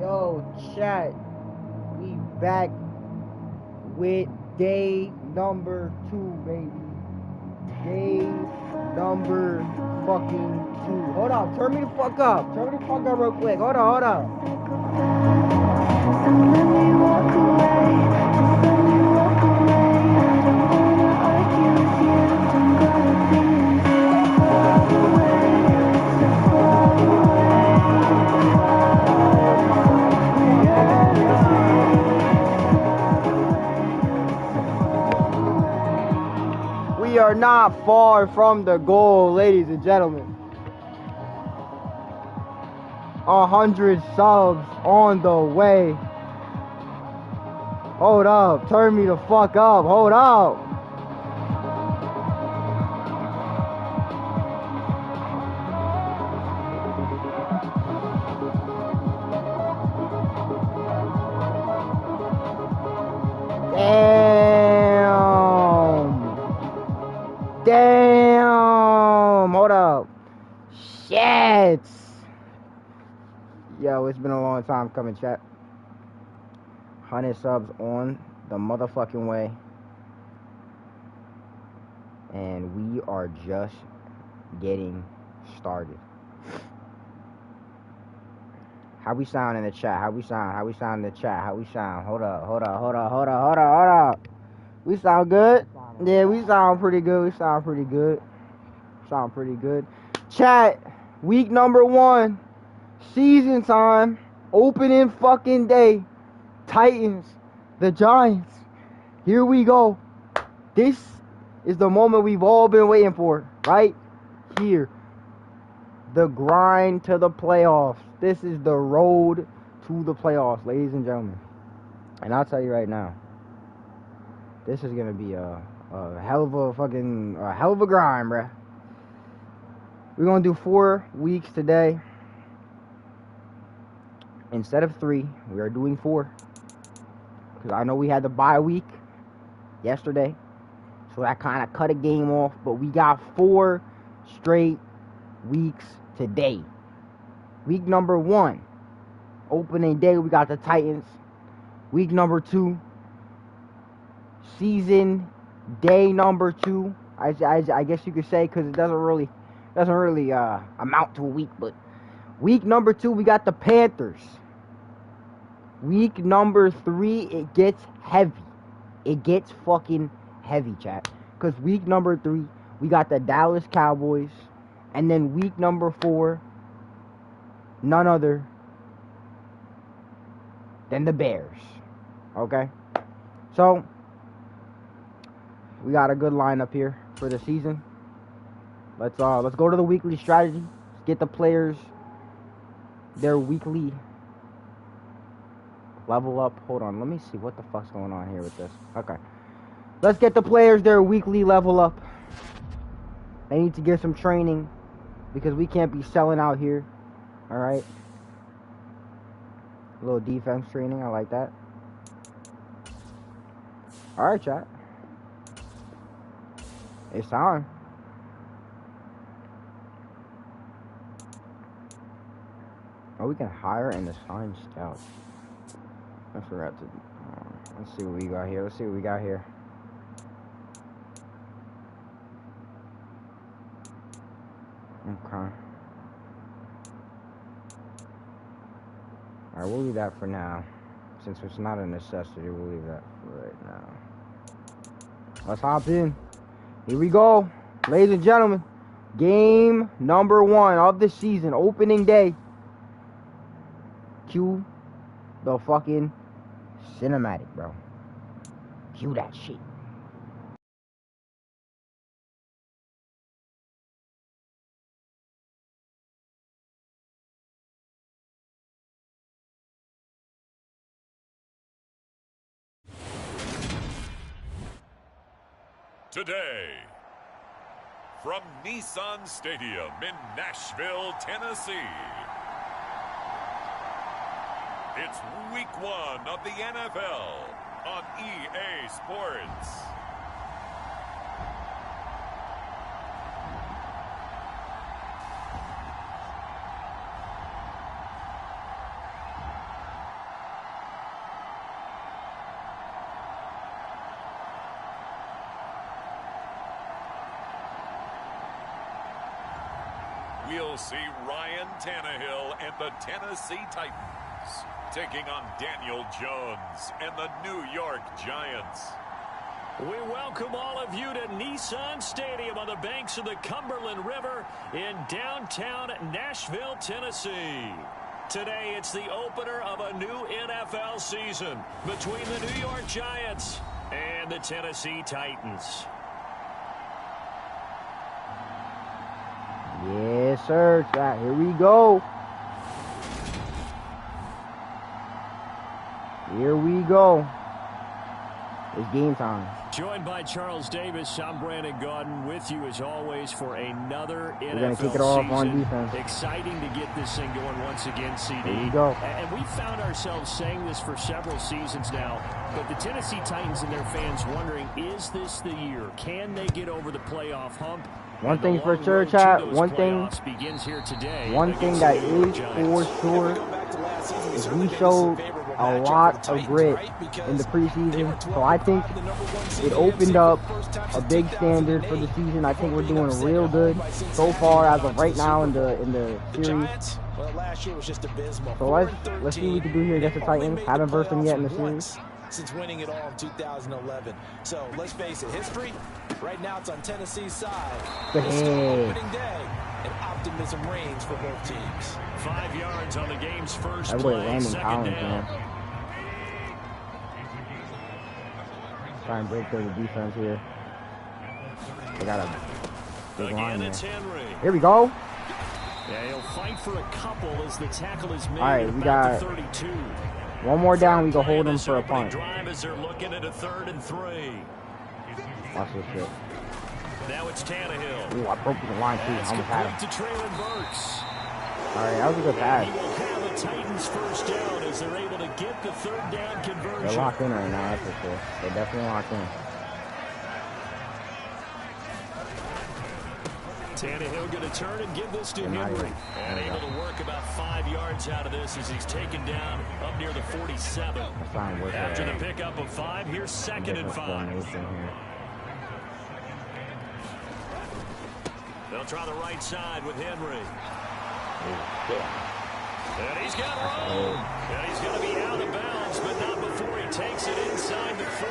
Yo, chat, we back with day number 2, baby. Day number fucking 2. Hold on, turn me the fuck up. Turn me the fuck up real quick. Hold on. And let me walk away, let me walk away. I don't wanna argue with you, I'm gonna be far away, so far away. We are not far from the goal, ladies and gentlemen. 100 subs on the way. Hold up, turn me the fuck up. Hold up. Damn. Hold up. Shit. Yo, it's been a long time coming, chat. 100 subs on the motherfucking way. And we are just getting started. How we sound in the chat? How we sound in the chat? How we sound? Hold up. We sound good? Yeah, we sound pretty good. Sound pretty good. Chat, week number 1, season time, opening fucking day. Titans, the Giants. Here we go. This is the moment we've all been waiting for, right here. The grind to the playoffs. This is the road to the playoffs, ladies and gentlemen. And I'll tell you right now, this is gonna be a hell of a grind, bruh. We're gonna do 4 weeks today. Instead of 3, we are doing 4. Because I know we had the bye week yesterday, so that kind of cut a game off. But we got 4 straight weeks today. Week number 1, opening day, we got the Titans. Week number 2, season day number 2. I guess you could say, because it doesn't really amount to a week. But week number 2, we got the Panthers. Week number 3, it gets heavy. It gets fucking heavy, chat. Because week number 3, we got the Dallas Cowboys. And then week number 4, none other than the Bears. Okay? So, we got a good lineup here for the season. Let's go to the weekly strategy. Let's get the players their weekly level up. Hold on, let me see what the fuck's going on here with this. Okay. Let's get the players their weekly level up. They need to get some training because we can't be selling out here. Alright. A little defense training, I like that. Alright, chat. It's time. Oh, we can hire and assign scouts. I forgot to. Let's see what we got here. Okay. Alright, we'll leave that for now. Since it's not a necessity, we'll leave that for right now. Let's hop in. Here we go. Ladies and gentlemen. Game number 1 of the season. Opening day. Cue the fucking cinematic, bro. Cue that shit. Today, from Nissan Stadium in Nashville, Tennessee, it's week 1 of the NFL on EA Sports. we'll see Ryan Tannehill and the Tennessee Titans taking on Daniel Jones and the New York Giants. We welcome all of you to Nissan Stadium on the banks of the Cumberland River in downtown Nashville, Tennessee. Today, it's the opener of a new NFL season between the New York Giants and the Tennessee Titans. Yes, sir. Chat. Here we go. Here we go. It's game time. Joined by Charles Davis, I'm Brandon Gaudin with you as always for another NFL We're going to kick it off season. on defense. Exciting to get this thing going once again, CD. Here we go. And we found ourselves saying this for several seasons now, but the Tennessee Titans and their fans wondering, is this the year? Can they get over the playoff hump? One thing for sure, chat. One thing that is for sure is we showed a lot of grit in the preseason. So I think it opened up a big standard for the season. I think we're doing real good so far as of right now in the series. So let's see what we can do here against the Titans. Haven't versed them yet in the series. Since winning it all in 2011. So let's face it, history right now it's on Tennessee's side. It's still opening day, and optimism reigns for both teams. 5 yards on the game's first Everybody play, landing second Collins, down. man. Try and break through the defense here. They got a big line there. Here we go. Yeah, he'll fight for a couple as the tackle is made. All right, we got 32. One more down, we can hold them for a punt. Drive as they're looking at a 3rd and 3. Watch this shit. Now it's Tannehill. Ooh, I broke the line too. I almost had him. To Traylon Burks. All right, that was a good pass. He will have the Titans first down as they're able to get the 3rd down conversion. They're locked in right now, that's for sure. They're definitely locked in. Tannehill going to turn and give this to Henry. And able to work about 5 yards out of this as he's taken down up near the 47. After the pickup of 5, here's 2nd and 5. They'll try the right side with Henry. And he's got room. And he's going to be out of bounds, but not before he takes it inside the 40.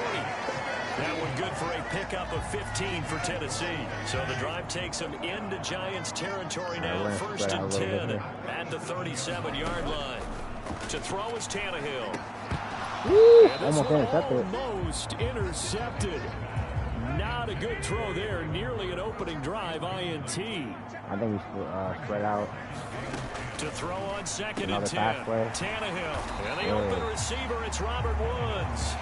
That one good for a pickup of 15 for Tennessee. So the drive takes them into Giants territory now. 1st and 10 at the 37-yard line. To throw is Tannehill. Woo! Almost intercepted. Almost intercepted. Not a good throw there. Nearly an opening drive INT. I think we spread out. To throw on 2nd and 10. Tannehill. And the open receiver, it's Robert Woods.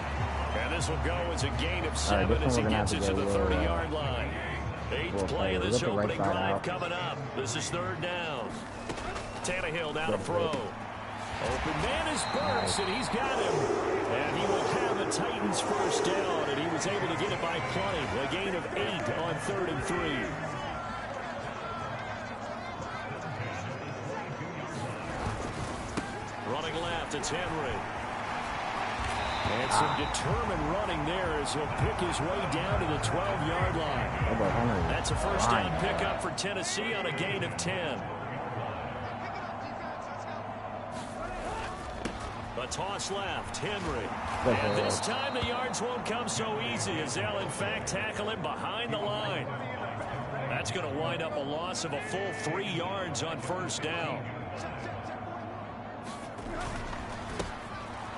And this will go as a gain of 7 as he gets it to the 30-yard line. 8th play of this opening drive coming up. This is 3rd down. Tannehill down to throw. Open man is Burks, and he's got him. And he will have the Titans first down, and he was able to get it by plenty. A gain of 8 on 3rd and 3. Running left, it's Henry. And some determined running there as he'll pick his way down to the 12-yard line. That's a first down pickup for Tennessee on a gain of 10. A toss left, Henry. And this time the yards won't come so easy as they'll in fact tackle him behind the line. That's going to wind up a loss of a full 3 yards on first down.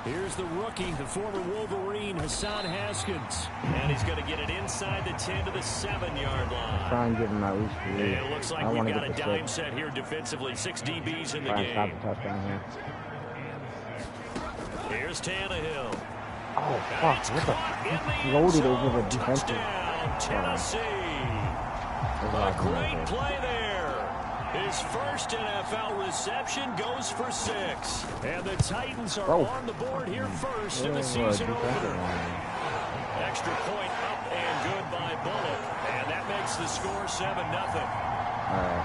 Here's the rookie, the former Wolverine, Hassan Haskins. And he's going to get it inside the 10 to the 7-yard line. Try and give him at least 3. It looks like we've got a dime set here defensively. 6 DBs in the game. Stop the touchdown here. Here's Tannehill. Oh, fuck. What the? He loaded over the defensive. Touchdown, Tennessee. A great play there. His first NFL reception goes for 6. And the Titans are on the board here first in the season opener. Extra point up and good by Bullock. And that makes the score 7-0. Alright.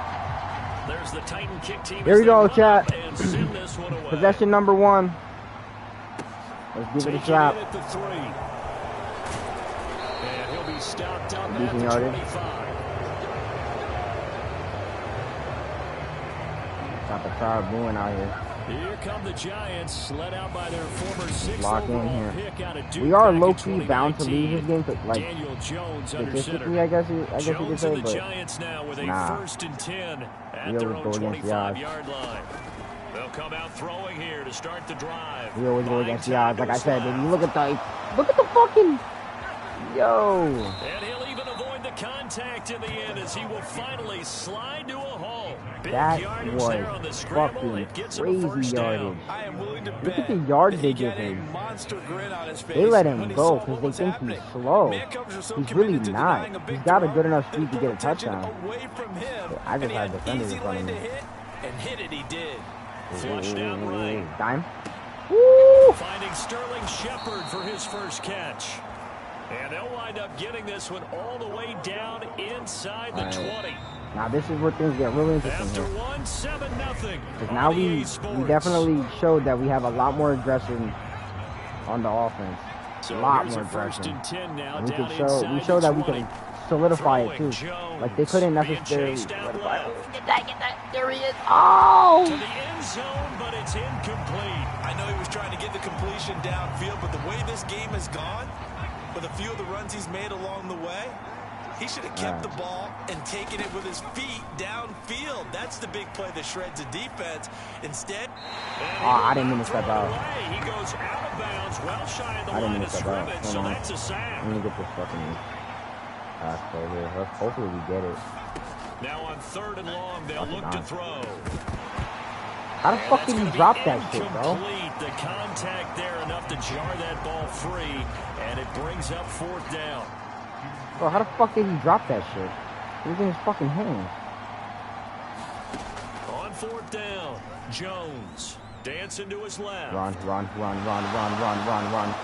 There's the Titan kick team. Here we go, chat. And send this one away. Possession number 1. Let's give it a shot. At the 3. And he'll be stopped on that Decent at the yardage. 25. Got the crowd booing out here. Here come the Giants, led out by their former 6th Lock in overall here. pick out of Duke. We are back in low-key bound to lose this 2019. game, but like Daniel Jones under statistically, center. I guess you could Jones say, and the but Giants now with a nah. 1st and 10 at We their always own go against the odds. 25-yard line. They'll come out throwing here to start the drive. We always go Buying against the time odds. Like to I said, slap. baby, look at the fucking yo. And he'll even avoid the contact in the end as he will finally slide to a halt. Big That yardage was there on the scramble. fucking It gets him a crazy first yardage. down. I am willing to Look at bet the yards that they he give got a him. monster grin on his face They let when him he go saw because what they was think happening. he's slow. Man-coverage are so He's really committed to not. denying a big He's got a throw, good enough they speed to pull get a attention touchdown. away from him, I just and he had had defenders easy in front of lane to me. hit, and hit it he did. Flush down right. Dime. Woo! Finding Sterling Shepard for his first catch. And they'll wind up getting this one all the way down inside the 20. Now this is where things get really interesting After here. 1-7-0. Because now we definitely showed that we have a lot more aggression on the offense. So a lot here's more a 1st aggression. and 10 now, And we down could show inside we showed the that we 20. can solidify it Throwing too. Jones, Like they couldn't being necessarily chased out solidify it. left. Get that. There he is. Oh! To the end zone, but it's incomplete. I know he was trying to get the completion downfield, but the way this game has gone, with a few of the runs he's made along the way, he should have kept the ball and taken it with his feet downfield. That's the big play that shreds the defense. Instead, I didn't mean to step out. He goes out of bounds, well shy of the I didn't line mean of to step out. scrimmage, so Hold on. that's a sack. Let me get this fucking play here. Hopefully we get it. Now on 3rd and long, they'll look to throw. How the fuck did you drop that shit, bro? Incomplete. The contact there enough to jar that ball free, and it brings up 4th down. Bro, how the fuck did he drop that shit? It was in his fucking hands. On 4th down, Jones dancing to his left. Run.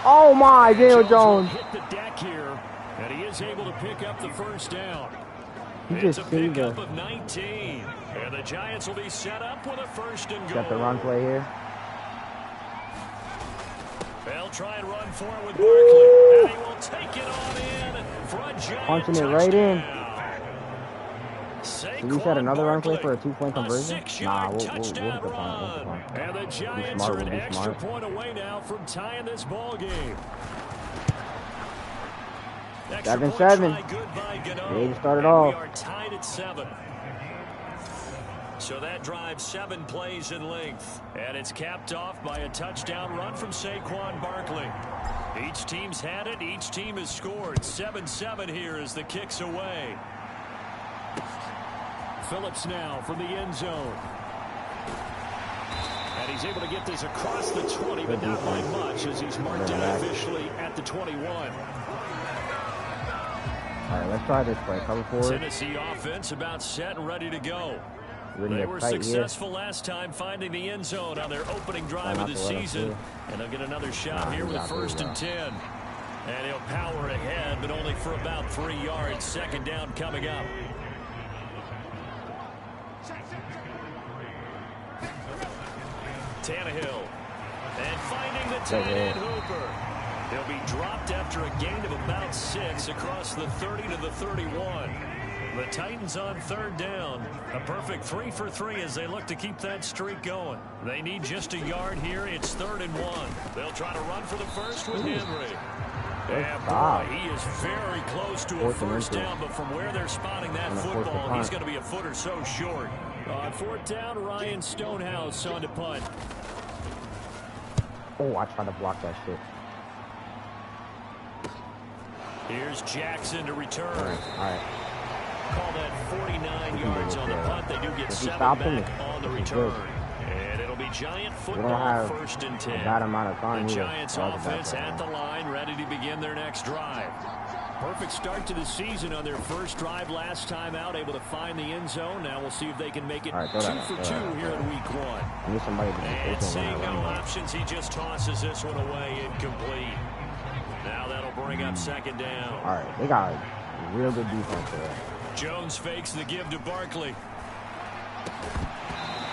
Oh my, Daniel Jones. Hit the deck here, and he is able to pick up the 1st down. He It's just a saved pickup the of 19, and the Giants will be set up with a 1st and goal. got the run play here. They'll try and run for it with Barkley, and he will take it on in for a Giant Punching it right in. touchdown. Did we set another run play for a Barkley, 2-point conversion? 6-yard Nah, we'll hit touchdown the punt. run. And the Giants smart, are an we'll be extra smart. point away now from tying this ball game. 7-7. They just started off. We are tied at 7. So that drive 7 plays in length, and it's capped off by a touchdown run from Saquon Barkley. Each team's had it. Each team has scored. 7-7 here as the kick's away. Phillips now from the end zone. And he's able to get this across the 20, but not by much as he's marked down officially at the 21. All right, let's try this play. Cover forward. Tennessee offense about set and ready to go. Really They were tight successful last time finding the end zone on their opening drive of the season. And they'll get another shot here with 1st and 10. And he'll power ahead, but only for about 3 yards. 2nd down coming up. Tannehill. And finding the tight end Hooper. He'll be dropped after a gain of about 6 across the 30 to the 31. The Titans on 3rd down. A perfect 3 for 3 as they look to keep that streak going. They need just a yard here. It's 3rd and 1. They'll try to run for the first with Henry. And boy, he is very close to a 1st down, but from where they're spotting that football, he's going to be a foot or so short. On 4th down, Ryan Stonehouse on to punt. Oh, I tried to block that shit. Here's Jackson to return. All right. Call that 49 yards on the punt. They do get 7 back on the return. And it'll be Giant football 1st and 10. That amount of time. The Giants offense at the line, ready to begin their next drive. Perfect start to the season on their first drive last time out, able to find the end zone. Now we'll see if they can make it 2 for 2 here in week 1. I need somebody to and seeing no options, he just tosses this one away incomplete. Now that'll bring up 2nd down. All right, they got real good defense there. Jones fakes the give to Barkley.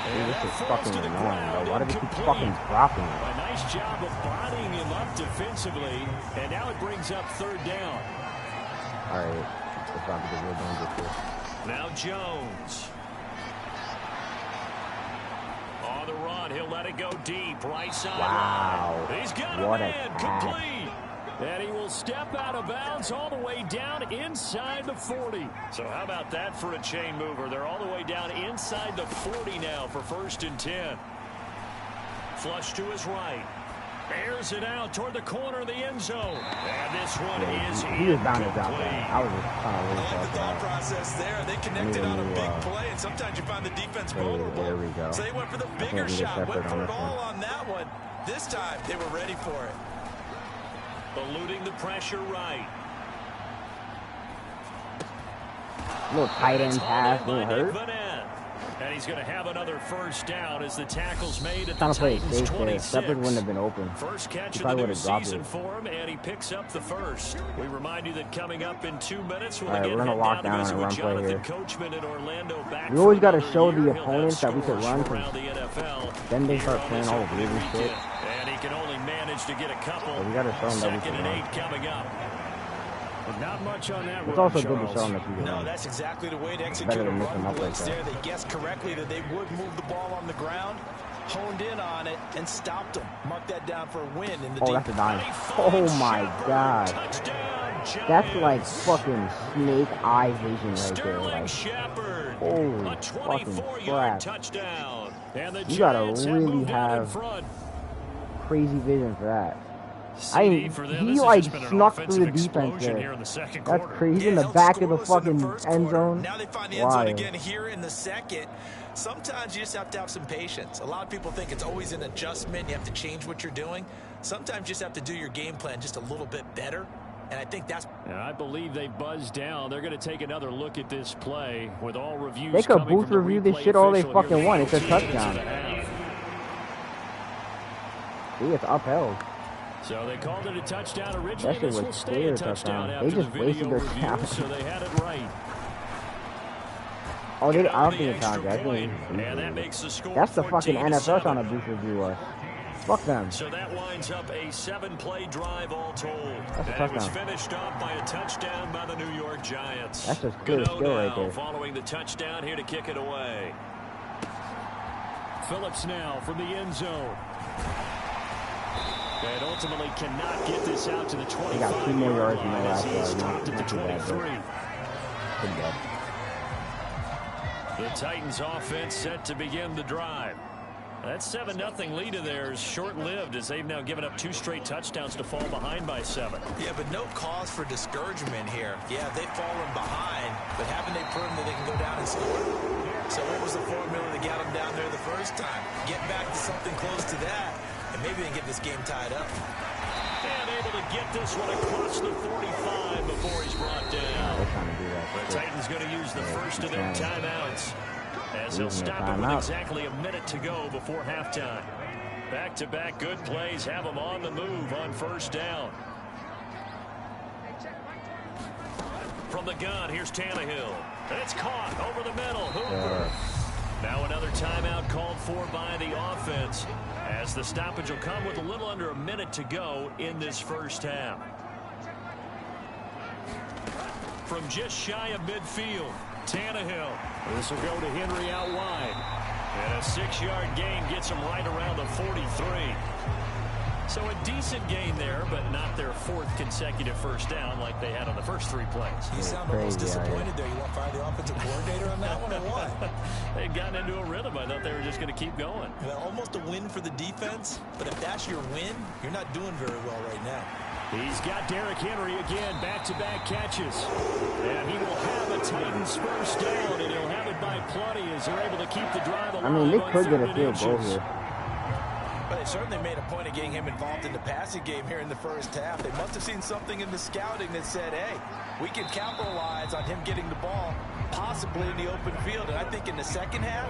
Dude, this is fucking annoying, bro. Why do they keep fucking dropping it? A nice job of bodying him up defensively, and now it brings up 3rd down. All right, it's about to get real dangerous here. Now Jones. let it go deep, right side. Wow. He's got What a a man, pass. complete. And he will step out of bounds all the way down inside the 40. So how about that for a chain mover? They're all the way down inside the 40 now for 1st and 10. Flush to his right. Airs it out toward the corner of the end zone. And this one is he was bound to drop incomplete. that. I was just trying to I really like the thought process there. They connected on a big play, and sometimes you find the defense vulnerable. There we go. So they went for the bigger shot, went for it all on that one. This time, they were ready for it. Eluding the pressure right. Little tight end pass, didn't hurt. And he's going to have another 1st down as the tackle's made at Trying the to play it Titans' safe there. 26. Shepard wouldn't have been open. First catch He of the probably new would have dropped season it. for him, and he picks up the 1st. We remind you that coming up in 2 minutes, we'll All right, again we're gonna head lock down down to on a visit run with play Jonathan here. Coachman in Orlando. Back We always got to for show another the year. He'll have opponents that we could scores run from from. around the NFL. Then they here start on playing this all the opening weird shit. weekend. And he can only manage to get a couple. So we got to show them that we 2nd can and run. 8 coming up. But not much on that It's run, also good to Charles. show them that you can No, run. that's exactly the way to execute Better a than mix run them up like blitz that. there. They guessed correctly that they would move the ball on the ground, honed in on it, and stopped them. Mark that down for a win in the Oh, deep. that's a dime. Oh my god. That's like fucking snake eye vision right there. Like, Shepard, holy a fucking 24-yard crap. touchdown. And the You gotta Giants really moved out in have front. crazy vision for that. CD for them. He This has like just been an snuck offensive through the defense explosion there. here in the second That's quarter. crazy. He's in Yeah, the held back of the scoreless in the fucking first end quarter. zone. Now they find the end zone Wild. again here in the second. Sometimes you just have to have some patience. A lot of people think it's always an adjustment. You have to change what you're doing. Sometimes you just have to do your game plan just a little bit better. And I think that's... And I believe they buzzed down. They're going to take another look at this play with all reviews. They could coming booth from the review this replay shit all they official here fucking want. It's a 14 minutes touchdown. and a half. See, it's upheld. So they called it a touchdown originally. That shit This was will stay clear a touchdown touchdown. after They just the wasted video their review, time. so they had it right. Oh, they, I don't The think it's extra on. I point, think and that makes the score that's the fucking 14-7. NFL trying to booth review us. Fuck them. So that winds up a 7-play drive all told. That's a And it was touchdown. finished off by a touchdown by the New York Giants. That's just clear Gano skill right now there. following the touchdown here to kick it away. Phillips now from the end zone. And ultimately cannot get this out to the 25-yard He got 2 more yards in the line as last he yard. stopped at the Not too bad, 23. Good job. The Titans offense set to begin the drive. That 7-0 lead of theirs short-lived as they've now given up 2 straight touchdowns to fall behind by 7. Yeah, but no cause for discouragement here. Yeah, they've fallen behind, but haven't they proven that they can go down and score? So what was the formula that got them down there the first time? Get back to something close to that, and maybe they can get this game tied up. And able to get this one across the 45 before he's brought down. They're trying to do that. The Titans going to use the first of their timeouts as he'll Using their stop it with timeout. exactly a minute to go before halftime. Back-to-back good plays have them on the move on first down. From the gun, here's Tannehill. And it's caught over the middle. Hooper. Now another timeout called for by the offense as the stoppage will come with a little under a minute to go in this first half. From just shy of midfield, Tannehill. This will go to Henry out wide. And a 6-yard gain gets him right around the 43. So a decent gain there, but not their 4th consecutive first down like they had on the first 3 plays. You sound almost disappointed there. You want to fire the offensive coordinator on that one or what? They'd gotten into a rhythm. I thought they were just going to keep going. Well, almost a win for the defense, but if that's your win, you're not doing very well right now. He's got Derrick Henry again, back-to-back catches. And he will have a Titans first down, and he'll have it by plenty as they're able to keep the drive alive. I mean, they on could get 3rd a field and goal inches. here. But they certainly made a point of getting him involved in the passing game here in the first half. They must have seen something in the scouting that said, hey, we can capitalize on him getting the ball, possibly in the open field. And I think in the second half,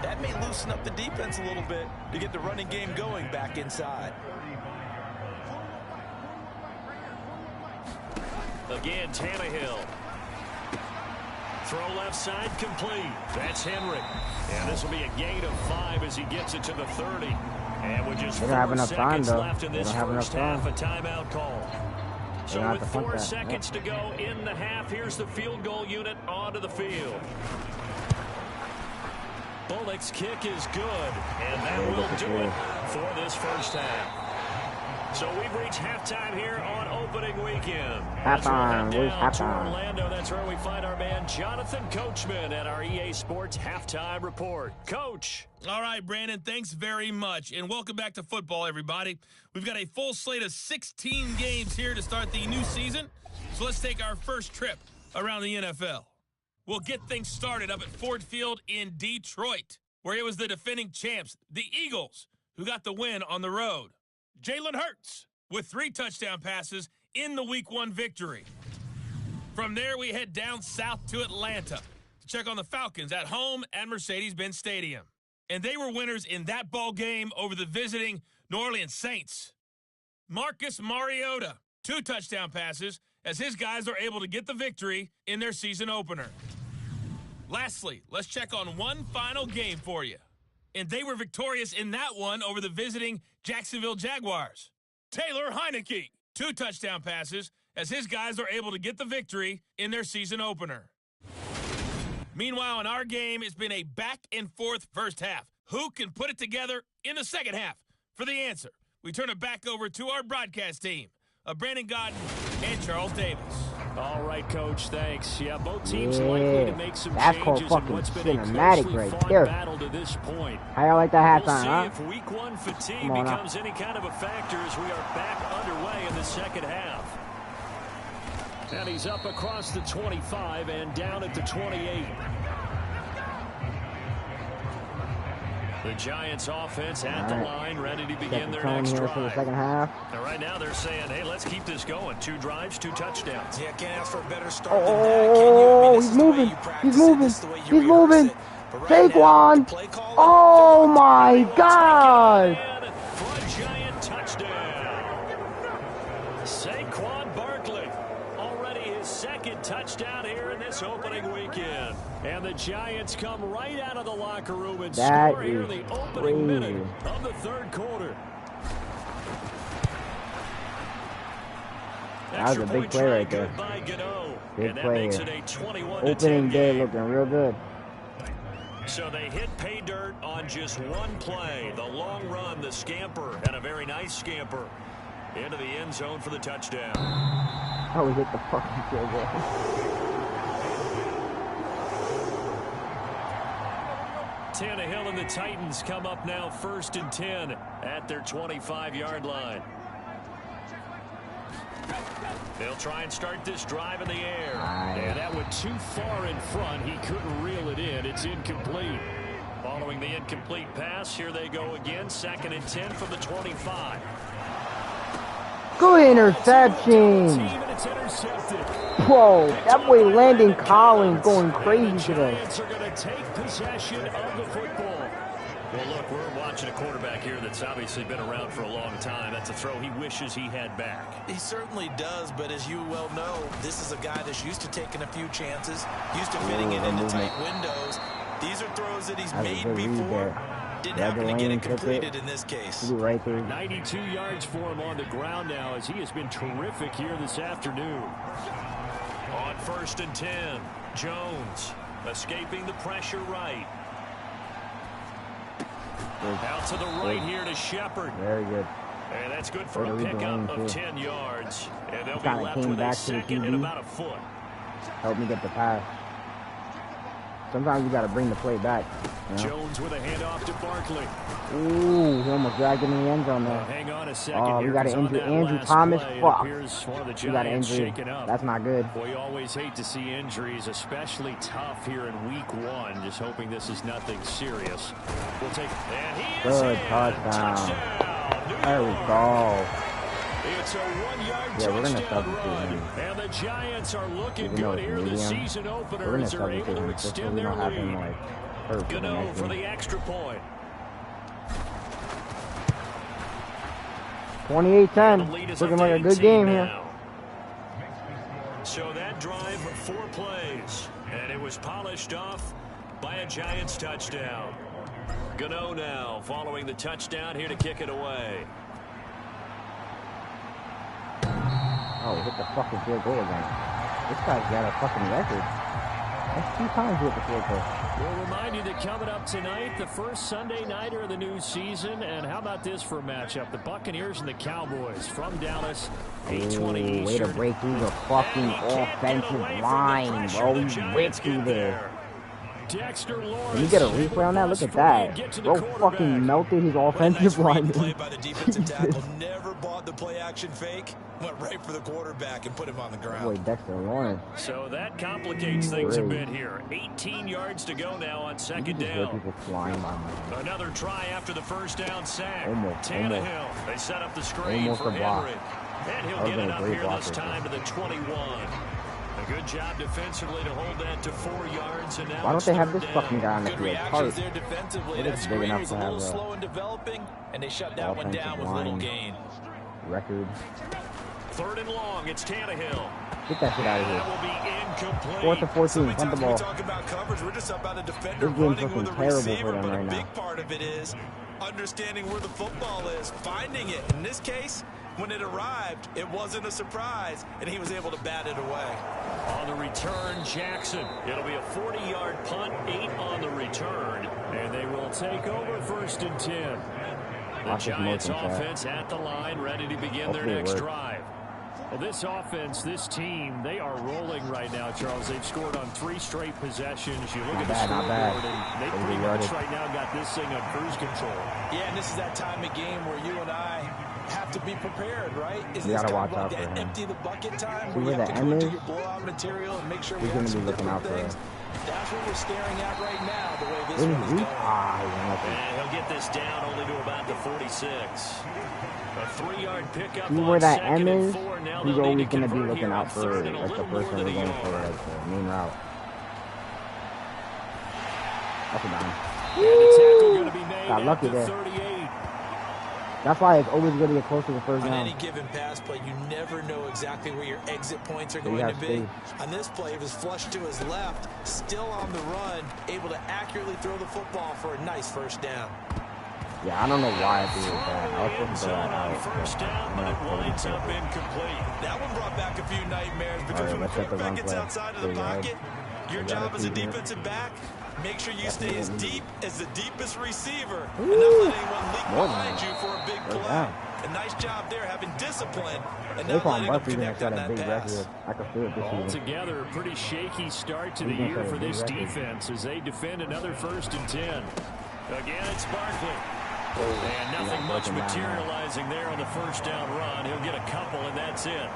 that may loosen up the defense a little bit to get the running game going back inside. Again, Tannehill. Throw left side complete. That's Henry. And this will be a gain of 5 as he gets it to the 30. And with just 4 seconds left in this first half, a timeout call. So with 4 seconds to go in the half, here's the field goal unit onto the field. Bullock's kick is good, and that will do it for this first half. So we've reached halftime here on opening weekend. Halftime. Where's Down to halftime? Orlando, that's where we find our man Jonathan Coachman at our EA Sports Halftime Report. Coach. All right, Brandon, thanks very much. And welcome back to football, everybody. We've got a full slate of 16 games here to start the new season. So let's take our first trip around the NFL. We'll get things started up at Ford Field in Detroit, where it was the defending champs, the Eagles, who got the win on the road. Jalen Hurts with 3 touchdown passes in the Week 1 victory. From there, we head down south to Atlanta to check on the Falcons at home at Mercedes-Benz Stadium. And they were winners in that ball game over the visiting New Orleans Saints. Marcus Mariota, 2 touchdown passes as his guys are able to get the victory in their season opener. Lastly, let's check on one final game for you. And they were victorious in that one over the visiting Jacksonville Jaguars. Taylor Heineke, 2 touchdown passes as his guys are able to get the victory in their season opener. Meanwhile, in our game, it's been a back-and-forth first half. Who can put it together in the second half? For the answer, we turn it back over to our broadcast team of Brandon Godden and Charles Davis. All right, Coach, thanks. Yeah, both teams likely to make some that's called changes in fucking what's been a cinematic closely right fought there. battle to this point. How y'all like that We'll halftime, see huh? if Week 1 fatigue Come on now. becomes any kind of a factor as we are back underway in the second half. And he's up across the 25 and down at the 28. The Giants offense at the line, ready to begin their next drive. For the second half. And right now they're saying, hey, let's keep this going. 2 drives, 2 touchdowns. Yeah, can't ask for a better start than that, can you? I mean, this He's is the way moving. you practice He's it, moving. this is the way you He's rehearse moving. it. But right now, Saquon. the play calling, Oh my For God. a Giant touchdown. Saquon Barkley, already his second touchdown here in this opening weekend. And the Giants come right out of the locker room and That score here in is the opening crazy. minute of the third quarter. That was a big play right there. By Gano, Big and that play makes here. it a 21-10 Opening day game. looking real good. So they hit pay dirt on just one play. The long run, the scamper, and a very nice scamper into the end zone for the touchdown. Oh, we hit the fucking field goal. Tannehill and the Titans come up now 1st and 10 at their 25-yard line. They'll try and start this drive in the air. And that went too far in front. He couldn't reel it in. It's incomplete. Following the incomplete pass, here they go again. 2nd and 10 from the 25. Good interception. It's intercepted. Whoa, that boy Landon Collins going crazy today. Giants are going to take possession of the football. Well, look, we're watching a quarterback here that's obviously been around for a long time. That's a throw he wishes he had back. He certainly does, but as you well know, this is a guy that's used to taking a few chances, used to fitting it into tight windows. These are throws that he's made before. Didn't happen to get it completed in this case. Right there. 92 yards for him on the ground now as he has been terrific here this afternoon. On 1st and 10, Jones escaping the pressure right. Out to the right here to Shepard. Very good. And that's good for a pickup of 10 yards. And they'll be left with a second and about a foot. Help me get the pass. Sometimes you got to bring the play back. You know? Jones with a handoff to Barkley. Ooh, he almost dragged him in the end zone there. Hang on a second. Oh, we got an injury. Andrew Thomas. Fuck. We got an injury. That's not good. We always hate to see injuries, especially tough here in week 1. Just hoping this is nothing serious. We'll take it. And he is Good in. touchdown. There we go. It's a 1-yard Yeah, we're gonna touchdown substitute run. him. And the Giants are looking Even though good it's here. The medium, season we're opener gonna as they're able substitute to him just so extend we their don't have him lead. like hurt for the Gano next for game. the extra point. 28-10. Looking like a good game here. So that drive, 4 plays, and it was polished off by a Giants touchdown. Gano now following the touchdown here to kick it away. Oh, he hit the fucking field goal again. This guy's got a fucking record. That's 2 times with the field goal. We'll remind you that coming up tonight, the first Sunday nighter of the new season. And how about this for a matchup? The Buccaneers and the Cowboys from Dallas, 8:20 Eastern. Way to break through the fucking offensive line, bro. He ripped through there. Can you get a replay on that? Look at that. Bro fucking melted his offensive line. Play by the defensive tackle. Never bought the play action fake. Went right for the quarterback and put him on the ground. Boy, Dexter Lawrence. So that complicates things a bit here. 18 yards to go now on second down. People flying by Another try after the first down sack. Almost. Tannehill. They set up the screen for Henry. And he'll get it up here this time to the 21. A good job defensively to hold that to 4 yards. And now why don't they have this down. fucking guy on the Good field? reactions there defensively. That screen enough was to a little have slow in developing, and they shut that one down with offensive little line. gain. Record. 3rd and long. It's Tannehill. Get that shit out of here. That will be incomplete. 4th and 14. So Punt the we ball. talk about coverage. We're just about a defender This game's running with looking a terrible receiver, for them but right a now. big part of it is understanding where the football is, finding it. In this case, when it arrived, it wasn't a surprise, and he was able to bat it away. On the return, Jackson. It'll be a 40-yard punt, 8 on the return, and they will take over 1st and 10. The Giants offense at the line, ready to begin their next drive. Well, this offense, this team, they are rolling right now, Charles. They've scored on 3 straight possessions. You look at the scoreboard, and they pretty much right now got this thing on cruise control. Yeah, and this is that time of game where you and I have to be prepared, right? Is You this gotta kind watch of out like for that him. empty the bucket time See where you where have the to go M into is? your blowout material and make sure we He's have gonna some be looking different out for things? That's what we're staring at right now, the way this What one is is he? going. And he'll get this down only to about the 46. A 3-yard pickup See on where that 2nd M and is? 4. Now He's they'll need always to going to be convert looking here on out for 3rd and a like the little first more one than we're a going for, yard. like the main route. Up and down. And the tackle going to be made Got at lucky the there. 38. That's why it's always good to get close to the first On down. any given pass play, you never know exactly where your exit points are So you going to have be. space. On this play, it was flushed to his left, still on the run, able to accurately throw the football for a nice first down. Yeah, I don't know why I threw it that. I was supposed to throw that out. First down, but it winds up incomplete. That one brought back a few nightmares because All right, when the let's set the quarterback run gets play. outside of the There you go. pocket, your We got job it, as a Peter. defensive back, make sure you stay as deep as the deepest receiver and Ooh. not let anyone leak More than behind that. you for a big First play. down. A nice job there, having discipline and They not call letting him them Bucky connect got on a that big pass. record. I can feel it this season. Altogether, a pretty shaky start to the He's gonna year set a for big this record. defense as they defend another 1st and 10. Again, it's Barkley. And nothing much materializing there on the first down run. He'll get a couple, and that's it.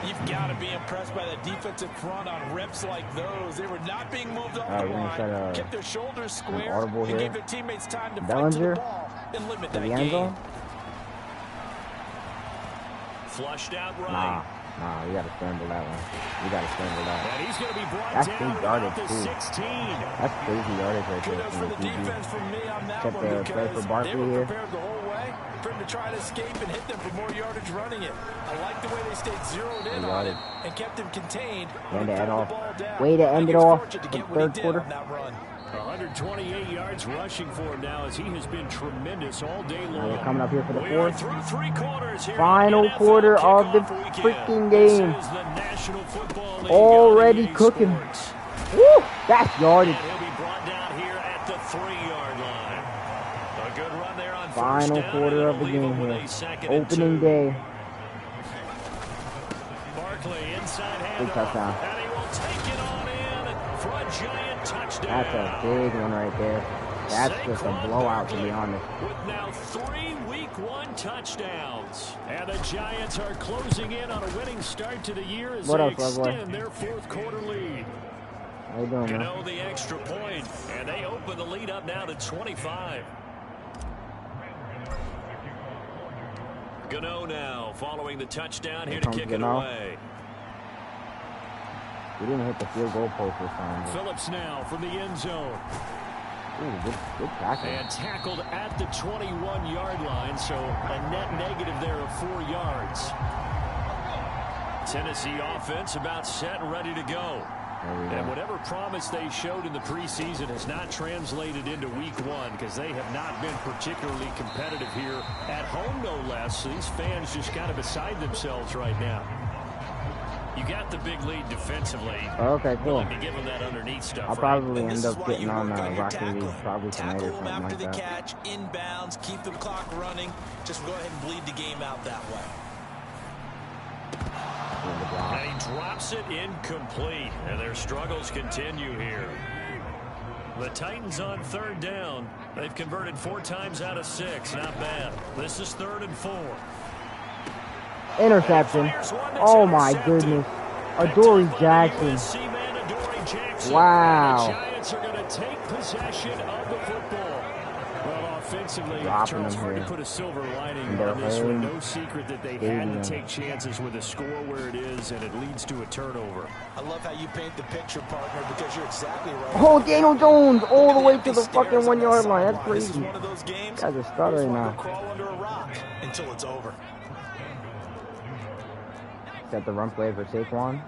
You've got to be impressed by the defensive front on reps like those. They were not being moved off the we're gonna set line, a- kept their shoulders an square, audible and here. gave their teammates time to fight to Bellinger the ball and limit to that the end gain. zone? Flushed out right. Nah, you got to scramble that one. You got to scramble that. And he's going to be brought That's down big at about yardage, the too. 16. That's crazy yardage right there. Kudos for the defense from me on that Check one the play because for Barkley they were here. prepared the whole way for him to try to escape and hit them for more yardage running it. I like the way they stayed zeroed in on it and kept him contained. Way to Threw end the off. ball down. Way to I end think it he's off fortunate to for get what he third did quarter. on that run. 128 yards rushing for him now as he has been tremendous all day Now long. we're coming up here for the We are fourth. through 3 quarters here Final on NFL quarter of the kickoff weekend. freaking This game. is the National Football League Already on EA cooking. Sports. Woo! That's yardage. And he'll be brought down here at the 3-yard line. A good run there on Final first down, quarter and of the it'll leave game him with here. a 2nd and 2. Opening day. Barkley inside Big handoff. touchdown. And he will take it on in for a giant touchdown. That's a big one right there. That's just a Saquon blowout, to be Barkley honest. With now 3 Week 1 touchdowns. And the Giants are closing in on a winning start to the year as What they up, Slug Boy? extend their 4th quarter lead. How you doing, man? Gano the extra point, and they open the lead up now to 25. Gano now following the touchdown here to comes kick it Gano. away. We didn't hit the field goal post this time. Phillips now from the end zone. Ooh, good tackle. And tackled at the 21-yard line, so a net negative there of 4 yards. Tennessee offense about set and ready to go. There we And go. whatever promise they showed in the preseason has not translated into Week 1 because they have not been particularly competitive here at home, no less. So these fans just kind of beside themselves right now. You got the big lead defensively. Okay, cool. Willing to give them that underneath stuff. I'll probably end up getting on Rocket League probably tonight or something after like the that. catch, inbounds, keep the clock running. Just go ahead and bleed the game out that way. And he drops it incomplete. And their struggles continue here. The Titans on 3rd down. They've converted 4 times out of 6. Not bad. This is 3rd and 4. Interception. Oh my goodness. Adoree Jackson. Wow. The Giants are going to take possession of the football. Well, offensively, Charles, hard to put a silver lining on this one. No secret that they had to take chances with a score where it is, and it leads to a turnover. I love how you paint the picture, partner, because you're exactly right. Oh, Daniel Jones all the way to the fucking 1 yard line. That's crazy. This is one of those games. Guys are stuttering now. Crawl under a rock until it's over. Set the run play for Saquon.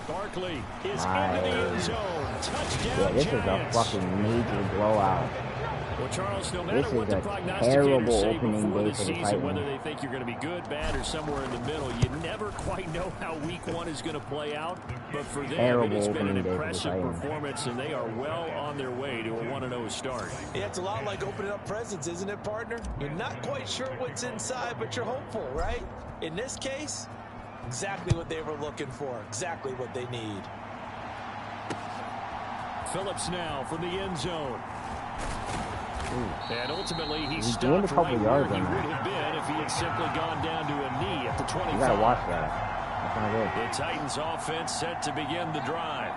Barkley is into the end zone. Touchdown. Yeah, this is a fucking major blowout. Well, Charles, no This matter what is the a prognosticators terrible say opening before day the for the season, whether Titans. they think you're going to be good, bad, or somewhere in the middle, you never quite know how week 1 is going to play out. But for them, it has been an impressive performance, and they are well on their way to a 1-0 start. Yeah, it's a lot like opening up presents, isn't it, partner? You're not quite sure what's inside, but you're hopeful, right? In this case, exactly what they were looking for, exactly what they need. Phillips now from the end zone. Ooh. And ultimately, he He's stopped a couple right yards where he on would that. have been if he had simply gone down to a knee at the 25. You gotta watch that. That's not good. The Titans offense set to begin the drive.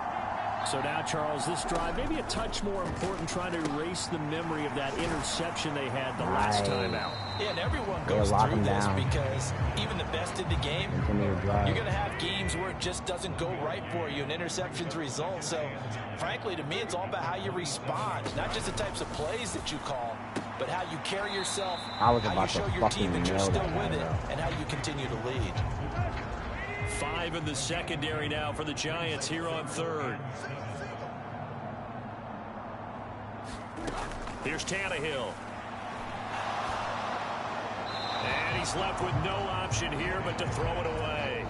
So now, Charles, this drive maybe a touch more important, trying to erase the memory of that interception they had the last time out. Yeah, and everyone goes through this because even the best in the game, you're going to have games where it just doesn't go right for you and interceptions result. So, frankly, to me, it's all about how you respond, not just the types of plays that you call, but how you carry yourself, how you show your team that you're still with it, and how you continue to lead. 5 in the secondary now for the Giants here on 3rd. Here's Tannehill. And he's left with no option here but to throw it away.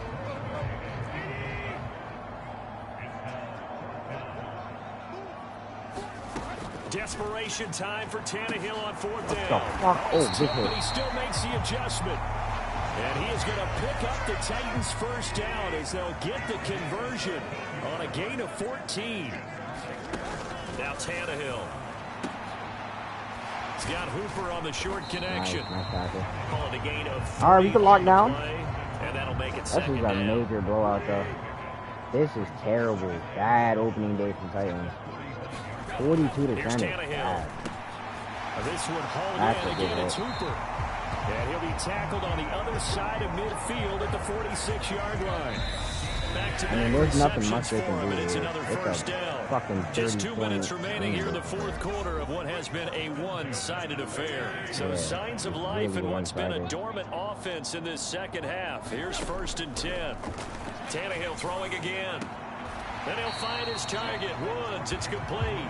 Desperation time for Tannehill on 4th down. But he still makes the adjustment. And he is going to pick up the Titans' first down as they'll get the conversion on a gain of 14. Now Tannehill. He's got Hooper on the short connection. Nice Call it a gain of 3. All right, we can lock down. And that'll make it This second is a down. major blowout, though. This is terrible. Bad opening day for Titans. 42 to 10 is bad. This one hauled That's in. a good Again, it's hit. Hooper. And he'll be tackled on the other side of midfield at the 46-yard line. I mean, there's nothing much they can do It's here. another It's first a down. fucking Just 2 30-point minutes remaining here in the game. 4th quarter of what has been a one-sided affair. So Yeah, signs of life really in what's been a one-sided. dormant offense in this second half. Here's 1st and 10. Tannehill throwing again. Then he'll find his target. Woods, it's complete.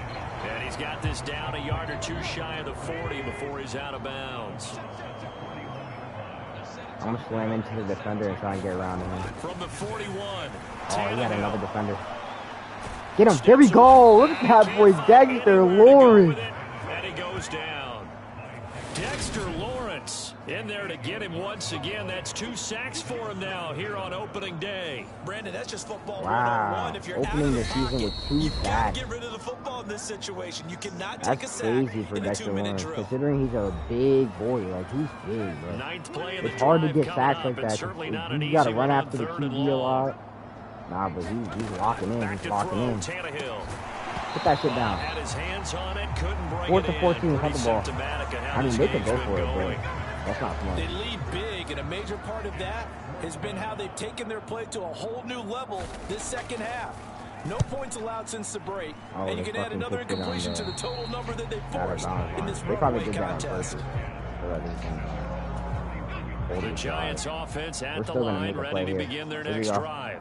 And he's got this down a yard or 2 shy of the 40 before he's out of bounds. I'm going to slam into the defender and try and get around him. From the 41. Oh, he got another defender. Get him. There we go. Look at that boy, Dexter Lawrence. And he goes down. Dexter Lawrence in there to get him once again. That's 2 sacks for him now here on opening day. Brandon, that's just football Wow. 101. If you're Opening out of the the season pocket, with 2 you've got sacks. to get rid of the football in this situation. You cannot take a That's sack crazy for in a Dexter 2-minute Lawrence, drill. considering he's a big boy. Like, he's big, bro. 9th play of the It's hard to drive get coming sacks up, like and that. certainly not an You got to easy run one on after the 3rd and QB a long. lot. Nah, but he's locking in. Back He's to locking throw, in. Tannehill. Put that shit down. Had his hands on it, couldn't bring 4th it to in. 14, Pretty cut the ball. symptomatic of how I mean, this they could game's go for been it, going. but that's not smart. They lead big, and a major part of that has been how they've taken their play to a whole new level this second half. No points allowed since the break, Oh, and you they can add fucking another kicked it on incompletion to the the total number that they out of forced bounds in line. this They probably runaway did that on contest. purpose. So that they can hold The it Giants drive. offense We're at the still gonna line, make a ready play to here. begin their Here we next go. drive.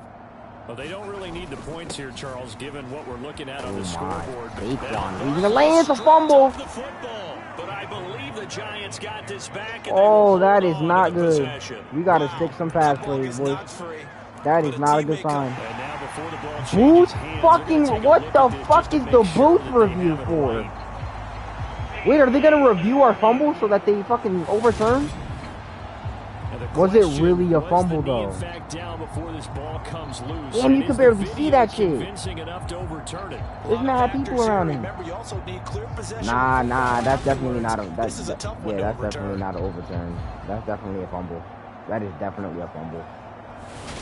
Well, they don't really need the points here, Charles, given what we're looking at on Oh the my. scoreboard. Saquon. He's gonna land a fumble. The football, but I believe the Giants got this back. And Oh, they will that hold is on not to the good. possession. We gotta Wow, stick some pass that ball plays, gets boys. knocked free. That is not a good sign. And now before the ball Booth changes hands, fucking, they're gonna take a what look the at this fuck just to is make the sure booth that they review have it for? right. Wait, are they gonna review our fumble so that they fucking overturn? Was it really a fumble though? In fact, down before this ball comes loose. Damn, you can barely see that shit. Convincing enough to overturn it. There's mad people around him. Remember, you also need clear possession. Nah, that's definitely not a This is a tough one yeah, to that's overturn. definitely not an overturn. That's definitely a fumble. That is definitely a fumble.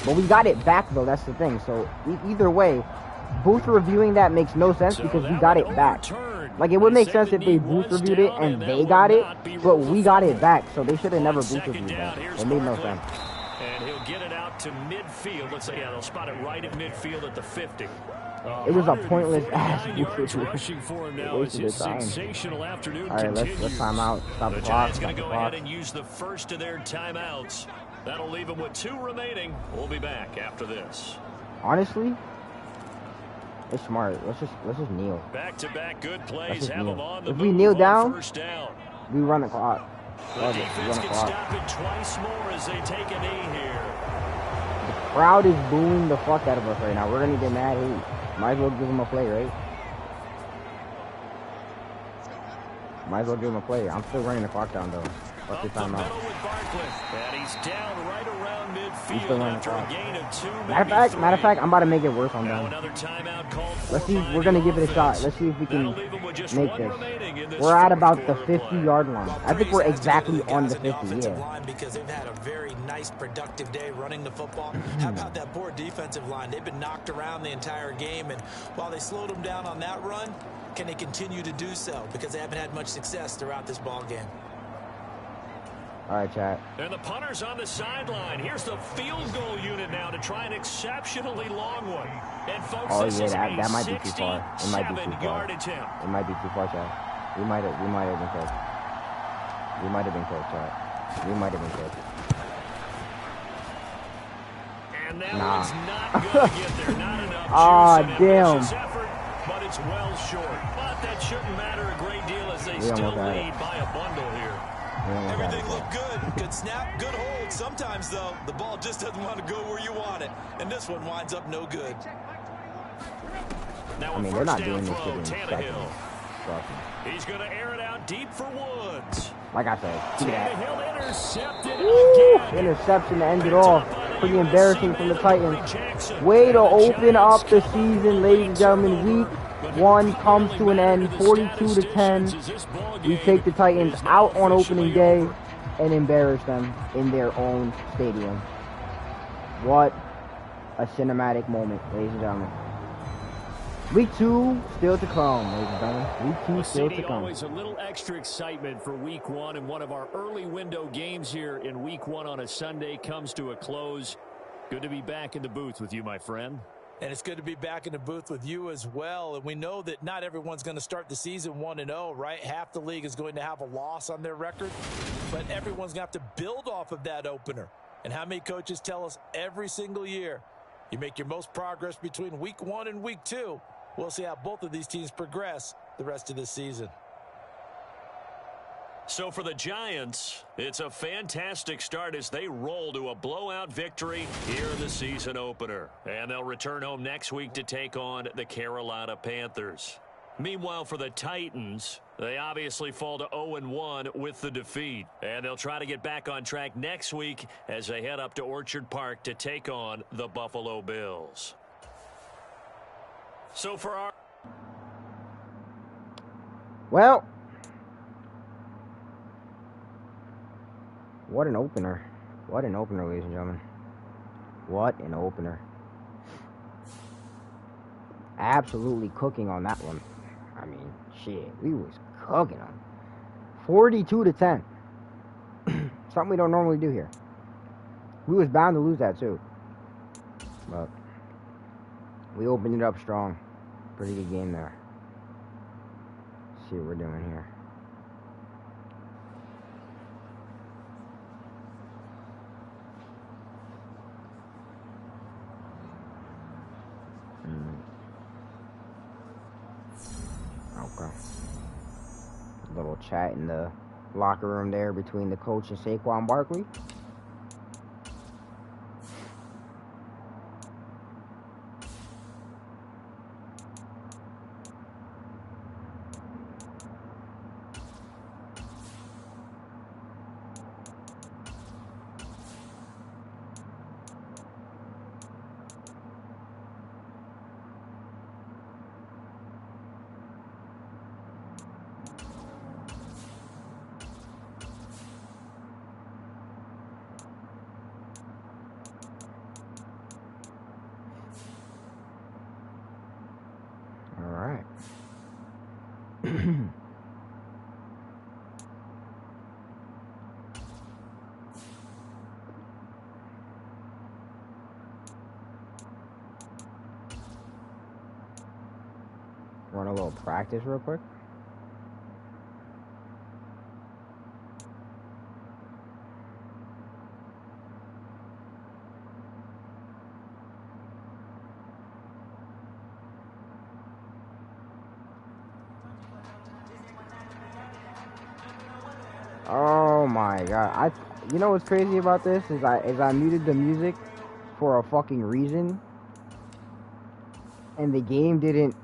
But we got it back though. That's the thing. So either way, Booth reviewing that makes no sense because we got it back. Like, it would make sense if they booth reviewed it and they got it, but we got it back, so they should have never booth reviewed that. It made no sense. And he'll get it out to midfield. Let's say, yeah, they'll spot it right at midfield at the 50. It was a pointless ass booth Rushing for him now as his sensational afternoon Alright, let's time out. Stop the the clock. Giants going to Stop go the ahead clock. and use the first of their timeouts. That'll leave them with 2 remaining. We'll be back after this. Honestly, it's smart. Let's just kneel. Back-to-back good plays Let's just have kneel. them on the If we move kneel on down, first down. we run the clock. The Love it. We defense run the can clock. stop it twice more as they take a knee here. The crowd is booing the fuck out of us right now. We're gonna get mad hate. Might as well give them a play, right? Might as well give him a play. I'm still running the clock down though. What's the timeout? And he's down right around He's still midfield running the after clock. a gain of 2. Matter of fact, I'm about to make it worse on Now them. another timeout called Let's for see. by We're gonna the give it a shot. offense. Let's see if we can That'll leave them with just make 1 this. remaining in this We're at fourth about the quarter play. 50-yard line. I think we're exactly on the 50. Offensive Yeah. line because they've had a very nice, productive day running the football. How about that poor defensive line? They've been knocked around the entire game, and while they slowed them down on that run, can they continue to do so? Because they haven't had much success throughout this ball game. All right, chat. And the punter's on the sideline. Here's the field goal unit now to try an exceptionally long one. And folks, Oh this yeah, is a that might be too far. It might be too far. 67-yard attempt. It might be too far, chat. We might have been cooked. We might have been cooked, chat. We might have been cooked. And that Nah. one's not going to get there. Not enough. Ah, Juice and damn. ambitious effort, but it's well short. But that shouldn't matter a great deal as they We still almost had lead by a bundle here. Everything looked good. Good snap, good hold. Sometimes, though, the ball just doesn't want to go where you want it. And this one winds up no good. Now I mean, a they're not first doing down this throw, shit in seconds. Tannehill. Trust me. He's going to air it out deep for Woods. Like I said, look at that. Tannehill intercepted Woo! again. Interception to end it off. Pretty embarrassing from the Titans. Way to open up the season, ladies and gentlemen. Week 1 comes to an end, 42-10. We take the Titans out on opening day and embarrass them in their own stadium. What a cinematic moment, ladies and gentlemen. Week 2 still to come, ladies and gentlemen. Week 2 still to come. Always a little extra excitement for Week 1, and one of our early window games here in Week 1 on a Sunday comes to a close. Good to be back in the booth with you, my friend. And it's good to be back in the booth with you as well. And we know that not everyone's going to start the season 1-0, right? Half the league is going to have a loss on their record. But everyone's going to have to build off of that opener. And how many coaches tell us every single year, you make your most progress between Week 1 and Week 2. We'll see how both of these teams progress the rest of this season. So for the Giants, it's a fantastic start as they roll to a blowout victory here in the season opener. And they'll return home next week to take on the Carolina Panthers. Meanwhile, for the Titans, they obviously fall to 0-1 with the defeat. And they'll try to get back on track next week as they head up to Orchard Park to take on the Buffalo Bills. So for our... Well, what an opener. What an opener, ladies and gentlemen. What an opener. Absolutely cooking on that one. I mean, shit, we was cooking them. 42-10. Something we don't normally do here. We was bound to lose that too. But we opened it up strong. Pretty good game there. Let's see what we're doing here. Okay. A little chat in the locker room there between the coach and Saquon Barkley. Run a little practice real quick. Oh my god! You know what's crazy about this is I muted the music for a fucking reason, and the game didn't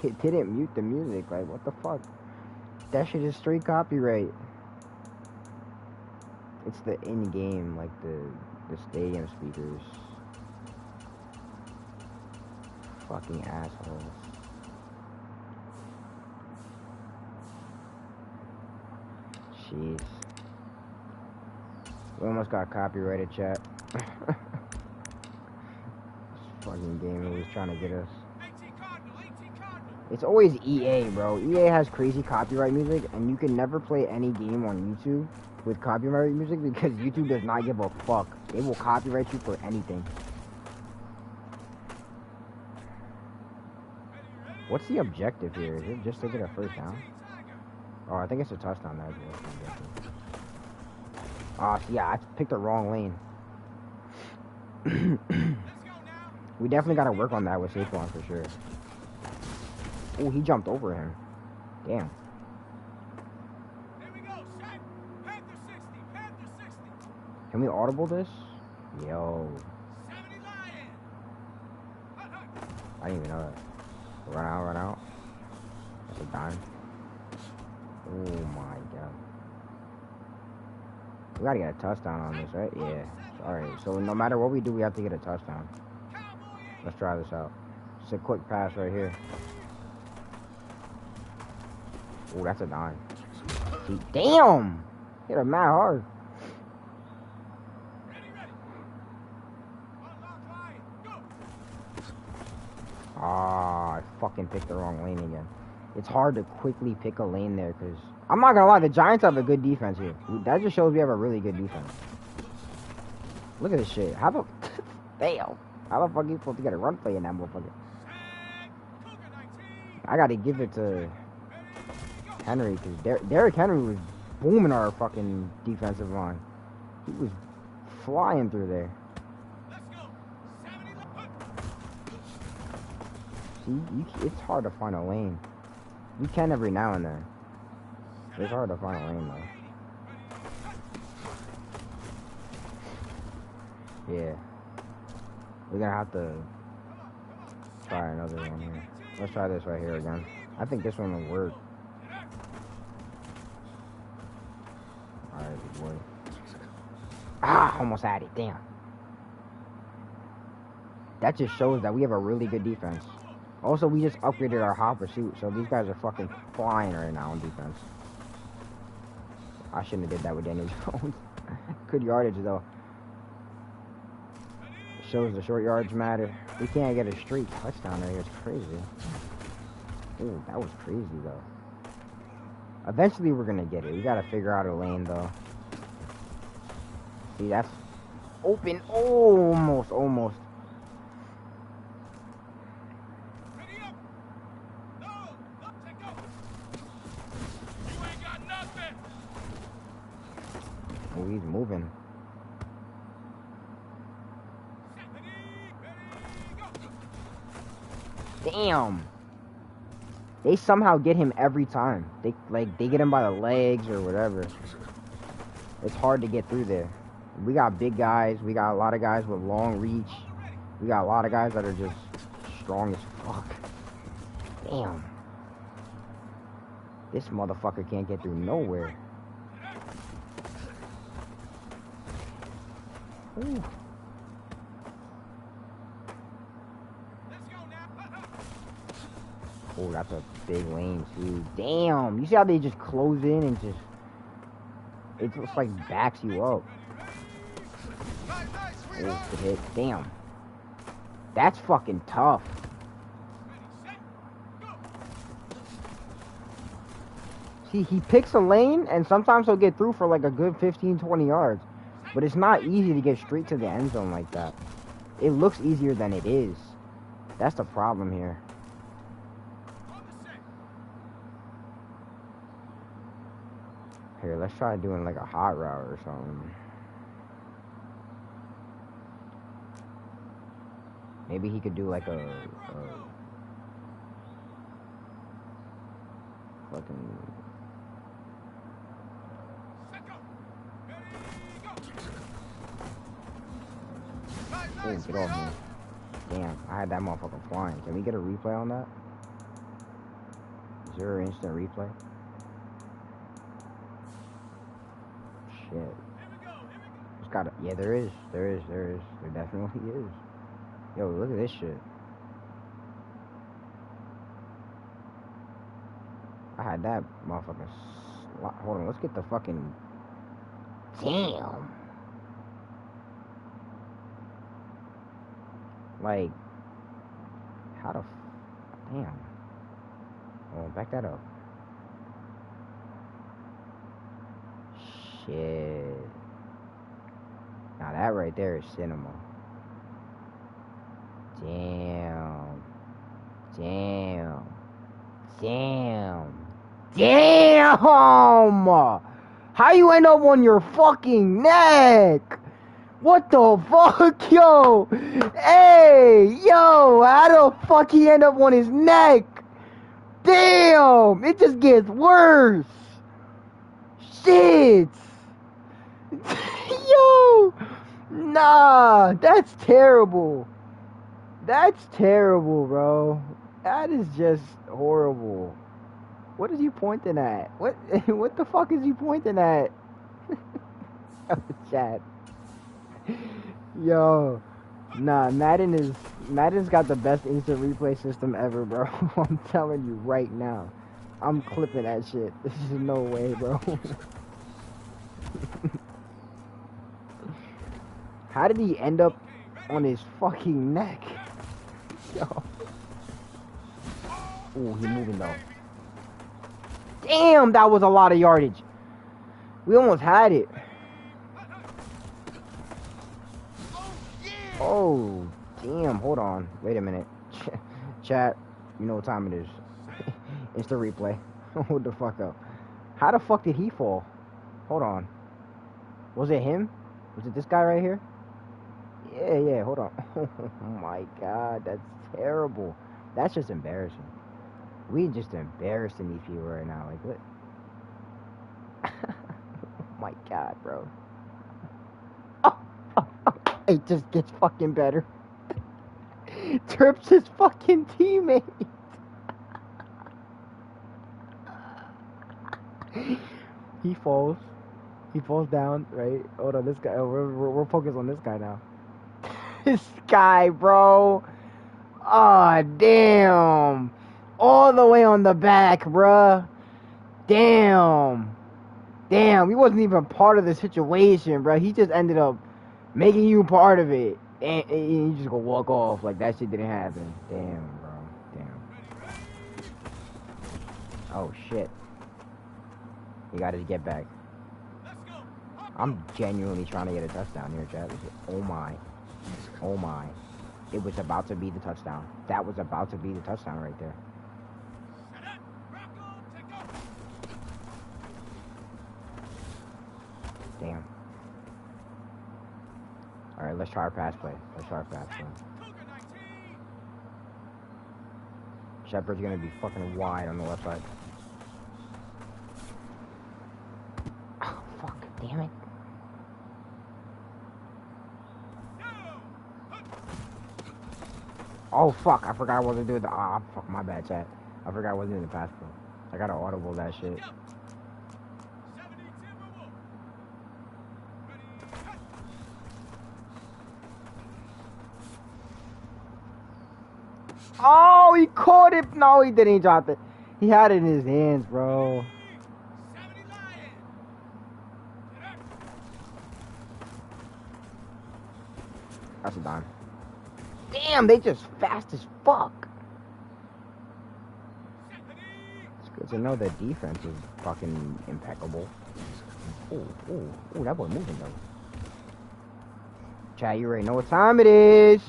it didn't mute the music. Like, what the fuck? That shit is straight copyright. It's the in-game, like the stadium speakers. Fucking assholes. Jeez. We almost got copyrighted, chat. This fucking game was trying to get us. It's always EA, bro. EA has crazy copyright music, and you can never play any game on YouTube with copyright music because YouTube does not give a fuck. They will copyright you for anything. What's the objective here? Is it just to get a first down? Oh, I think it's a touchdown. Yeah, I picked the wrong lane. We definitely got to work on that with Saquon for sure. Oh, he jumped over him. Damn. Can we audible this? Yo. I didn't even know that. Run out. That's a dime. Oh my god. We gotta get a touchdown on this, right? Yeah. Alright, so no matter what we do, we have to get a touchdown. Let's try this out. It's a quick pass right here. Oh, that's a dime. See, damn! Hit her mad hard. Ah, I fucking picked the wrong lane again. It's hard to quickly pick a lane there because I'm not gonna lie, the Giants have a good defense here. That just shows we have a really good defense. Look at this shit. How the damn? How the fuck are you supposed to get a run play in that motherfucker? I gotta give it to Henry because Derrick Henry was booming our fucking defensive line. He was flying through there. See, it's hard to find a lane. You can every now and then. It's hard to find a lane though. Yeah. We're gonna have to try another one here. Let's try this right here again. I think this one will work. Alright, good boy. Ah, almost had it. Damn. That just shows that we have a really good defense. Also, we just upgraded our hot pursuit, so these guys are fucking flying right now on defense. I shouldn't have did that with Daniel Jones. Good yardage, though. Shows the short yards matter. We can't get a straight touchdown right here. It's crazy. Ooh, that was crazy, though. Eventually, we're going to get it. We got to figure out a lane, though. See, that's open. Almost. Oh, he's moving. Damn. They somehow get him every time. They get him by the legs or whatever. It's hard to get through there. We got big guys. We got a lot of guys with long reach. We got a lot of guys that are just strong as fuck. Damn. This motherfucker can't get through nowhere. Ooh. Oh, that's a big lane too. Damn, you see how they just close in and just it just like backs you up. Oh, good hit. Damn. That's fucking tough. he picks a lane, and sometimes he'll get through for like a good 15, 20 yards. But it's not easy to get straight to the end zone like that. It looks easier than it is. That's the problem here. Here, let's try doing like a hot route or something. Maybe he could do like a fucking... Hey, get off me. Damn, I had that motherfucker flying. Can we get a replay on that? Is there an instant replay? Shit. Just gotta... Yeah, there is. There definitely is. Yo, look at this shit. I had that motherfucker... Hold on, let's get the fucking... Damn. Like... How the... Damn. Oh, back that up. Shit. Now that right there is cinema. Damn. Damn. Damn. Damn! How you end up on your fucking neck? What the fuck, yo? Hey, yo, how the fuck he end up on his neck? Damn! It just gets worse. Shit! Yo! Nah, that's terrible. That's terrible, bro. That is just horrible. What is he pointing at? What the fuck is he pointing at? Chat. Yo. Nah, Madden's got the best instant replay system ever, bro. I'm telling you right now. I'm clipping that shit. There's just no way, bro. How did he end up on his fucking neck? Yo. Ooh, he moving though. Damn, that was a lot of yardage. We almost had it. Oh, damn. Hold on. Wait a minute. Chat, you know what time it is. Instant replay. Hold the fuck up. How the fuck did he fall? Hold on. Was it him? Was it this guy right here? Yeah, hold on. Oh my god, that's terrible. That's just embarrassing. We just embarrassing these people right now. Like, what? Oh my god, bro. It just gets fucking better. Terps his fucking teammate. He falls. He falls down, right? Hold on, this guy. Oh, we're focused on this guy now. This guy, bro. Aw, damn. All the way on the back, bruh. Damn. Damn, he wasn't even part of the situation, bro. He just ended up making you part of it. And you just go walk off like that shit didn't happen. Damn, bro. Damn. Oh, shit. You gotta get back. I'm genuinely trying to get a touchdown here, Chad. Oh, my. Oh, my. It was about to be the touchdown. That was about to be the touchdown right there. Damn. Alright, let's try our pass play. Shepard's gonna be fucking wide on the left side. Oh, fuck. Damn it. Oh, fuck. I forgot I wasn't doing the... Ah, fuck. My bad, chat. I forgot I wasn't doing the pass play. I gotta audible that shit. Oh, he caught it. No, he didn't. He dropped it. He had it in his hands, bro. That's a dime. Damn, they just fast as fuck. It's good offense and know the defense is fucking impeccable. Oh, that boy moving though. Chad, you already know what time it is.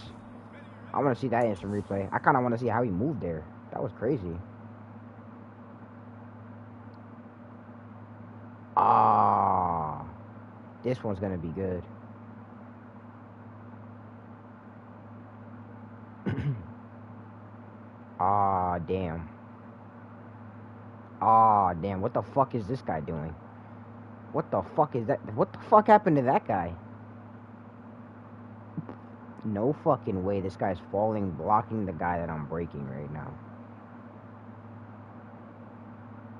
I want to see that instant replay. I kind of want to see how he moved there. That was crazy. Ah, this one's gonna be good. Ah, damn. Ah, damn. What the fuck is this guy doing? What the fuck is that? What the fuck happened to that guy? No fucking way this guy's falling, blocking the guy that I'm breaking right now.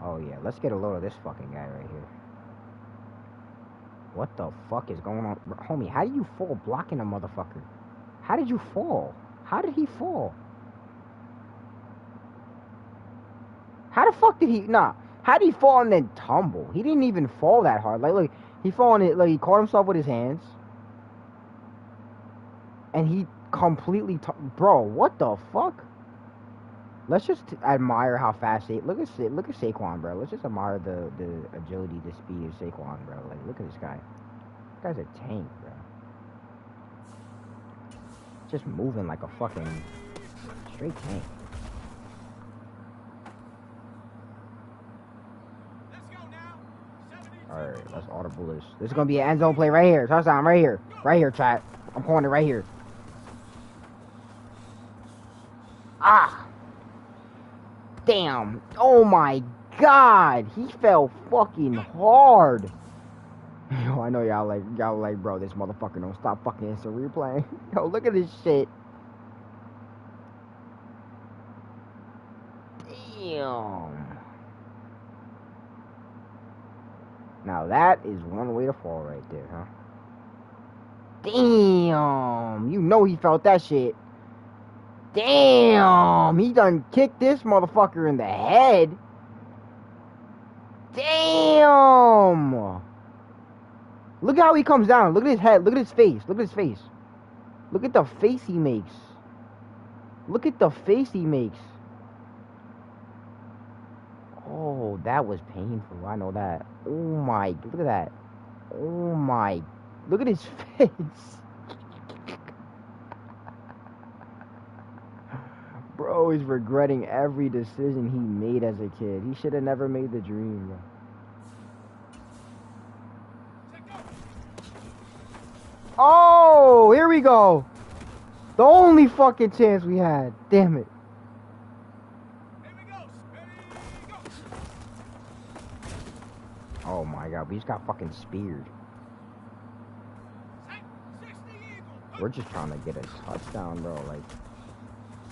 Oh yeah, let's get a load of this fucking guy right here. What the fuck is going on? Homie, how do you fall blocking a motherfucker? How did you fall? How did he fall? How the fuck did he... Nah. How did he fall and then tumble? He didn't even fall that hard. Like, look, he fall on it. Like, he caught himself with his hands. And he completely... Bro, what the fuck? Let's just admire how fast... Look at Saquon, bro. Let's just admire the agility, the speed of Saquon, bro. Like, look at this guy. This guy's a tank, bro. Just moving like a fucking straight tank. Alright, let's audible this. This is gonna be an end zone play right here. Touchdown right here. Right here, chat. I'm calling it right here. Ah! Damn. Oh my god. He fell fucking hard. Yo, I know y'all like, bro, this motherfucker don't stop fucking instant replaying. Yo, look at this shit. Damn. Now that is one way to fall right there, huh? Damn! You know he felt that shit. Damn! He done kicked this motherfucker in the head. Damn! Look how he comes down. Look at his head. Look at his face. Look at his face. Look at the face he makes. Look at the face he makes. Oh, that was painful. I know that. Oh my, look at that. Oh my, look at his face. Bro is regretting every decision he made as a kid. He should have never made the dream, bro. Oh, here we go. The only fucking chance we had. Damn it. Oh my god, we just got fucking speared. We're just trying to get a touchdown, bro. Like,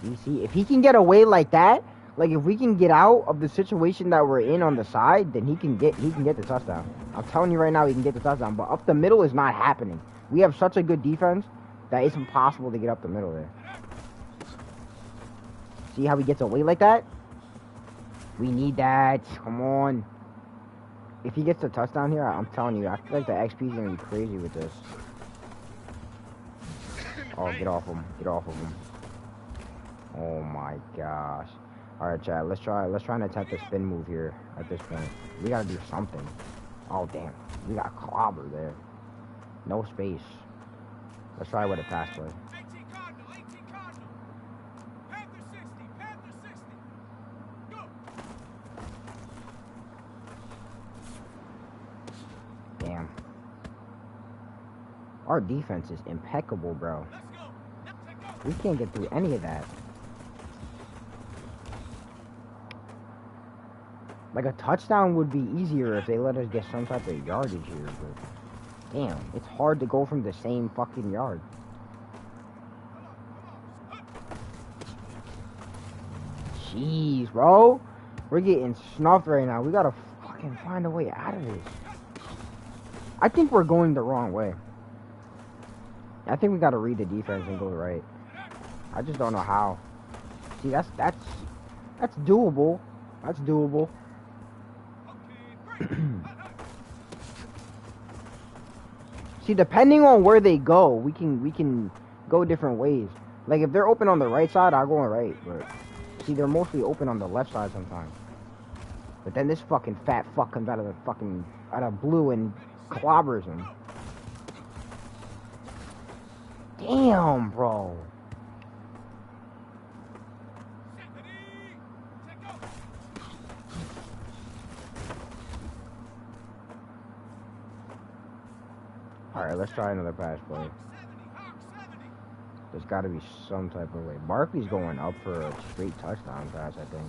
you see, if he can get away like that, like if we can get out of the situation that we're in on the side, then he can get the touchdown. I'm telling you right now, he can get the touchdown. But up the middle is not happening. We have such a good defense that it's impossible to get up the middle there. See how he gets away like that? We need that. Come on. If he gets the touchdown here, I'm telling you, I feel like the XP is gonna be crazy with this. Oh, get off him. Get off of him. Oh my gosh. Alright, Chad, let's try and attempt a spin move here at this point. We gotta do something. Oh damn. We got clobber there. No space. Let's try with a pass play. Damn. Our defense is impeccable, bro. We can't get through any of that. Like, a touchdown would be easier if they let us get some type of yardage here, but damn, it's hard to go from the same fucking yard. Jeez, bro. We're getting snuffed right now. We gotta fucking find a way out of this. I think we're going the wrong way. I think we gotta read the defense and go right. I just don't know how. See, that's doable. That's doable. See, depending on where they go, we can go different ways. Like, if they're open on the right side, I'll go on right. But see, they're mostly open on the left side sometimes. But then this fucking fat fuck comes out of blue and clobbers him. Damn, bro. Alright, let's try another pass play. There's got to be some type of way. Barkley's going up for a straight touchdown pass, I think.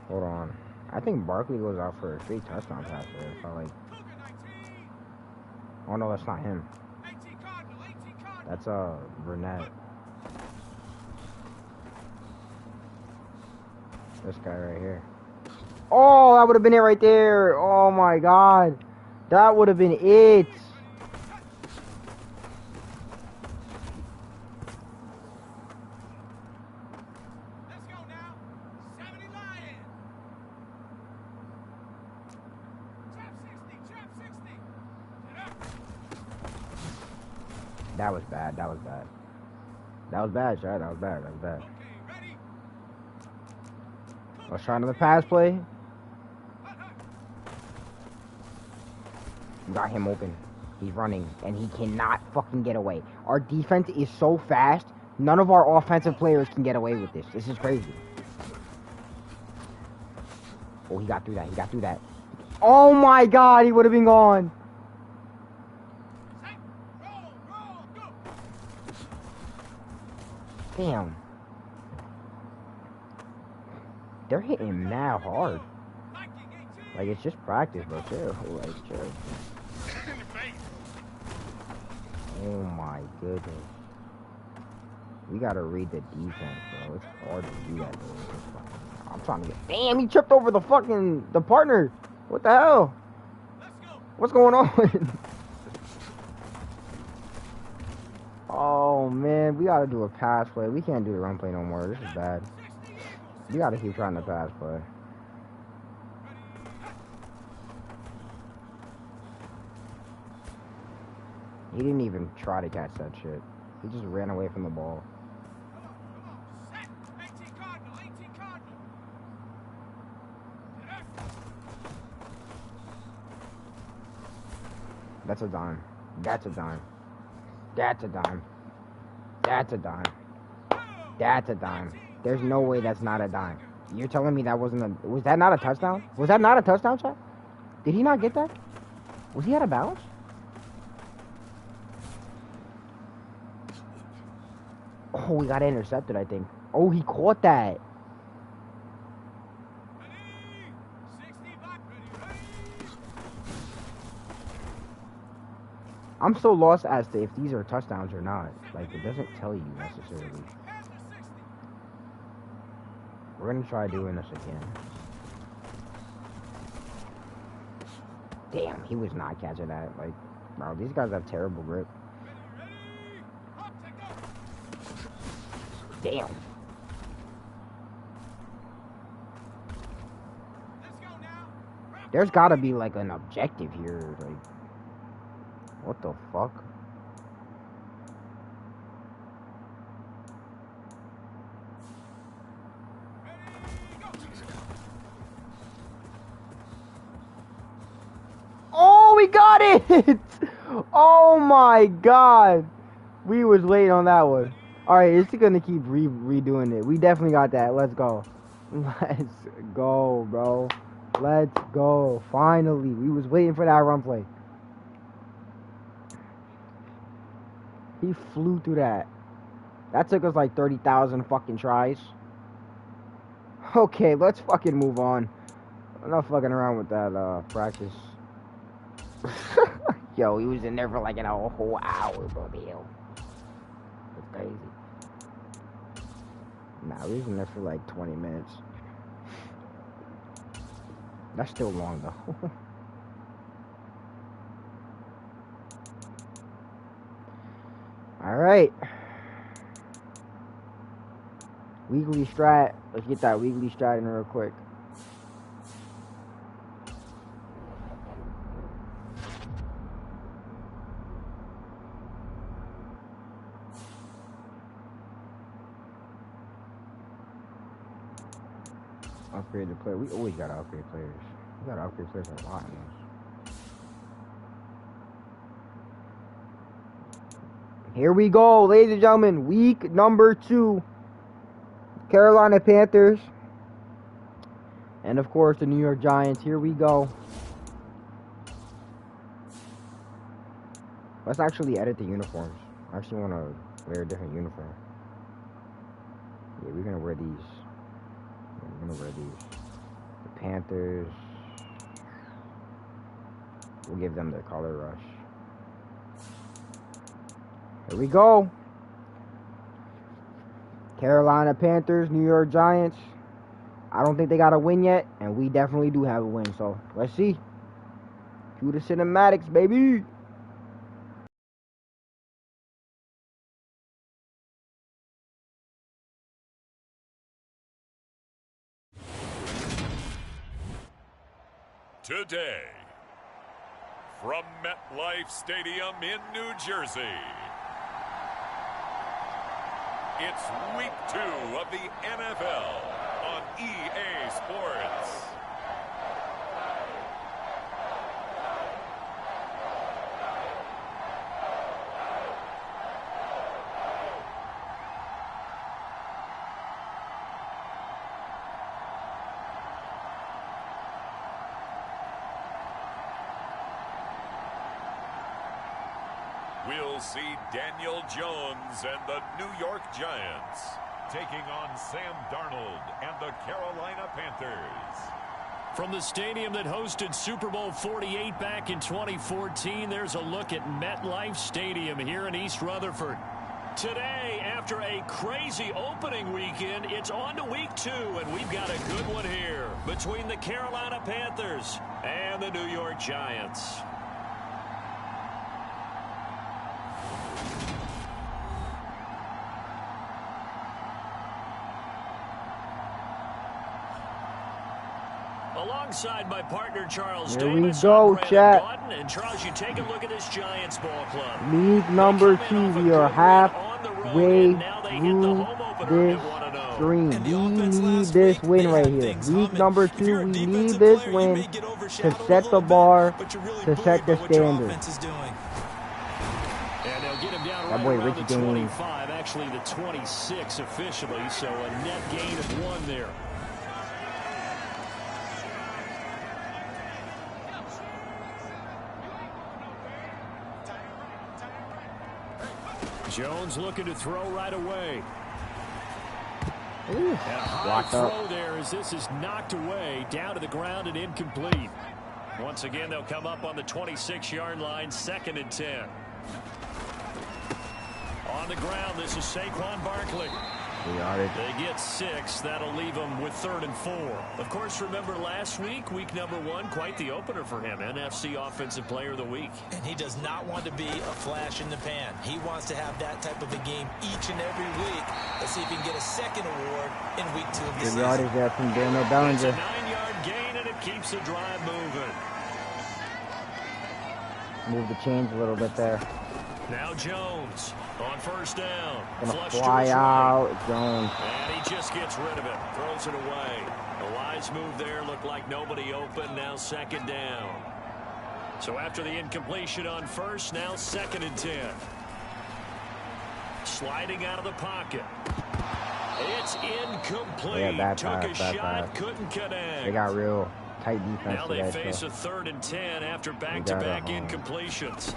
Hold on. I think Barkley goes out for a straight touchdown pass there. If I like. Oh no, that's not him. That's Burnett. This guy right here. Oh, that would have been it right there. Oh my god. That would have been it. Let's go now. 70 Lion. Trap 60. That was bad. That was bad. That was bad, Chad. That was bad. That was bad. Okay, ready? Let's try another pass play. We got him open. He's running, and he cannot fucking get away. Our defense is so fast, none of our offensive players can get away with this. This is crazy. Oh, he got through that. He got through that. Oh my god, he would have been gone. Damn. They're hitting mad hard. Like, it's just practice, bro. Chill. Like, chill. Oh my goodness. We gotta read the defense, bro. It's hard to do that, though. I'm trying to get. Damn, he tripped over the partner. What the hell? What's going on? Oh man, we gotta do a pass play. We can't do the run play no more. This is bad. We gotta keep trying to pass play. He didn't even try to catch that shit. He just ran away from the ball. That's a dime. That's a dime. That's a dime. That's a dime. That's a dime. There's no way that's not a dime. You're telling me that wasn't a... Was that not a touchdown? Was that not a touchdown, chat? Did he not get that? Was he out of bounds? Oh, we got intercepted, I think. Oh, he caught that. I'm so lost as to if these are touchdowns or not. Like, it doesn't tell you necessarily. We're gonna try doing this again. Damn, he was not catching that. Like, bro, these guys have terrible grip. Damn. There's gotta be like an objective here. Like, what the fuck? Oh, we got it! Oh my god. We was late on that one. Alright, it's gonna keep redoing it. We definitely got that. Let's go. Let's go, bro. Let's go. Finally. We was waiting for that run play. He flew through that. That took us like 30,000 fucking tries. Okay, let's fucking move on. I'm not fucking around with that practice. Yo, he was in there for like a whole hour, bro. It's crazy. Nah, we was in there for like 20 minutes. That's still long though. Alright. Weekly strat. Let's get that weekly strat in real quick. Upgrade the player. We always gotta upgrade players. We gotta upgrade players a lot in this. Here we go, ladies and gentlemen. Week number 2. Carolina Panthers. And of course the New York Giants. Here we go. Let's actually edit the uniforms. I actually want to wear a different uniform. Yeah, we're gonna wear these. Yeah, we're gonna wear these. The Panthers. We'll give them their color rush. Here we go. Carolina Panthers, New York Giants. I don't think they got a win yet, and we definitely do have a win. So let's see. Cue the cinematics, baby. Today, from MetLife Stadium in New Jersey, it's Week 2 of the NFL on EA Sports. We'll see Daniel Jones and the New York Giants taking on Sam Darnold and the Carolina Panthers. From the stadium that hosted Super Bowl 48 back in 2014, there's a look at MetLife Stadium here in East Rutherford. Today, after a crazy opening weekend, it's on to Week 2, and we've got a good one here between the Carolina Panthers and the New York Giants. Alongside my partner, Charles Here we Davis, go, I'm chat. Gordon, and Charles, you take a look at this Giants ball club. Week number 2, we are halfway through this stream. We need this win right here. Week number 2, we need this win to set the bar, to set the standard. And they'll get him down right boy around Richie the Gaines. 25, actually the 26 officially, so a net gain of 1 there. Jones looking to throw right away. Ooh, And a high blocked throw up. there as this is knocked away, down to the ground and incomplete. Once again, they'll come up on the 26-yard line, 2nd and 10. On the ground, this is Saquon Barkley. They get 6. That'll leave them with 3rd and 4. Of course, remember last week, week number 1, quite the opener for him. NFC Offensive Player of the Week. And he does not want to be a flash in the pan. He wants to have that type of a game each and every week. Let's see if he can get a 2nd award in week 2 of the season. Good yardage there from Daniel It's a Bellinger. 9-yard gain, and it keeps the drive moving. Move the chains a little bit there. Now Jones on 1st down. Gonna Flush to fly his right. out. Jones. And he just gets rid of it. Throws it away. A wise move there. Looked like nobody open. Now 2nd down. So after the incompletion on 1st, now 2nd and 10. Sliding out of the pocket. It's incomplete. Yeah, bad Took pass, a bad shot, pass. couldn't connect. They got real tight defense Now they today. face So. a 3rd and 10 after back-to-back incompletions.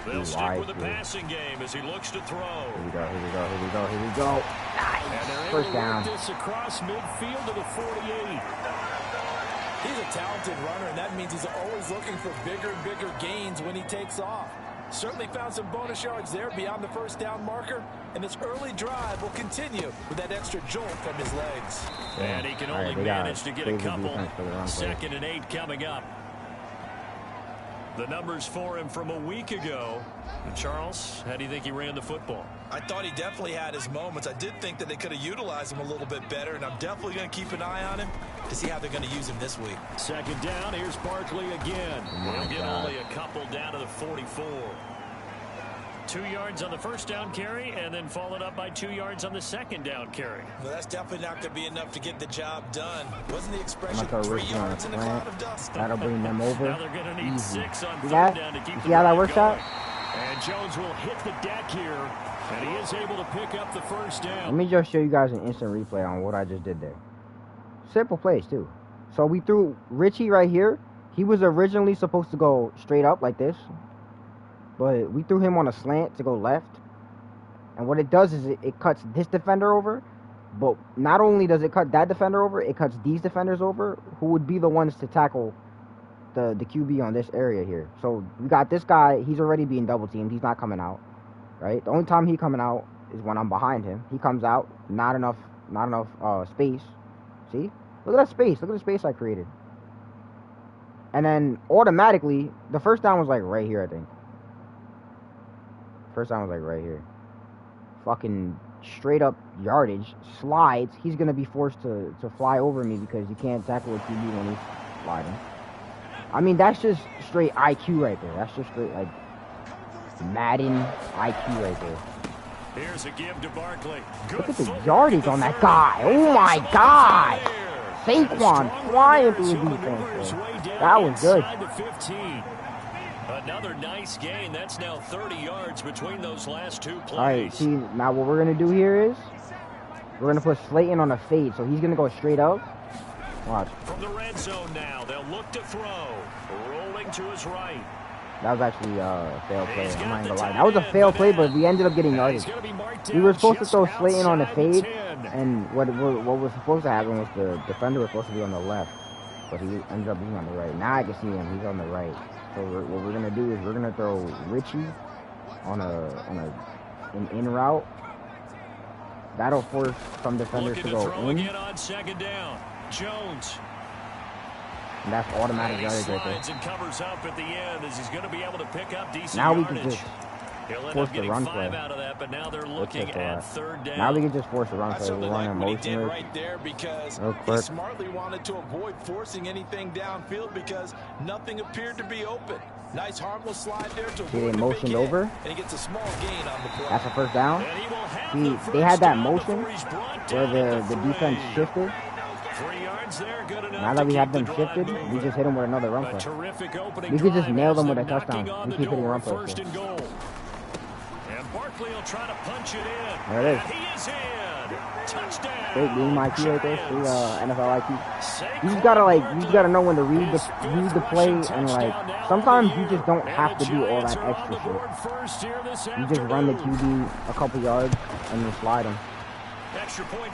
They'll He's stick wise, with the dude. passing game as he looks to throw. Here we go, here we go, here we go, here we go. And they're able First to down. work this across midfield to the 48. He's a talented runner, and that means he's always looking for bigger and bigger gains when he takes off. Certainly found some bonus yards there beyond the 1st down marker, and this early drive will continue with that extra jolt from his legs. And he can All right, only they got manage to get a crazy couple. defense for the run play. 2nd and 8 coming up. The numbers for him from a week ago. And Charles, how do you think he ran the football? I thought he definitely had his moments. I did think that they could have utilized him a little bit better, and I'm definitely going to keep an eye on him to see how they're going to use him this week. 2nd down, here's Barkley again. He'll get only a couple down to the 44. 2 yards on the first down carry, and then followed up by 2 yards on the second down carry. Well, that's definitely not going to be enough to get the job done. Wasn't the expression I'm 3 yards in the cloud of dust? That'll bring them over. Now they're going to need Easy. 6 on See third that? down to keep You the see how that drive works going. out? And Jones will hit the deck here, and he is able to pick up the first down. Let me just show you guys an instant replay on what I just did there. Simple plays, too. So we threw Richie right here. He was originally supposed to go straight up like this, but we threw him on a slant to go left. And what it does is it cuts this defender over, but not only does it cut that defender over, it cuts these defenders over, who would be the ones to tackle the QB on this area here. So we got this guy. He's already being double teamed. He's not coming out, right? The only time he's coming out is when I'm behind him. He comes out, not enough space. See? Look at that space. Look at the space I created. And then automatically, the first down was like right here, I think. First down was like right here. Fucking straight up yardage. Slides. He's going to be forced to fly over me because you can't tackle a QB when he's sliding. I mean, that's just straight IQ right there. That's just straight, like, Madden IQ right there. Here's a give to Barkley. Look at the yardage on that guy. Oh, my God. Saquon flying through the defense. That was good. Another nice gain. That's now 30 yards between those last 2 plays. All right, see, now what we're going to do here is we're going to put Slayton on a fade, so he's going to go straight up. Watch. From the red zone now, they'll look to throw. Rolling to his right. That was actually a failed play. I'm not gonna lie. That was a failed play, but we ended up getting yardage. We were supposed to throw Slayton on the fade, and what was supposed to happen was the defender was supposed to be on the left, but he ended up being on the right. Now I can see him. He's on the right. So what we're gonna do is we're gonna throw Richie on an in route. That'll force some defenders to go in. Again on second down. Jones. And that's automatic yardage right there. And covers up at the end as he's going to be able to pick up decent now we yardage. can just force the run play. Out of that, but now they're looking at third down. Now we can just force the run play. We're running motion right there because he smartly wanted to avoid forcing anything downfield because nothing appeared to be open. Nice harmless slide there to see, they motioned over. And he gets a small gain on the play. That's a first down. See, they had that motion where the defense shifted. 3 yards there, good enough. Now that we have them shifted, we just hit them with another run play. We could just nail them with a touchdown. We keep hitting run plays. And Barkley will try to punch it in. There it is. He is in. Touchdown. Great game IQ right there. NFL IQ. You just gotta know when to read the play, and like sometimes you just don't have to do all that extra shit. You just run the QB a couple yards and then slide them.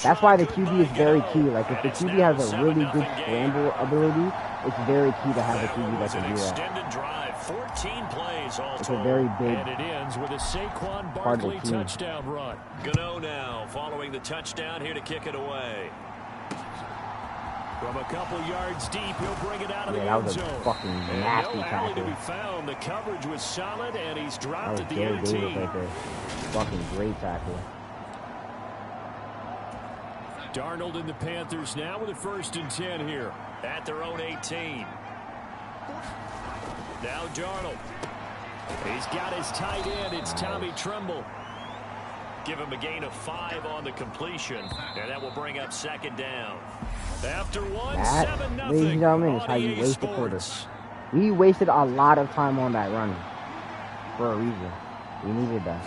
That's why the QB is very key. Like, if the QB has a really good scramble ability, it's very key to have a QB that can do that. 14 plays all it's a very big and it ends with a Saquon Barkley touchdown run. Gano now following the touchdown here to kick it away. From a couple yards deep, he'll bring it out of the end zone. That was a fucking nasty tackle. To be found. The coverage was solid, and he's dropped at the 18. Right there. Fucking great tackle. Darnold and the Panthers now with a 1st and 10 here at their own 18. Now Darnold. He's got his tight end. It's Tommy Tremble. Give him a gain of 5 on the completion, and that will bring up 2nd down. After one, 7-0. Ladies and gentlemen, is how you waste the quarter. We wasted a lot of time on that run for a reason. We needed that.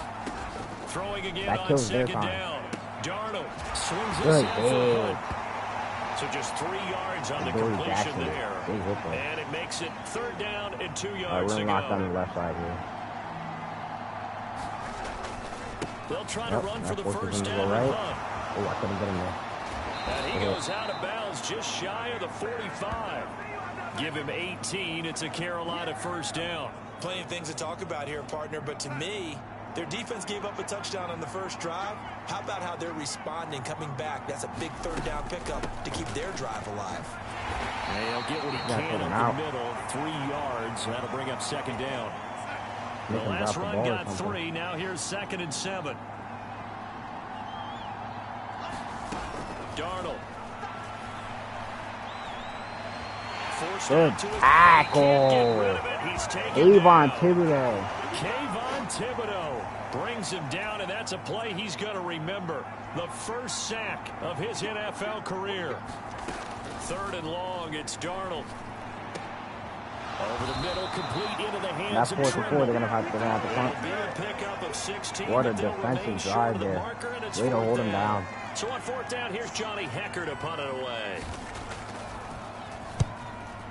Throwing again that kills their time. Down. Darnold swings good. So just 3 yards on the completion there. And it makes it 3rd down and 2 yards we're to locked go. on the left side here. They'll try to run for the first down. Right. Oh, I couldn't get him there. And he goes out of bounds just shy of the 45. Give him 18. It's a Carolina 1st down. Plenty of things to talk about here, partner, but to me, their defense gave up a touchdown on the first drive. How about how they're responding, coming back? That's a big 3rd down pickup to keep their drive alive. And he'll get what he can up the middle. 3 yards. That'll bring up 2nd down. The last run got 3. Now here's 2nd and 7. Darnold. Good tackle. Avon Thibodeau. Kayvon Thibodeau brings him down, and that's a play he's going to remember. The first sack of his NFL career. 3rd and long, it's Darnold. Over the middle, complete into the hands of Trimble. That's 4th and 4. They're going to have to punt. What a defensive drive there. Way to hold him down. So on 4th down, here's Johnny Hecker to punt it away.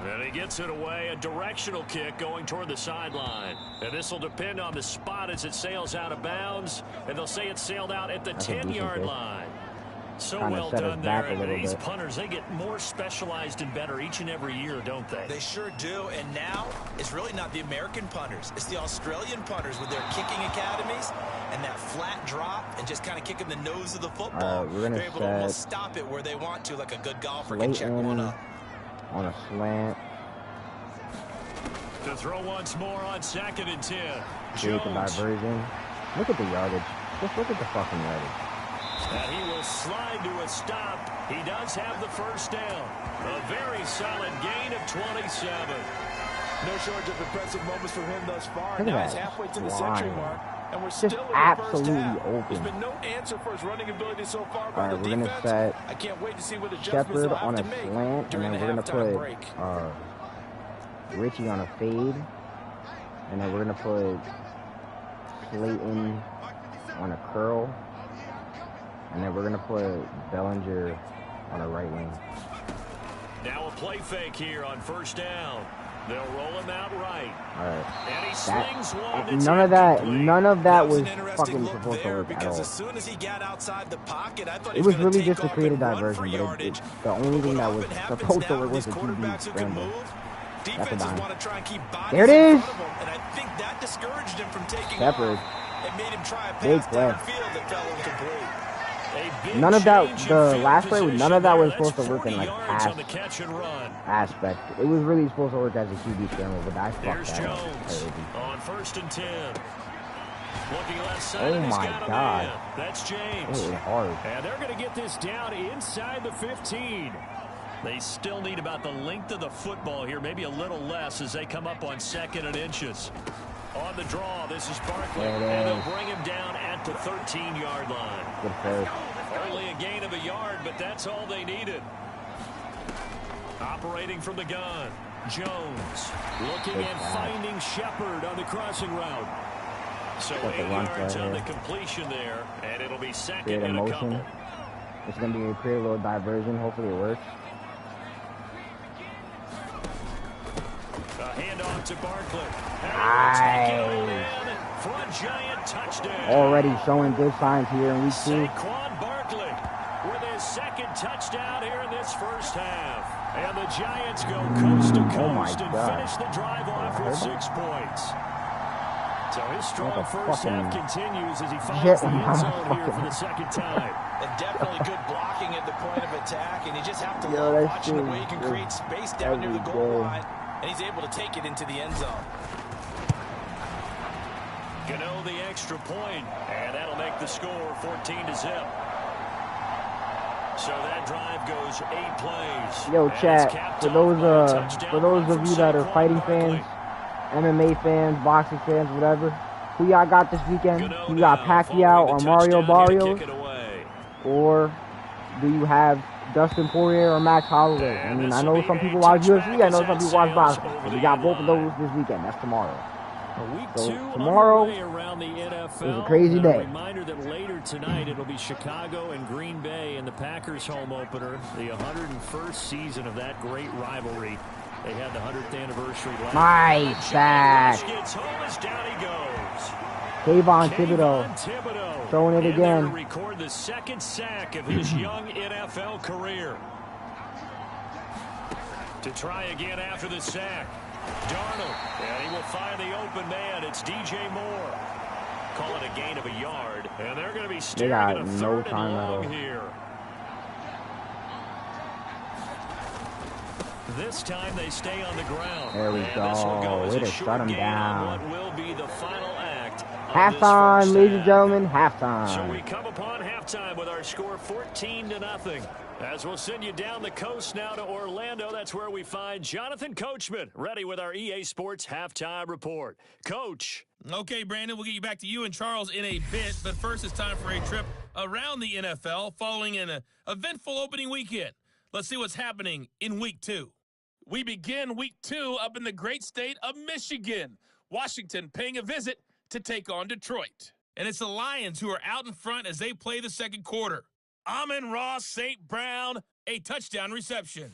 And he gets it away, a directional kick going toward the sideline. And this will depend on the spot as it sails out of bounds. And they'll say it sailed out at the 10-yard line. So well done there. And these punters, they get more specialized and better each and every year, don't they? They sure do. And now it's really not the American punters. It's the Australian punters with their kicking academies and that flat drop and just kind of kicking the nose of the football. They're able to almost stop it where they want to, like a good golfer can check one up. On a slant. To throw once more on 2nd and 10. Create the diversion. Look at the yardage. Just look at the fucking yardage. And he will slide to a stop. He does have the first down. A very solid gain of 27. No shortage of impressive moments for him thus far. Look now at he's that halfway to the century mark. And we're just still in the absolutely first half. open. There's been no answer for his running ability so far by the we're gonna defense. set I can't wait to see what adjustments Shepard they'll on have a to make slant, and during then the we're gonna halftime put break. Richie on a fade, and then we're gonna put Slayton on a curl, and then we're gonna put Bellinger on a right wing. Now a play fake here on 1st down. They'll roll him out right. All right. And he slings one. None of that was an interesting fucking look supposed to there work at because all. as soon as he got outside the pocket, I thought he It was was going to really take just to off create a and run diversion, for but yardage. the only thing that was supposed to work was the quarterbacks who QB can scramble. move. Defenses want to try and keep bodies There it is. in front of him, and I think that discouraged him from taking Shepard. off. It made him try a Big pass play. downfield that fell incomplete. None of that, the last play, none of that was supposed to work in like pass on the catch and run. aspect. It was really supposed to work as a QB scramble, but I fucked Here's that up. Jones on 1st and 10. Looking left side. Oh and he's my got him God. in. That's James. It was hard. And they're going to get this down inside the 15. They still need about the length of the football here, maybe a little less as they come up on 2nd and inches. On the draw, this is Barkley, and they'll bring him down at the 13-yard line. Good first. Only a gain of a yard, but that's all they needed. Operating from the gun, Jones looking and finding Shepard on the crossing route. So 8 yards on the completion there, and it'll be 2nd and a couple. It's going to be a pretty little diversion. Hopefully it works. A handoff to Barkley. Nice. For a giant touchdown. Already showing good signs here in week 2. Saquon Barkley with his 2nd touchdown here in this first half. And the Giants go coast to coast and finish the drive off with 6 points. So his strong first half continues as he finds the end zone here for the 2nd time. And definitely good blocking at the point of attack, and you just have to love watching the way he can create space down near the goal line, and he's able to take it into the end zone. Gano the extra point, and that'll make the score 14-0. So that drive goes 8 plays. Yo, chat, for those of you that are fighting fans, MMA fans, boxing fans, whatever, who y'all got this weekend? You got Pacquiao or Mario Barrios? Or do you have Dustin Poirier or Max Holloway? I mean, I know some people watch UFC, I know some people watch boxing. But we got both of those this weekend. That's tomorrow. So tomorrow is a crazy day. A reminder that later tonight it'll be Chicago and Green Bay in the Packers home opener, the 101st season of that great rivalry. They had the 100th anniversary last year. Nice sack. Gets home as down he goes. Kayvon Thibodeau showing it again. To record the 2nd sack of his young NFL career. To try again after the sack. Darnold, and he will find the open man. It's DJ Moore. Call it a gain of a yard, and they're going to be staring at a 3rd and long here. This time they stay on the ground. There we go. Way to shut him down. What will be the final act? Halftime, ladies and gentlemen, halftime. So we come upon halftime with our score 14-0. As we'll send you down the coast now to Orlando, that's where we find Jonathan Coachman, ready with our EA Sports Halftime Report. Coach. Okay, Brandon, we'll get you back to you and Charles in a bit, but first it's time for a trip around the NFL following an eventful opening weekend. Let's see what's happening in Week 2. We begin Week 2 up in the great state of Michigan. Washington paying a visit to take on Detroit. And it's the Lions who are out in front as they play the second quarter. Amon-Ra St. Brown, a touchdown reception.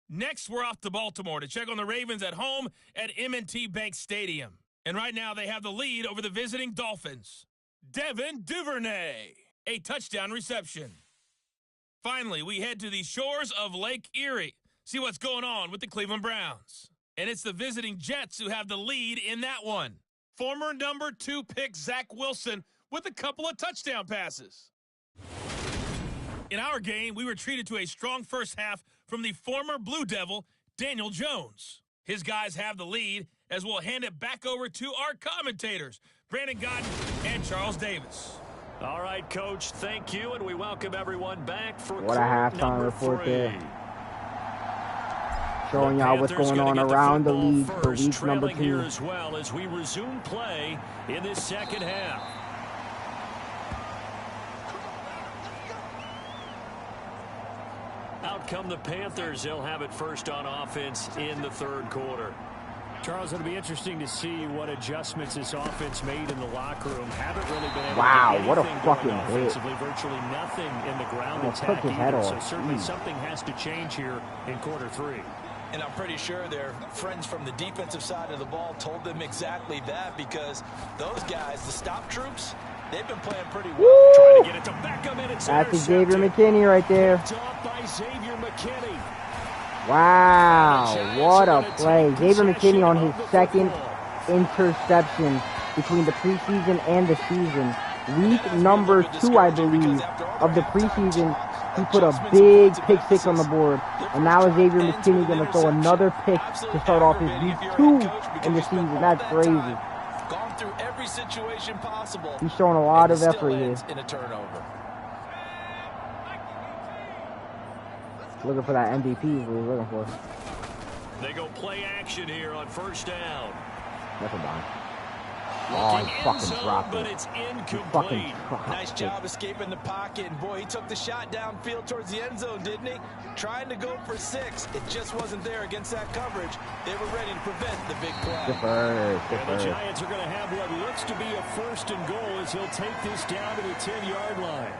Next, we're off to Baltimore to check on the Ravens at home at M&T Bank Stadium. And right now, they have the lead over the visiting Dolphins. Devin Duvernay, a touchdown reception. Finally, we head to the shores of Lake Erie. See what's going on with the Cleveland Browns. And it's the visiting Jets who have the lead in that one. Former number 2 pick Zach Wilson with a couple of touchdown passes. In our game, we were treated to a strong first half from the former Blue Devil, Daniel Jones. His guys have the lead as we'll hand it back over to our commentators, Brandon Godden and Charles Davis. All right, Coach, thank you, and we welcome everyone back for what a halftime report there. Showing y'all what's going on around the league for week number 2. Here as well as we resume play in this second half. Out come the Panthers. They'll have it first on offense in the third quarter. Charles, it'll be interesting to see what adjustments this offense made in the locker room. Haven't really been able wow, to get what a anything fucking going hit. offensively. Virtually nothing in the ground attack took his head either. off. So certainly something has to change here in quarter 3. And I'm pretty sure their friends from the defensive side of the ball told them exactly that, because those guys, the stop troops, they've been playing pretty well. Woo! Trying to get it to Beckham, and it's That's Xavier McKinney right there. Top by Xavier McKinney. Wow, what a play. Xavier McKinney on his second interception between the preseason and the season. Week number 2, I believe, of the preseason, he put a big pick 6 on the board. And now Xavier McKinney going to throw another pick to start off his week 2 in the season. That's crazy. Gone through every situation possible. He's showing a lot of effort here. In a turnover. Looking for that MVP is what he's looking for. They go play action here on first down. That's a dime. Oh, he fucking dropped but it. it's incomplete. Nice job escaping the pocket. And boy, he took the shot downfield towards the end zone, didn't he? Trying to go for 6. It just wasn't there against that coverage. They were ready to prevent the big play. And the Giants are going to have what looks to be a first and goal as he'll take this down to the 10-yard line.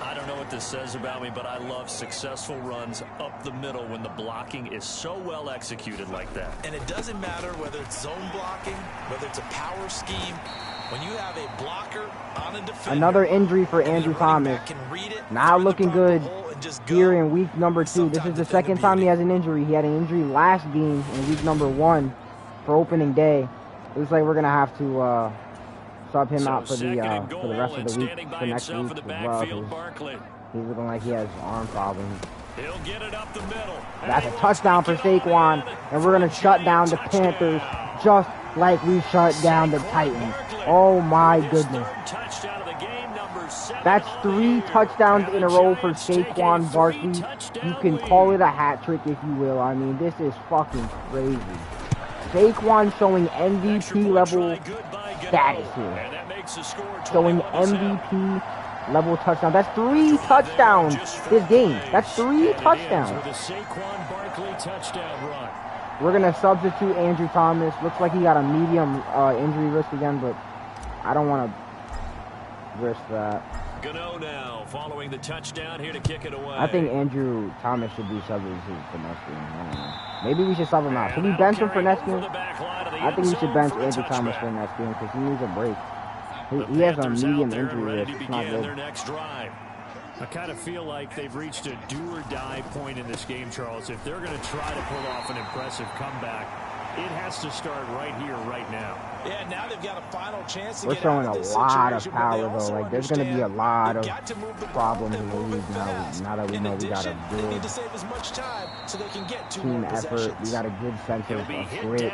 I don't know what this says about me, but I love successful runs up the middle when the blocking is so well executed like that. And it doesn't matter whether it's zone blocking, whether it's a power scheme. When you have a blocker on a defender, another injury for Andrew Thomas. Not looking good here in week number 2. This is the second time he has an injury. He had an injury last game in week number 1 for opening day. Looks like we're going to have to sub him out for the rest of the week, for next week as well. He's looking like he has arm problems. He'll get it up the middle. That's a touchdown for Saquon, and we're going to shut down the Panthers just like we shut down the Titans. Oh my goodness. That's 3 touchdowns in a row for Saquon Barkley. You can call it a hat trick if you will. I mean, this is fucking crazy. Saquon showing MVP level status here. Showing MVP level touchdown. That's 3 touchdowns this game. That's 3 touchdowns. We're going to substitute Andrew Thomas. Looks like he got a medium injury risk again, but I don't want to risk that. Gano now following the touchdown here to kick it away. I think Andrew Thomas should be substituted for next game. I don't know. Maybe we should sub him out. Should we bench him for next game? I think we should bench Andrew Thomas for next game because he needs a break. He has a medium injury risk. It's not good. I kind of feel like they've reached a do-or-die point in this game, Charles. If they're going to try to pull off an impressive comeback, it has to start right here, right now. Yeah, now they've got a final chance to We're get showing out a of this lot of situation, power, but they though. also Like, there's going to be a lot of got to move the problems ball in the and move league it fast. now that we know we got a They need good to save as much time so they can get 2 team more effort. possessions. We got a good sense of grit.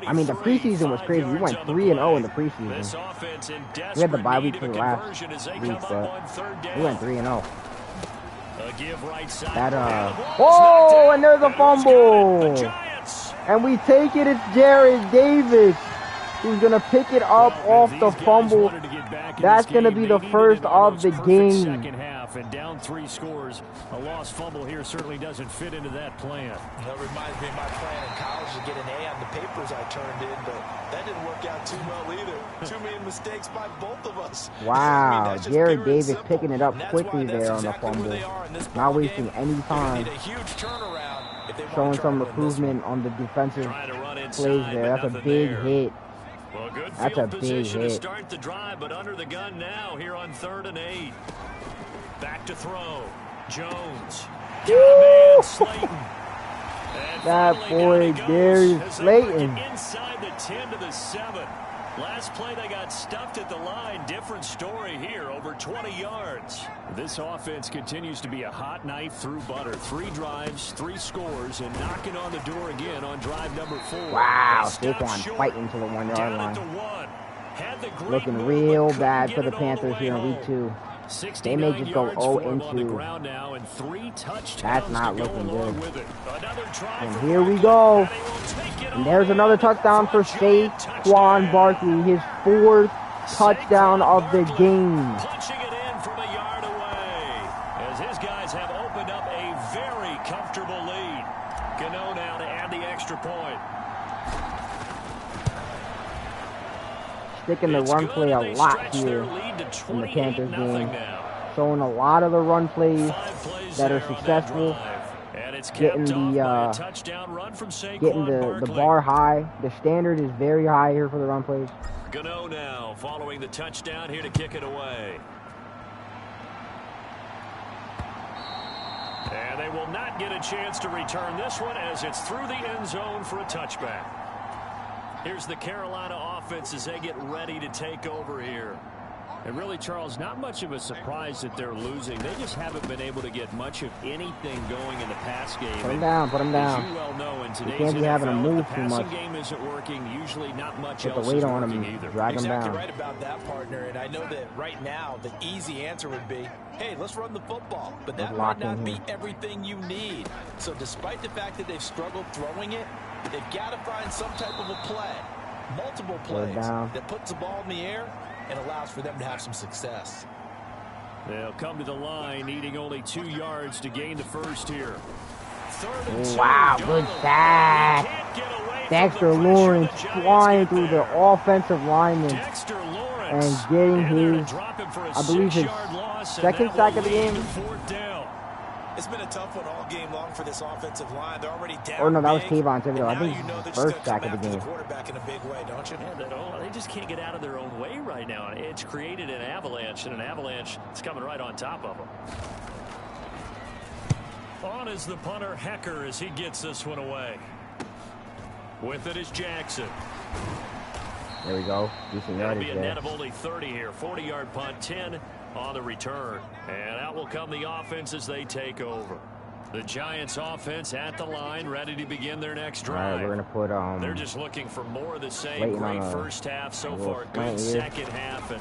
I mean, the preseason was crazy. We went 3-0 in the preseason. We had the bye week for the last week, but we went 3-0. And now they've got a final chance to get out of this situation. We're going to sub him out. If We're going to sub him out. A give right side. That, oh, and there's a fumble. And we take it. It's Jared Davis who's going to pick it up off the fumble. That's going to be the first of the game. Second half and down 3 scores. A lost fumble here certainly doesn't fit into that plan. That reminds me of my plan in college to get an A on the papers I turned in, but that didn't work out too well either. Too many mistakes by both of us. Wow, I mean, Jared Davis picking it up quickly there on the fumble. Not wasting any time. Showing some improvement on the defensive plays there. That's a big hit. Well, good That's a big position hit. To start the drive, but under the gun now here on 3rd and 8. Back to throw. Jones. Man, Slayton. And That boy, Darius Slayton. Inside the 10 to the 7. Last play they got stuffed at the line. Different story here, over 20 yards. This offense continues to be a hot knife through butter. 3 drives, 3 scores, and knocking on the door again on drive number 4. Wow, Saquon fighting to the 1 yard line. Looking real bad for the Panthers here in week 2. They may just go 0-2. That's not looking good. And here we go. And there's another touchdown for Saquon Barkley, his 4th touchdown of the game. Punching it in from a yard away, as his guys have opened up a very comfortable lead. Gano now to add the extra point. Sticking the run play a lot here in the Panthers game. Showing a lot of the run plays that are successful. Getting the bar high. The standard is very high here for the run plays. Gano now following the touchdown here to kick it away. And they will not get a chance to return this one as it's through the end zone for a touchback. Here's the Carolina offense as they get ready to take over here. And really, Charles, not much of a surprise that they're losing. They just haven't been able to get much of anything going in the pass game. Put them down, put them down. As you well know, in today's can't be having them move too much. The passing game isn't working. Usually not much Put else the weight is on working them, either. drag them down. Exactly right about that, partner. And I know that right now the easy answer would be, hey, let's run the football. But that might not be everything you need. So despite the fact that they've struggled throwing it, they've got to find some type of a play. Multiple plays that puts the ball in the air and allows for them to have some success. They'll come to the line, needing only 2 yards to gain the first here. Wow, good sack. Dexter Lawrence flying through the offensive lineman and getting his, I believe, his 2nd sack of the game. It's been a tough one all game long for this offensive line. They're already down. Or no, that was Kayvon Thibodeau. I think his 1st sack of the game. Quarterback in a big way, don't you? Yeah, they just can't get out of their own way right now. It's created an avalanche, and an avalanche is coming right on top of them. On is the punter, Hecker, as he gets this one away. With it is Jackson. There we go. Decent yardage there. It'll be a net of only 30 here. 40-yard punt, 10 on the return. And out will come the offense as they take over. The Giants offense at the line, ready to begin their next drive. All right, we're going to put they're just looking for more of the same. Great first half so far. Good second half. And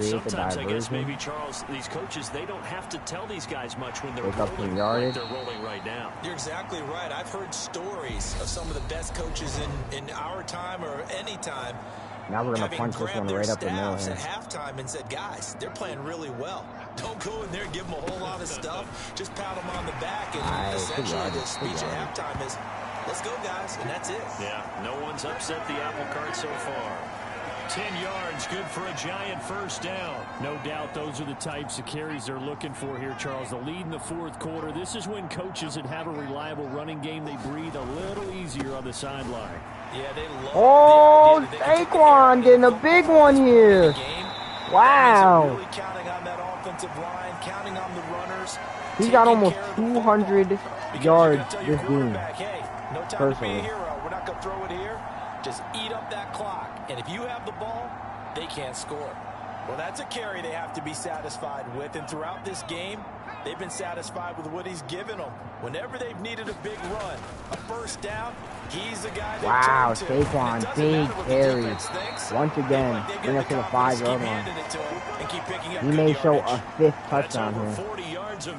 sometimes, I guess, maybe, Charles, these coaches, they don't have to tell these guys much when they're rolling like they're rolling right now. You're exactly right. I've heard stories of some of the best coaches in our time or any time. Now we're going to punch this one right up the middle here. At halftime and said, guys, they're playing really well. Don't go in there and give them a whole lot of stuff. Just pat them on the back. And essentially the speech at halftime is, let's go, guys. And that's it. Yeah, no one's upset the apple cart so far. 10 yards, good for a Giant first down. No doubt those are the types of carries they're looking for here, Charles. The lead in the 4th quarter. This is when coaches that have a reliable running game, they breathe a little easier on the sideline. Yeah, they love Saquon getting a big one here. Wow. Really counting on that offensive line, counting on the runners. He got almost 200 yards this game. Hey, no time to be a hero. We're not going to throw it here. Just eat up that clock. And if you have the ball, they can't score. Well, that's a carry they have to be satisfied with. And throughout this game, They've been satisfied with what he's given them. Whenever they've needed a big run, a first down, he's the guy they Wow, turn to. Saquon, big carry. Once again, bring us to the 5-yard line. He may show a 5th touchdown here.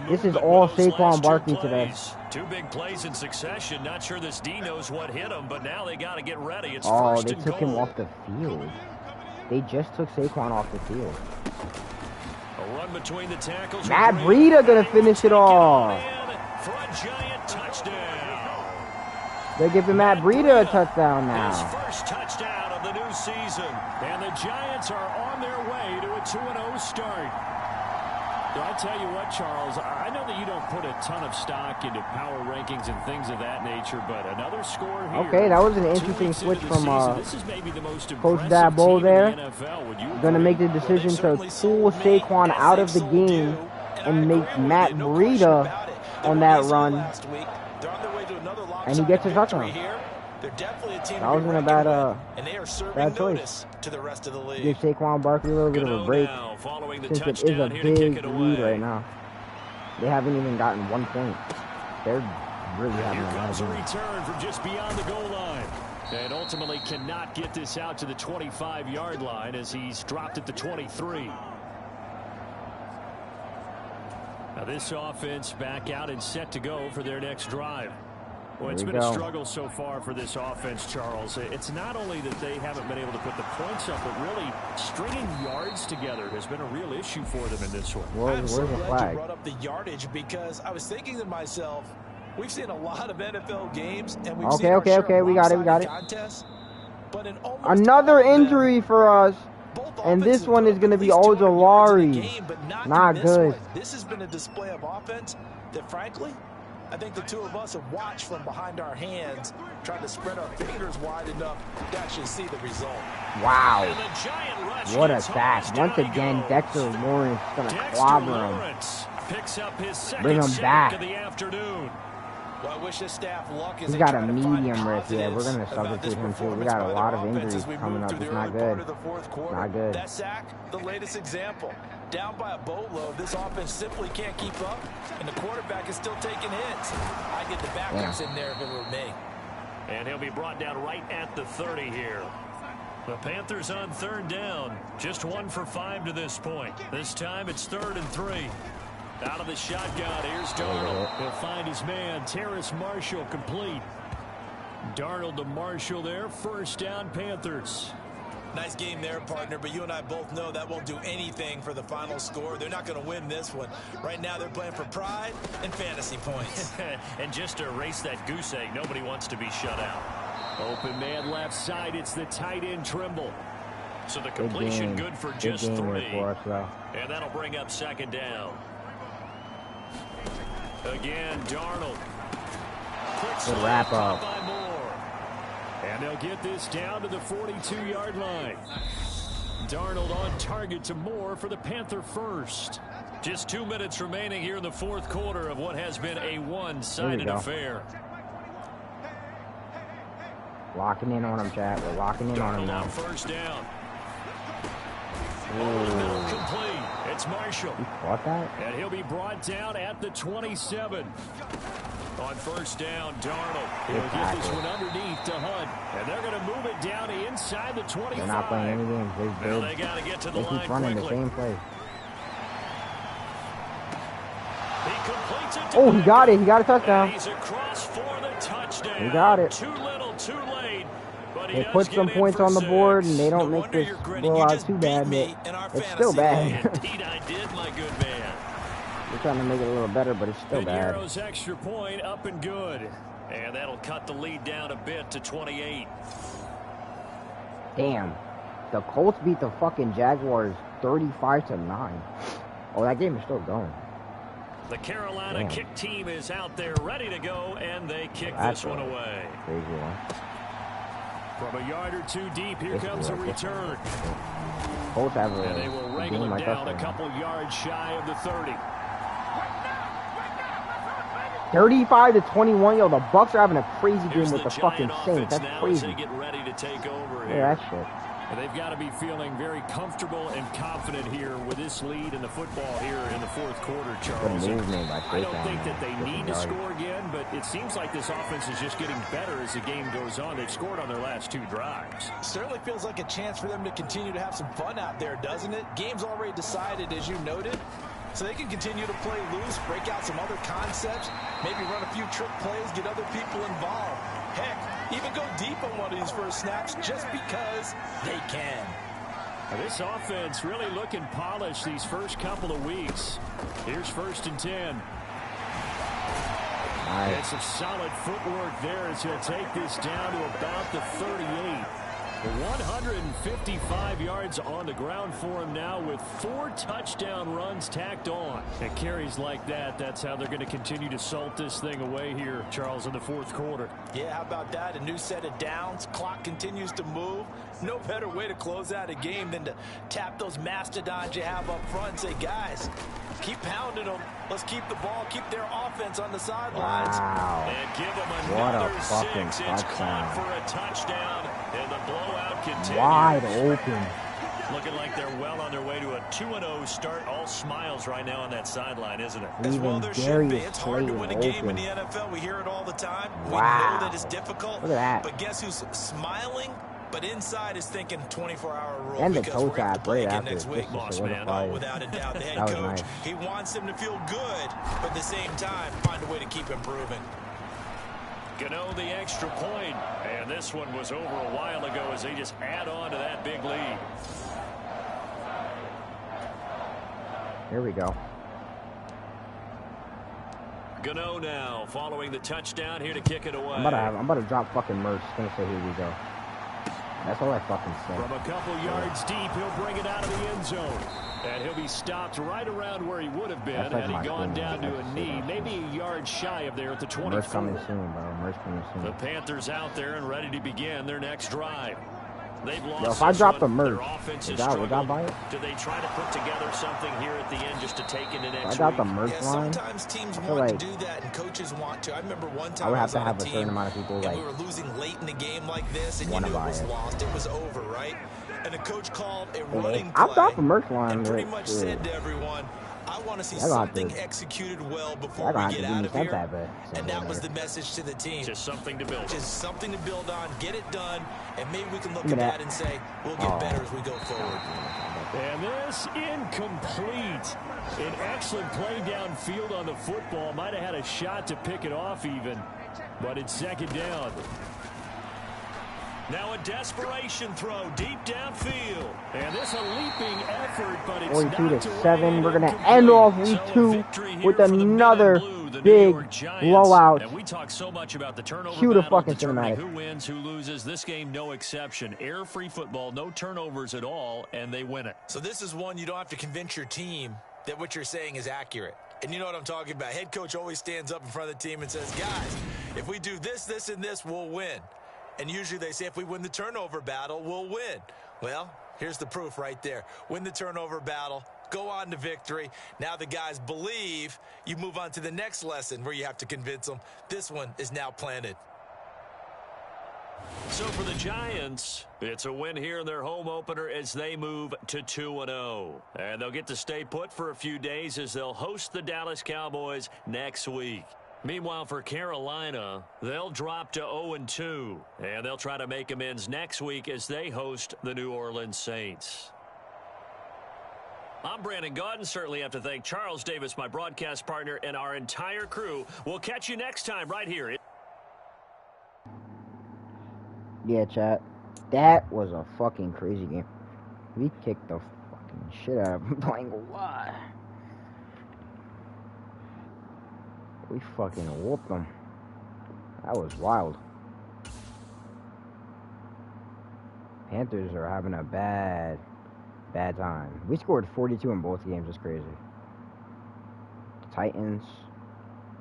This is all Saquon Barkley today. 2 big plays in succession. Not sure this D knows what hit him, but now they got to get ready. It's they took him off the field. They just took Saquon off the field. A run between the tackles. Matt Breida gonna finish it off. For a giant touchdown. They're giving Matt Breida a touchdown now. His first touchdown of the new season. And the Giants are on their way to a 2-0 start. I tell you what, Charles, I know that you don't put a ton of stock into power rankings and things of that nature, but another score here. Okay, that was an interesting switch from Coach Dabo Dabo there. Going to make the decision to pull Saquon out of the game and make Matt Breida on that run. And he gets a touchdown. That wasn't a bad choice. Give Saquon Barkley a little bit of a break, since it is a big lead right now. They haven't even gotten 1 point. They're really having a lot of games. Return from just beyond the goal line. And ultimately cannot get this out to the 25-yard line as he's dropped at the 23. Now this offense back out and set to go for their next drive. Well, it's been a struggle so far for this offense, Charles. It's not only that they haven't been able to put the points up, but really stringing yards together has been a real issue for them in this one. I'm so glad you brought up the yardage, because I was thinking to myself, we've seen a lot of NFL games, and we've seen okay, we got it. Contests, but in another injury for us, and this one is going to be Ojolari. Not good. This has been a display of offense that, frankly, I think the two of us have watched from behind our hands, trying to spread our fingers wide enough to actually see the result. Wow. What a sack. Once again, Dexter Lawrence is going to clobber him. Bring him back. Well, I wish his staff luck. He's got a medium wrist. Yeah, we're going to substitute him too. We got a lot of injuries coming up. It's not good. Not good. That sack, the latest example. Down by a boatload, this offense simply can't keep up, and the quarterback is still taking hits. I'd get the backups in there if it were me. And he'll be brought down right at the 30 here. The Panthers on 3rd down. Just 1 for 5 to this point. This time it's 3rd and 3. Out of the shotgun, here's Darnold. He'll find his man, Terrace Marshall, complete. Darnold to Marshall there. 1st down, Panthers. Nice game there, partner, but you and I both know that won't do anything for the final score. They're not going to win this one. Right now, they're playing for pride and fantasy points. And just to erase that goose egg, nobody wants to be shut out. Open man left side, it's the tight end Trimble. So the completion good for just 3. And that'll bring up 2nd down. Again, Darnold. Good wrap up. And they'll get this down to the 42-yard line. Darnold on target to Moore for the Panther first. Just 2 minutes remaining here in the 4th quarter of what has been a one-sided affair. Locking in on him, Chad. We're locking in on him now. 1st down. Complete. It's Marshall. He caught that? And he'll be brought down at the 27. On 1st down, Darnold. He'll get this one underneath to Hunt. And they're going to move it down inside the 25. They're not playing any games. They got to get to the line keep running quickly. the same play. He completes it. Oh, he got it. He got a touchdown. He's across for the touchdown. He got it. Too little, too late. But they put some points on the board, and they don't make this blowout too bad, but it's still bad. Indeed, I did, my good man. We're trying to make it a little better, but it's still bad. Pinheiro's extra point up and good. And that'll cut the lead down a bit to 28. Damn. The Colts beat the fucking Jaguars 35-9. Oh, that game is still going. The Carolina kick team is out there ready to go, and they kick this one away. Crazy one. From a yard or 2 deep, here comes a return. Colts have a and they will wrangle him down a couple yards shy of the 30. 35-21. Yo, the Bucs are having a crazy game with the fucking Saints. That's crazy. Get ready to take over here. Yeah, that shit. And they've got to be feeling very comfortable and confident here with this lead in the football here in the fourth quarter, Charles. I don't think that they need to score again, but it seems like this offense is just getting better as the game goes on. They've scored on their last 2 drives. Certainly feels like a chance for them to continue to have some fun out there, doesn't it? Game's already decided, as you noted. So they can continue to play loose, break out some other concepts, maybe run a few trick plays, get other people involved. Heck, even go deep on one of these first snaps just because they can. Now this offense really looking polished these first couple of weeks. Here's 1st and 10. Nice. And some solid footwork there as he'll take this down to about the 38. 155 yards on the ground for him now with 4 touchdown runs tacked on. And carries like that, that's how they're going to continue to salt this thing away here, Charles, in the fourth quarter. Yeah, how about that? A new set of downs. Clock continues to move. No better way to close out a game than to tap those mastodons you have up front and say, guys, keep pounding them. Let's keep the ball, keep their offense on the sidelines. Wow. And give them What another a fucking 6. It's caught touchdown. for a touchdown, and the blowout continues. Wide open. Looking like they're well on their way to a 2-0 start. All smiles right now on that sideline, isn't it? As well, there should be. It's hard to win a game open. in the NFL. We hear it all the time. Wow. We know that it's difficult. Look at that. But guess who's smiling? But inside is thinking 24-hour rule. And the because toe we're going to tap play right again after. next week. Boss man. Oh, without a doubt, the head That was coach, nice. he wants them to feel good, but at the same time, find a way to keep improving. Gano the extra point, and this one was over a while ago as they just add on to that big lead. Here we go. Gano now following the touchdown here to kick it away. I'm about to drop fucking merch. It's gonna say here we go. That's all I fucking say. From a couple yards deep, he'll bring it out of the end zone. And he'll be stopped right around where he would have been Like had he gone down to a knee, maybe a yard shy of there at the 24. Merch coming soon, bro. Merch coming soon. The Panthers out there and ready to begin their next drive. They've lost. Yo, if I drop the merch, their offense would has y'all struggled. buy it? Do they try to put together something here at the end just to take into next If I got week? the merch Yeah, line, sometimes teams I feel want like to do that and coaches want to. I remember one time I would I have was to on have a a team certain amount of people and like we were losing late in the game like this, and you wanna knew it buy was it. lost. It was over, right? And the coach called a running I'll play drop the merch line. and pretty but much shit. said to everyone, I want to see Y'all gonna have something to- executed well before y'all gonna we have get to out give of me here. some type of- And that was the message to the team. Just something to build on. Just something to build on, get it done, and maybe we can look Look at at that that. and say, we'll get Oh. better as we go forward. And this incomplete. An excellent play downfield on the football. Might have had a shot to pick it off even, but it's second down. Now a desperation throw deep downfield. And this a leaping effort, but it's 42-7. We're gonna end off week 2 with another big blowout. And we talk so much about the turnover Cue the battle, fucking determining cinematic. who wins, who loses. This game, no exception. Error-free football, no turnovers at all, and they win it. So this is one you don't have to convince your team that what you're saying is accurate. And you know what I'm talking about. Head coach always stands up in front of the team and says, guys, if we do this, this, and this, we'll win. And usually they say if we win the turnover battle, we'll win. Well, here's the proof right there. Win the turnover battle, go on to victory. Now the guys believe. You move on to the next lesson where you have to convince them. This one is now planted. So for the Giants, it's a win here in their home opener as they move to 2-0. And they'll get to stay put for a few days as they'll host the Dallas Cowboys next week. Meanwhile, for Carolina, they'll drop to 0-2, and they'll try to make amends next week as they host the New Orleans Saints. I'm Brandon Gaudin. Certainly have to thank Charles Davis, my broadcast partner, and our entire crew. We'll catch you next time right here. Yeah, chat. That was a fucking crazy game. We kicked the fucking shit out of them playing what? We fucking whooped them. That was wild. Panthers are having a bad time. We scored 42 in both games. It's crazy. Titans,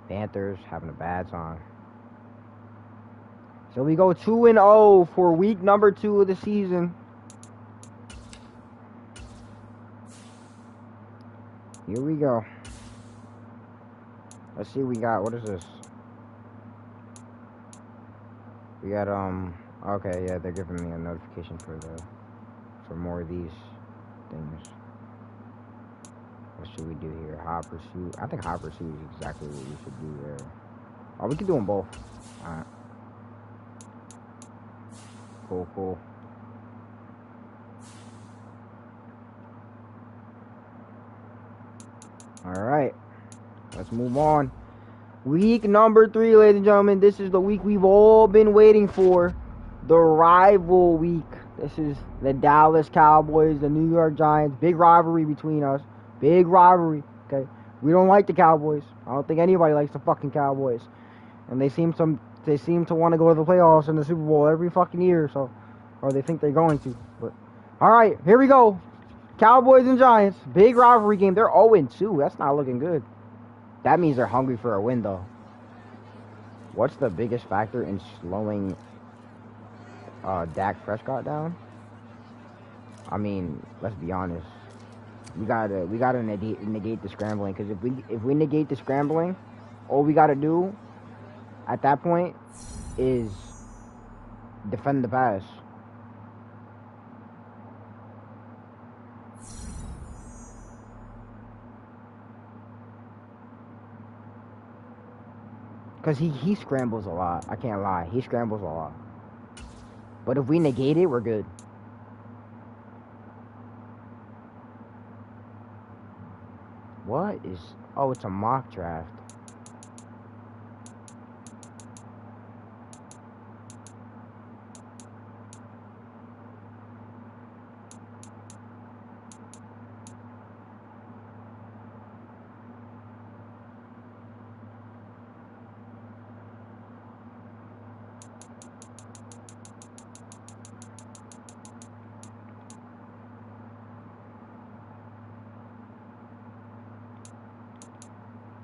Panthers having a bad time. So we go 2-0 for week number 2 of the season. Here we go. Let's see what we got. What is this? We got, okay, yeah, they're giving me a notification for the for more of these things. What should we do here? Hot pursuit. I think hot pursuit is exactly what we should do there. Oh, we can do them both. Alright. Cool, cool. Alright. Let's move on. Week number 3, ladies and gentlemen. This is the week we've all been waiting for. The rival week. This is the Dallas Cowboys, the New York Giants. Big rivalry between us. Big rivalry. Okay. We don't like the Cowboys. I don't think anybody likes the fucking Cowboys. And they seem to want to go to the playoffs and the Super Bowl every fucking year, so, or they think they're going to. But all right, here we go. Cowboys and Giants, big rivalry game. They're 0-2. That's not looking good. That means they're hungry for a win, though. What's the biggest factor in slowing Dak Prescott down? I mean, let's be honest. We gotta negate the scrambling, because if we negate the scrambling, all we gotta do at that point is defend the pass. Because he scrambles a lot. I can't lie. He scrambles a lot. But if we negate it, we're good. What is... Oh, it's a mock draft.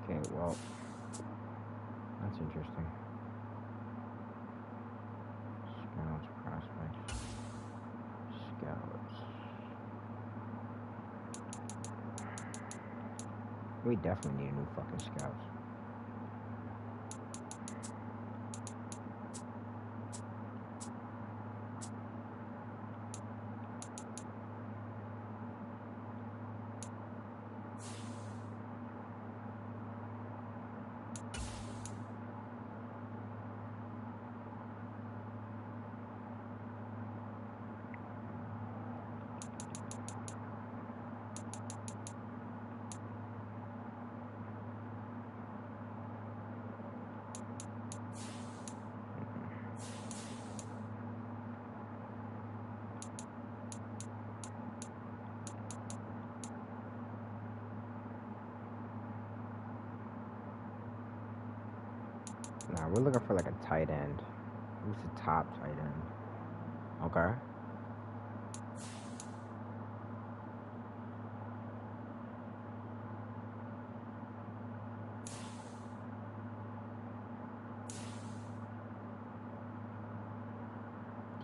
Okay, well, that's interesting. Scouts, prospects, scouts. We definitely need a new fucking scouts. Nah, we're looking for like a tight end. Who's the top tight end? Okay.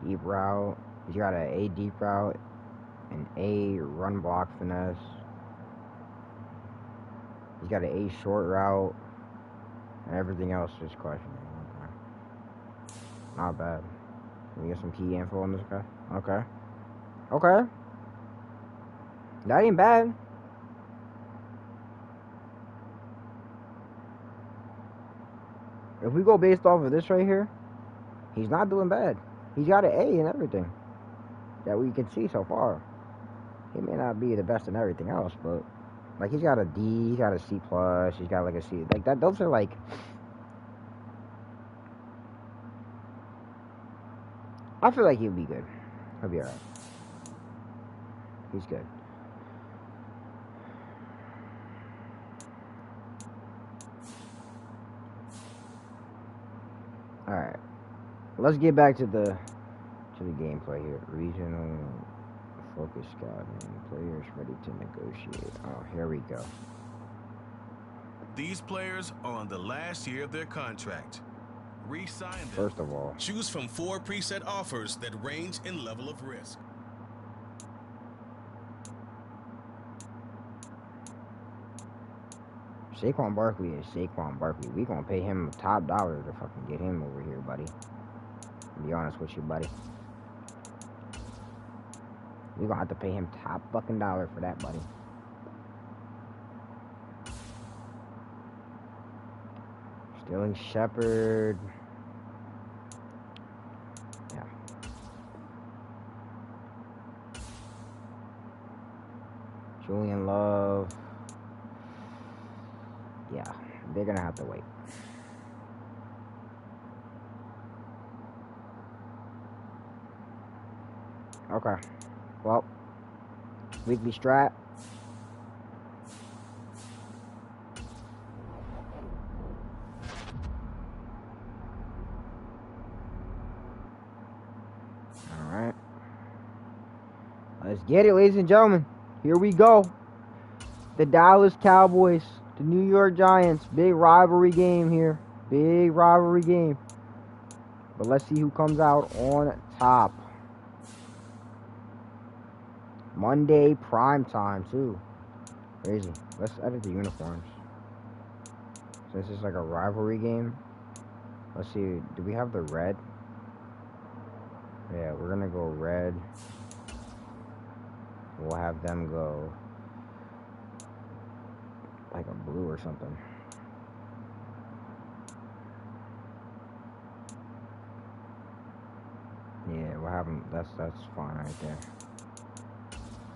Deep route. He's got an A deep route, an A run block finesse. He's got an A short route, and everything else is questionable. Okay. Not bad. We get some key info on this guy. Okay. Okay. That ain't bad. If we go based off of this right here, he's not doing bad. He's got an A and everything that we can see so far. He may not be the best in everything else, but like he's got a D, he's got a C+, he's got like a C. Like that, those are like... I feel like he'll be good. He'll be alright. He's good. Alright. Let's get back to the gameplay here. Regional focus scouting. Players ready to negotiate. Oh, here we go. These players are on the last year of their contract. Re-sign them. First of all, choose from 4 preset offers that range in level of risk. Saquon Barkley is Saquon Barkley. We gonna pay him top dollar to fucking get him over here, buddy. To be honest with you, buddy. We're gonna have to pay him top fucking dollar for that, buddy. Sterling Shepard. Yeah. Julian Love. Yeah, they're gonna have to wait. Okay. Well, weekly strat. Alright. Let's get it, ladies and gentlemen. Here we go. The Dallas Cowboys, the New York Giants. Big rivalry game here. Big rivalry game. But let's see who comes out on top. Monday prime time too. Crazy. Let's edit the uniforms. Since it's like a rivalry game. Let's see. Do we have the red? Yeah, we're gonna go red. We'll have them go like a blue or something. Yeah, we'll have them. That's fine right there.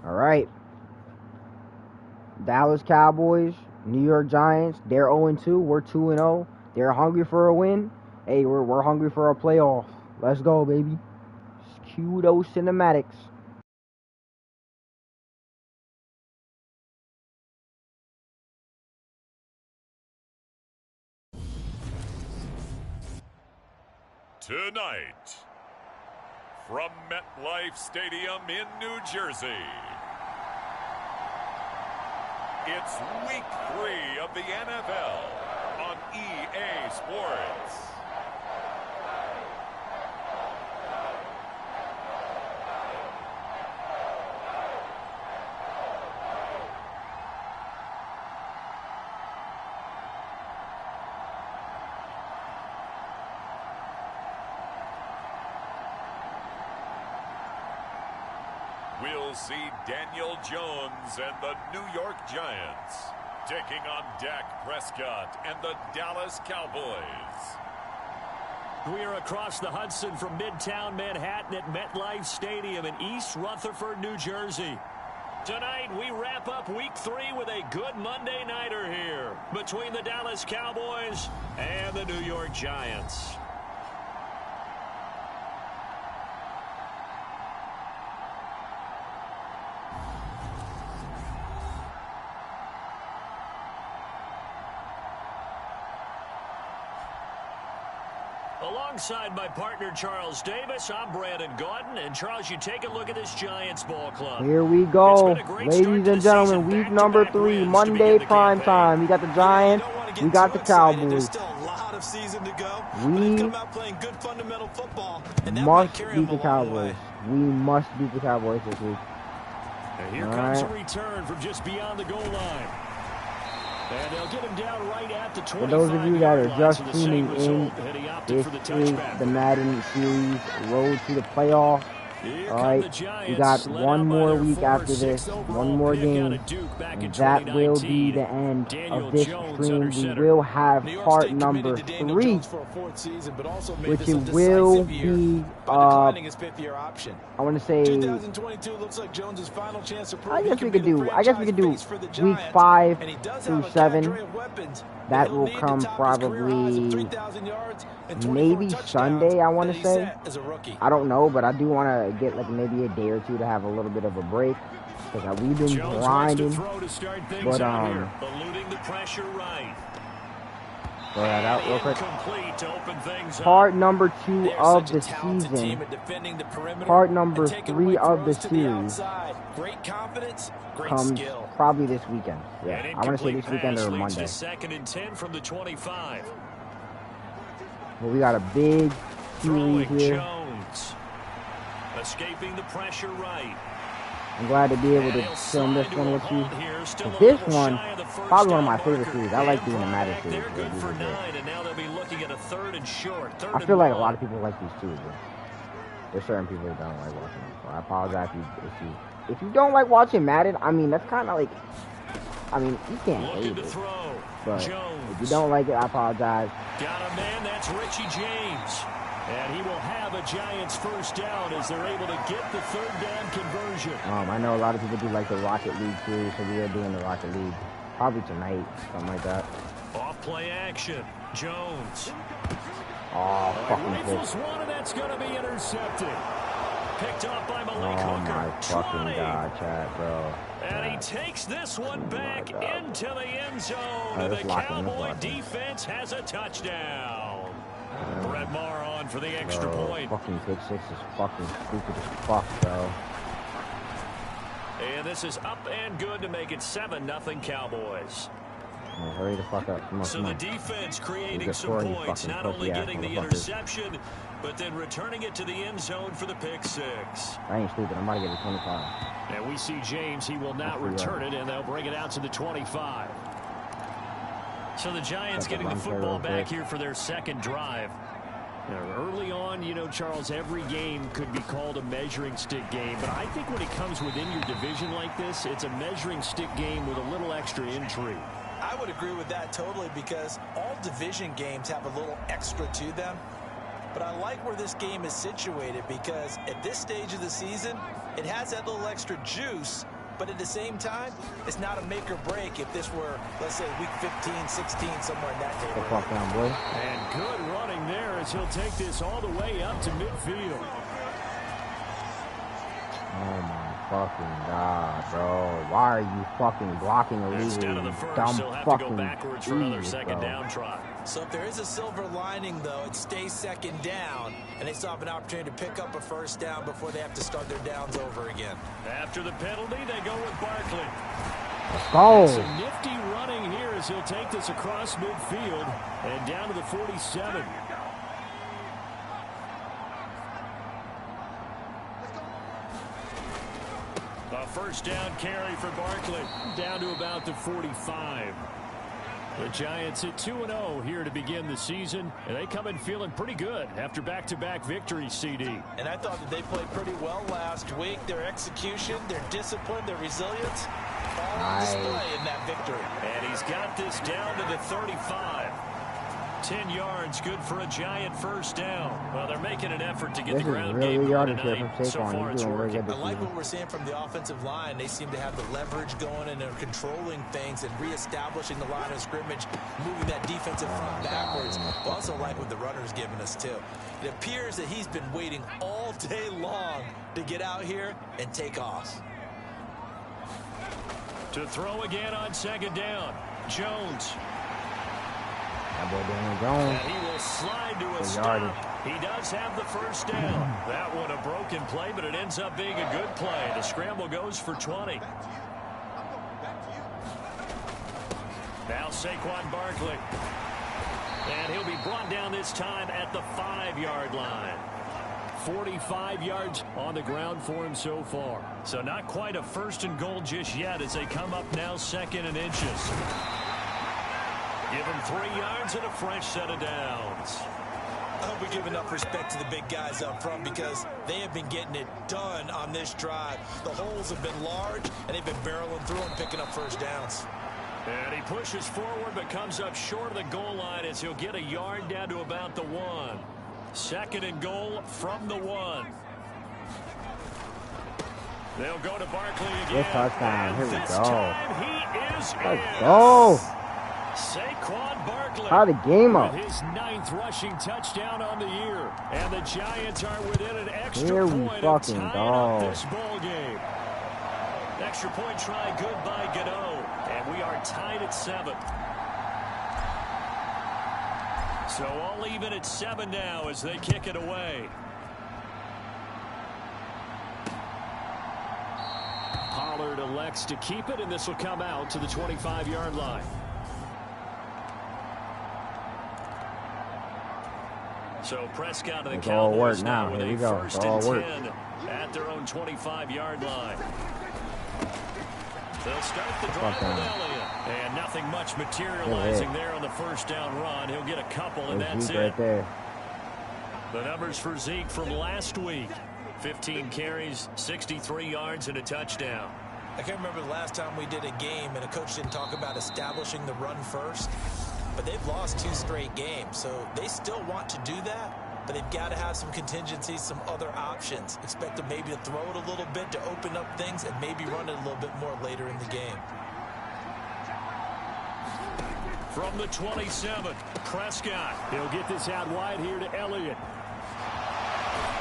All right. Dallas Cowboys, New York Giants. They're 0-2. We're 2-0. They're hungry for a win. Hey, we're hungry for a playoff. Let's go, baby. Cue those cinematics. Tonight, from MetLife Stadium in New Jersey, it's Week 3 of the NFL on EA Sports. We'll see Daniel Jones and the New York Giants taking on Dak Prescott and the Dallas Cowboys. We are across the Hudson from Midtown Manhattan at MetLife Stadium in East Rutherford, New Jersey. Tonight, we wrap up Week 3 with a good Monday nighter here between the Dallas Cowboys and the New York Giants. Alongside my partner, Charles Davis, I'm Brandon Gordon. And, Charles, you take a look at this Giants ball club. Here we go. Ladies and gentlemen, week number 3, Monday prime time. We got the Giants. We got the Cowboys. There's still a lot of season to go. We come out playing good fundamental football, and that must might carry beat them the a long Cowboys. way. We must beat the Cowboys this week. And here comes a return from just beyond the goal line. And they'll get him down right at the 25-yard line. For those of you that are just tuning in, this is the Madden series Road to the Playoff. All right, we got one more week after this, one more game, and that will be the end of this stream. We will have part number 3, which it will be, I want to say, 2022 looks like Jones's final chance to prove I guess we could do week 5 through 7. That will come probably maybe Sunday, I want to say. I don't know, but I do want to get like maybe a day or two to have a little bit of a break because we've been grinding. But eluding the pressure right. Throw that out real quick. Part number 2 of the season. Part number 3 of the series comes probably this weekend. Yeah, I want to say this weekend or Monday. Second and 10 from the 25. Well, we got a big series here. Jones. Escaping the pressure right. I'm glad to be able to film this one with you. This one, probably one of my favorite series. I like doing the Madden series. I feel like a lot of people like these too, but there's certain people who don't like watching them. So I apologize if you if you don't like watching Madden, I mean, that's kind of like, I mean, you can't hate it. But if you don't like it, I apologize. Got a man, that's Richie James. And he will have a Giants first down as they're able to get the third down conversion. I know a lot of people do like the Rocket League series, so we are doing the Rocket League probably tonight, something like that. Off play action, Jones. Oh, fucking rifles one, and that's going to be intercepted. Picked off by Malik Oh Hooker. my fucking 20. God, Chad, bro. And he takes this one back into the end zone. And the Cowboy defense has a touchdown. Brett Maher on for the extra point. Fucking pick six is fucking stupid as fuck, bro. And this is up and good to make it 7-0 Cowboys. Man, hurry the fuck up. Come on, So the defense creating some points, not only getting the interception, but then returning it to the end zone for the pick six. I ain't stupid. I'm about to get a 25. And we see James. He will not return it, and they'll bring it out to the 25. So the Giants getting the football back here for their second drive. Early on, you know, Charles, every game could be called a measuring stick game. But I think when it comes within your division like this, it's a measuring stick game with a little extra intrigue. I would agree with that totally because all division games have a little extra to them. But I like where this game is situated because at this stage of the season, it has that little extra juice. But at the same time, it's not a make or break if this were, let's say, week 15, 16, somewhere in that neighborhood. Fuck down, boy. And good running there as he'll take this all the way up to midfield. Oh my fucking God, bro. Why are you fucking blocking or leaving? Instead of the first, dumb he'll have fucking to go backwards for another Jesus, second bro. down try. So if there is a silver lining, though, it stays second down, and they still have an opportunity to pick up a first down before they have to start their downs over again. After the penalty, they go with Barkley. Let's go. Some nifty running here as he'll take this across midfield and down to the 47. A first down carry for Barkley, down to about the 45. The Giants at 2-0 here to begin the season, and they come in feeling pretty good after back-to-back victories, CD. And I thought that they played pretty well last week. Their execution, their discipline, their resilience, all on display in that victory. And he's got this down to the 35. 10 yards, good for a Giant first down. Well, they're making an effort to get the ground game going tonight. So far, it's working. I like what we're seeing from the offensive line. They seem to have the leverage going, and they're controlling things and reestablishing the line of scrimmage, moving that defensive front backwards. But also like what the runner's giving us, too. It appears that he's been waiting all day long to get out here and take off. To throw again on second down, Jones. That boy Daniel Jones. And he will slide to a stop. He does have the first down. That one a broken play, but it ends up being a good play. The scramble goes for 20. Now Saquon Barkley. And he'll be brought down this time at the 5-yard line. 45 yards on the ground for him so far. So not quite a first and goal just yet as they come up now second and inches. Give him 3 yards and a fresh set of downs. I hope we give enough respect to the big guys up front because they have been getting it done on this drive. The holes have been large, and they've been barreling through and picking up first downs. And he pushes forward but comes up short of the goal line as he'll get a yard down to about the 1. Second and goal from the 1. They'll go to Barkley again. Good touchdown. Here we this go. time he is Let's in. go. Saquon Barkley. How the game up. With his 9th rushing touchdown on the year. And the Giants are within an extra Here we point of fucking tying go. up this ball game. Extra point try good by Gano. And we are tied at 7. So all even at 7 now as they kick it away. Pollard elects to keep it, and this will come out to the 25-yard line. So Prescott and the Cowboys now with a first and 10 at their own 25-yard line. They'll start the drive with Elliott. And nothing much materializing there on the first down run. He'll get a couple, and that's it. Right there. The numbers for Zeke from last week. 15 carries, 63 yards, and a touchdown. I can't remember the last time we did a game and a coach didn't talk about establishing the run first. But they've lost 2 straight games, so they still want to do that. But they've got to have some contingencies, some other options. Expect them maybe to throw it a little bit to open up things and maybe run it a little bit more later in the game. From the 27, Prescott. He'll get this out wide here to Elliott.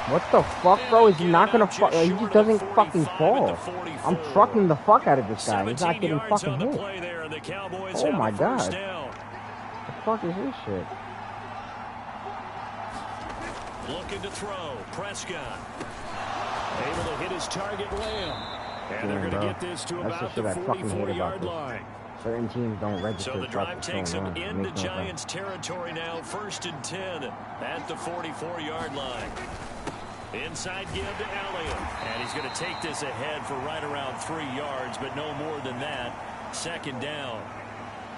What the fuck, bro? Is he not gonna fuck? He just doesn't fucking fall. I'm trucking the fuck out of this guy. He's not getting fucking hit. Oh my god. What the fuck is this shit? Looking to throw. Prescott. Able to hit his target, Lamb. And they're going to get this to about the 44-yard line. Certain teams don't register. So the drive takes him into Giants territory now. 1st and 10 at the 44-yard line. Inside give to Elliott. And he's going to take this ahead for right around 3 yards, but no more than that. 2nd down.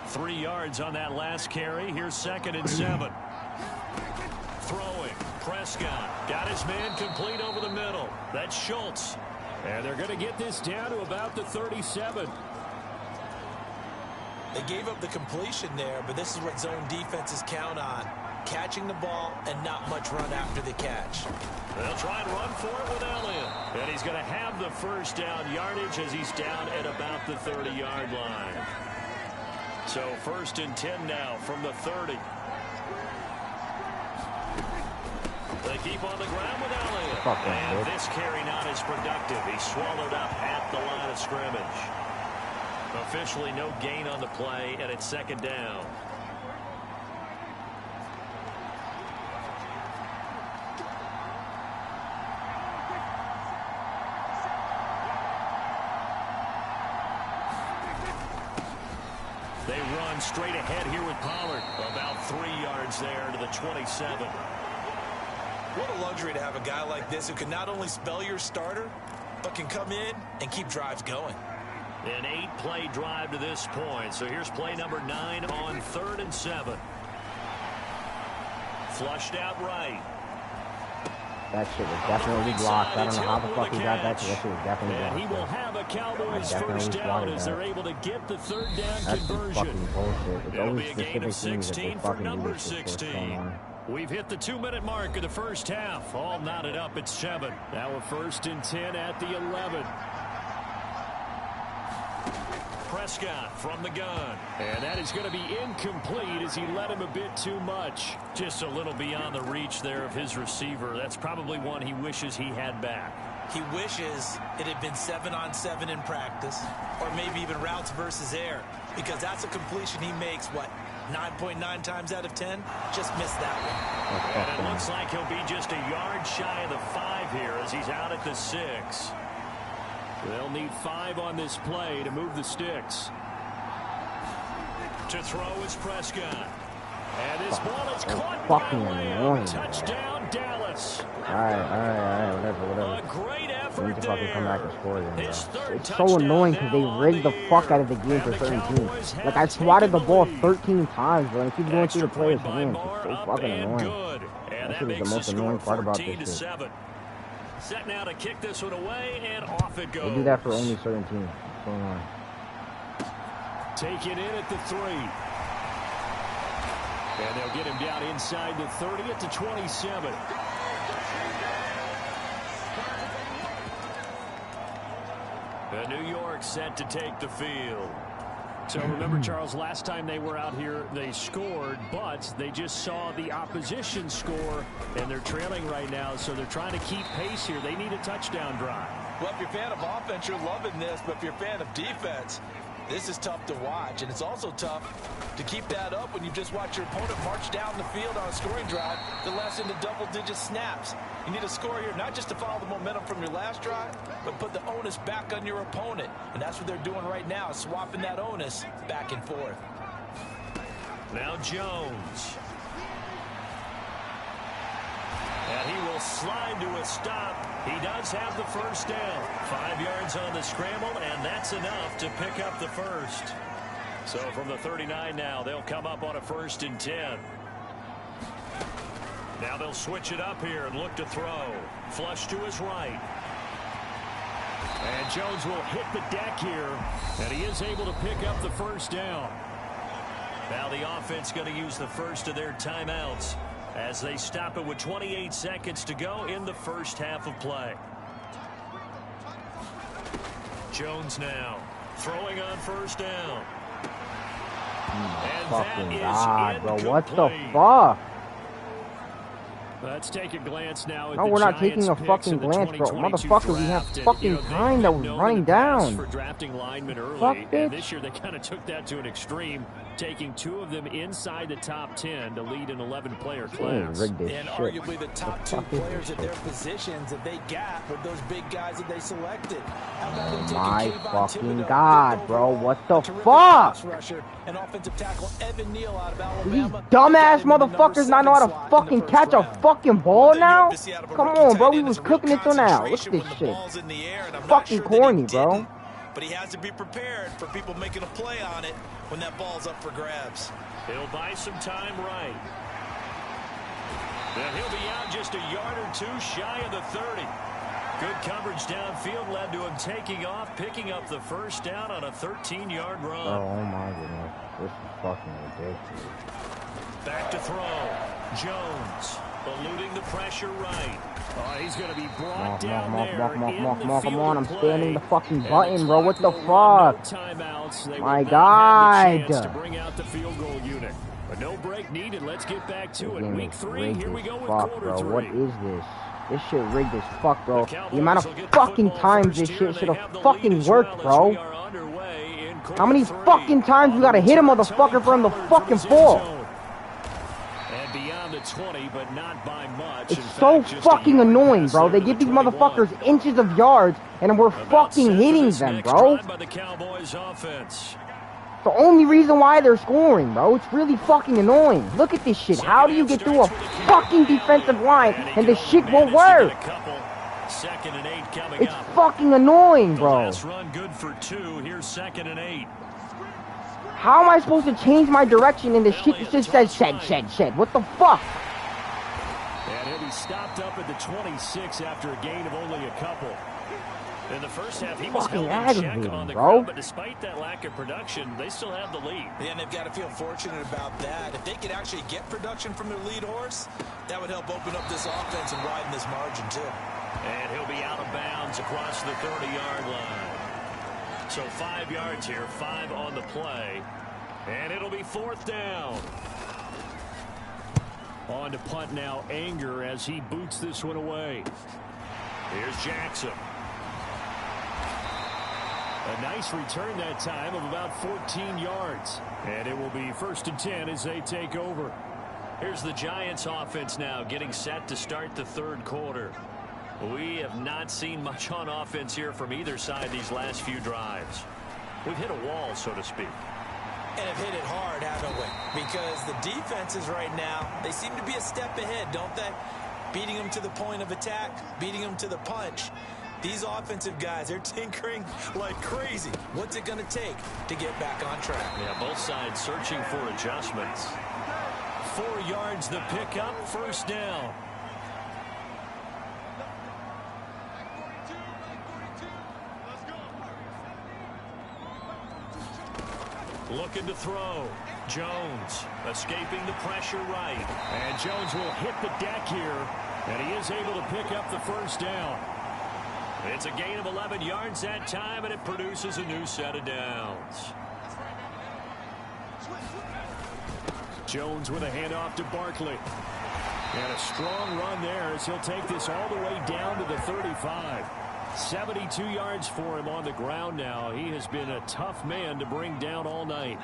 3 yards on that last carry. Here's 2nd and 7. Throwing. Prescott got his man complete over the middle. That's Schultz. And they're going to get this down to about the 37. They gave up the completion there, but this is what zone defenses count on. Catching the ball and not much run after the catch. They'll try and run for it with Elliott. And he's going to have the 1st down yardage as he's down at about the 30-yard line. So 1st and 10 now from the 30. They keep on the ground with Elliott. And this carry not as productive. He's swallowed up at the line of scrimmage. Officially no gain on the play, and it's 2nd down. They run straight ahead here with Pollard. About 3 yards there to the 27. What a luxury to have a guy like this who can not only spell your starter, but can come in and keep drives going. An 8-play drive to this point. So here's play number 9 on 3rd and 7. Flushed out right. That shit was definitely blocked. I don't know how the fuck he got that shit. That shit was definitely blocked. And he will have a Cowboys 1st down as they're able to get the 3rd down conversion. Fucking bullshit. It's It'll always be a gain of specific teams that they 16 for fucking number do this shit. 16. We've hit the 2-minute mark of the 1st half. All knotted up at 7. Now a 1st and 10 at the 11. Prescott from the gun. And that is going to be incomplete as he led him a bit too much. Just a little beyond the reach there of his receiver. That's probably one he wishes he had back. He wishes it had been 7-on-7 in practice, or maybe even routes versus air, because that's a completion he makes, what, 9.9 times out of 10? Just missed that one. And it looks like he'll be just a yard shy of the 5 here as he's out at the 6. They'll need 5 on this play to move the sticks. To throw is Prescott. And this ball is caught fucking by annoying. Touchdown, Dallas. All right, whatever. A great effort We need to fucking come back and there. score them, bro. His third It's so touchdown annoying because they now rigged the on fuck year. out of the game for And the certain Cowboys teams. have Like, I swatted the taken ball lead. 13 times, bro, and it keeps going through the player's Extra hands. point by It's Marr, so up fucking and annoying. good. And That that shit is makes the the most score annoying part about this 14-7. Set now to kick this one away, and off it goes. They do that for only certain teams. What's going on? Take it in at the 3. And they'll get him down inside the 30 at the 27. New York set to take the field. So remember, Charles, last time they were out here, they scored, but they just saw the opposition score, and they're trailing right now, so they're trying to keep pace here. They need a touchdown drive. Well, if you're a fan of offense, you're loving this, but if you're a fan of defense, this is tough to watch, and it's also tough to keep that up when you just watch your opponent march down the field on a scoring drive that lasts into double-digit snaps. You need a score here not just to follow the momentum from your last drive, but put the onus back on your opponent, and that's what they're doing right now, swapping that onus back and forth. Now Jones. And he will slide to a stop. He does have the 1st down. 5 yards on the scramble, and that's enough to pick up the 1st. So from the 39 now, they'll come up on a 1st and 10. Now they'll switch it up here and look to throw. Flush to his right. And Jones will hit the deck here, and he is able to pick up the first down. Now the offense going to use the first of their timeouts as they stop it with 28 seconds to go in the first half of play. Jones now throwing on first down. And fucking God, bro. What the fuck? Let's take a glance now at no, we're not taking a fucking glance, bro. Motherfucker, we have fucking time that was running down. For drafting linemen early, fuck, and this year they kind of took that to an extreme, taking 2 of them inside the top 10 to lead an 11-player class. And arguably the top 2 players at their positions that they got with those big guys that they selected. My fucking God, bro. What the fuck? An offensive tackle, Evan Neal out of These Alabama. dumbass motherfuckers not know how to fucking catch a fucking ball now? Come on, bro. We was cooking it till now. Look at this shit. Fucking corny, bro. But he has to be prepared for people making a play on it when that ball's up for grabs. He'll buy some time right. Then he'll be out just a yard or 2 shy of the 30. Good coverage downfield led to him taking off, picking up the first down on a 13-yard run. Oh, my goodness. This is fucking ridiculous. Back to throw. Jones eluding the pressure right. Oh, he's going to be brought down there. Come on, I'm spamming the fucking button, bro. What the fuck? My God. To bring out the field goal unit. But no break needed. Let's get back to it. Week 3, here we go with quarter 3. What is this? This shit rigged as fuck, bro. The amount of fucking times this shit should have fucking worked, bro. How many fucking times we gotta hit a motherfucker for him to fucking fall? And beyond the 20, but not by much. It's so fucking annoying, bro. They give these motherfuckers inches of yards, and we're fucking hitting them, bro. The only reason why they're scoring, bro. It's really fucking annoying. Look at this shit. How do you get through a fucking defensive line and this shit won't work? It's fucking annoying, bro. Run good for 2. Here's 2nd and 8. How am I supposed to change my direction and the shit just says shed? What the fuck? And he'll be stopped up at the 26 after a gain of only a couple. In the first half, he was held in check on the ground, but despite that lack of production, they still have the lead. Yeah, and they've got to feel fortunate about that. If they could actually get production from their lead horse, that would help open up this offense and widen this margin, too. And he'll be out of bounds across the 30-yard line. So 5 yards here, 5 on the play. And it'll be 4th down. On to punt now, Anger, as he boots this one away. Here's Jackson. A nice return that time of about 14 yards. And it will be 1st and 10 as they take over. Here's the Giants offense now getting set to start the 3rd quarter. We have not seen much on offense here from either side these last few drives. We've hit a wall, so to speak. And have hit it hard, haven't we? Because the defenses right now, they seem to be a step ahead, don't they? Beating them to the point of attack, beating them to the punch. These offensive guys, they're tinkering like crazy. What's it going to take to get back on track? Yeah, both sides searching for adjustments. 4 yards the pickup, 1st down. Looking to throw. Jones escaping the pressure right. And Jones will hit the deck here. And he is able to pick up the 1st down. It's a gain of 11 yards that time, and it produces a new set of downs. Jones with a handoff to Barkley. And a strong run there as he'll take this all the way down to the 35. 72 yards for him on the ground now. He has been a tough man to bring down all night.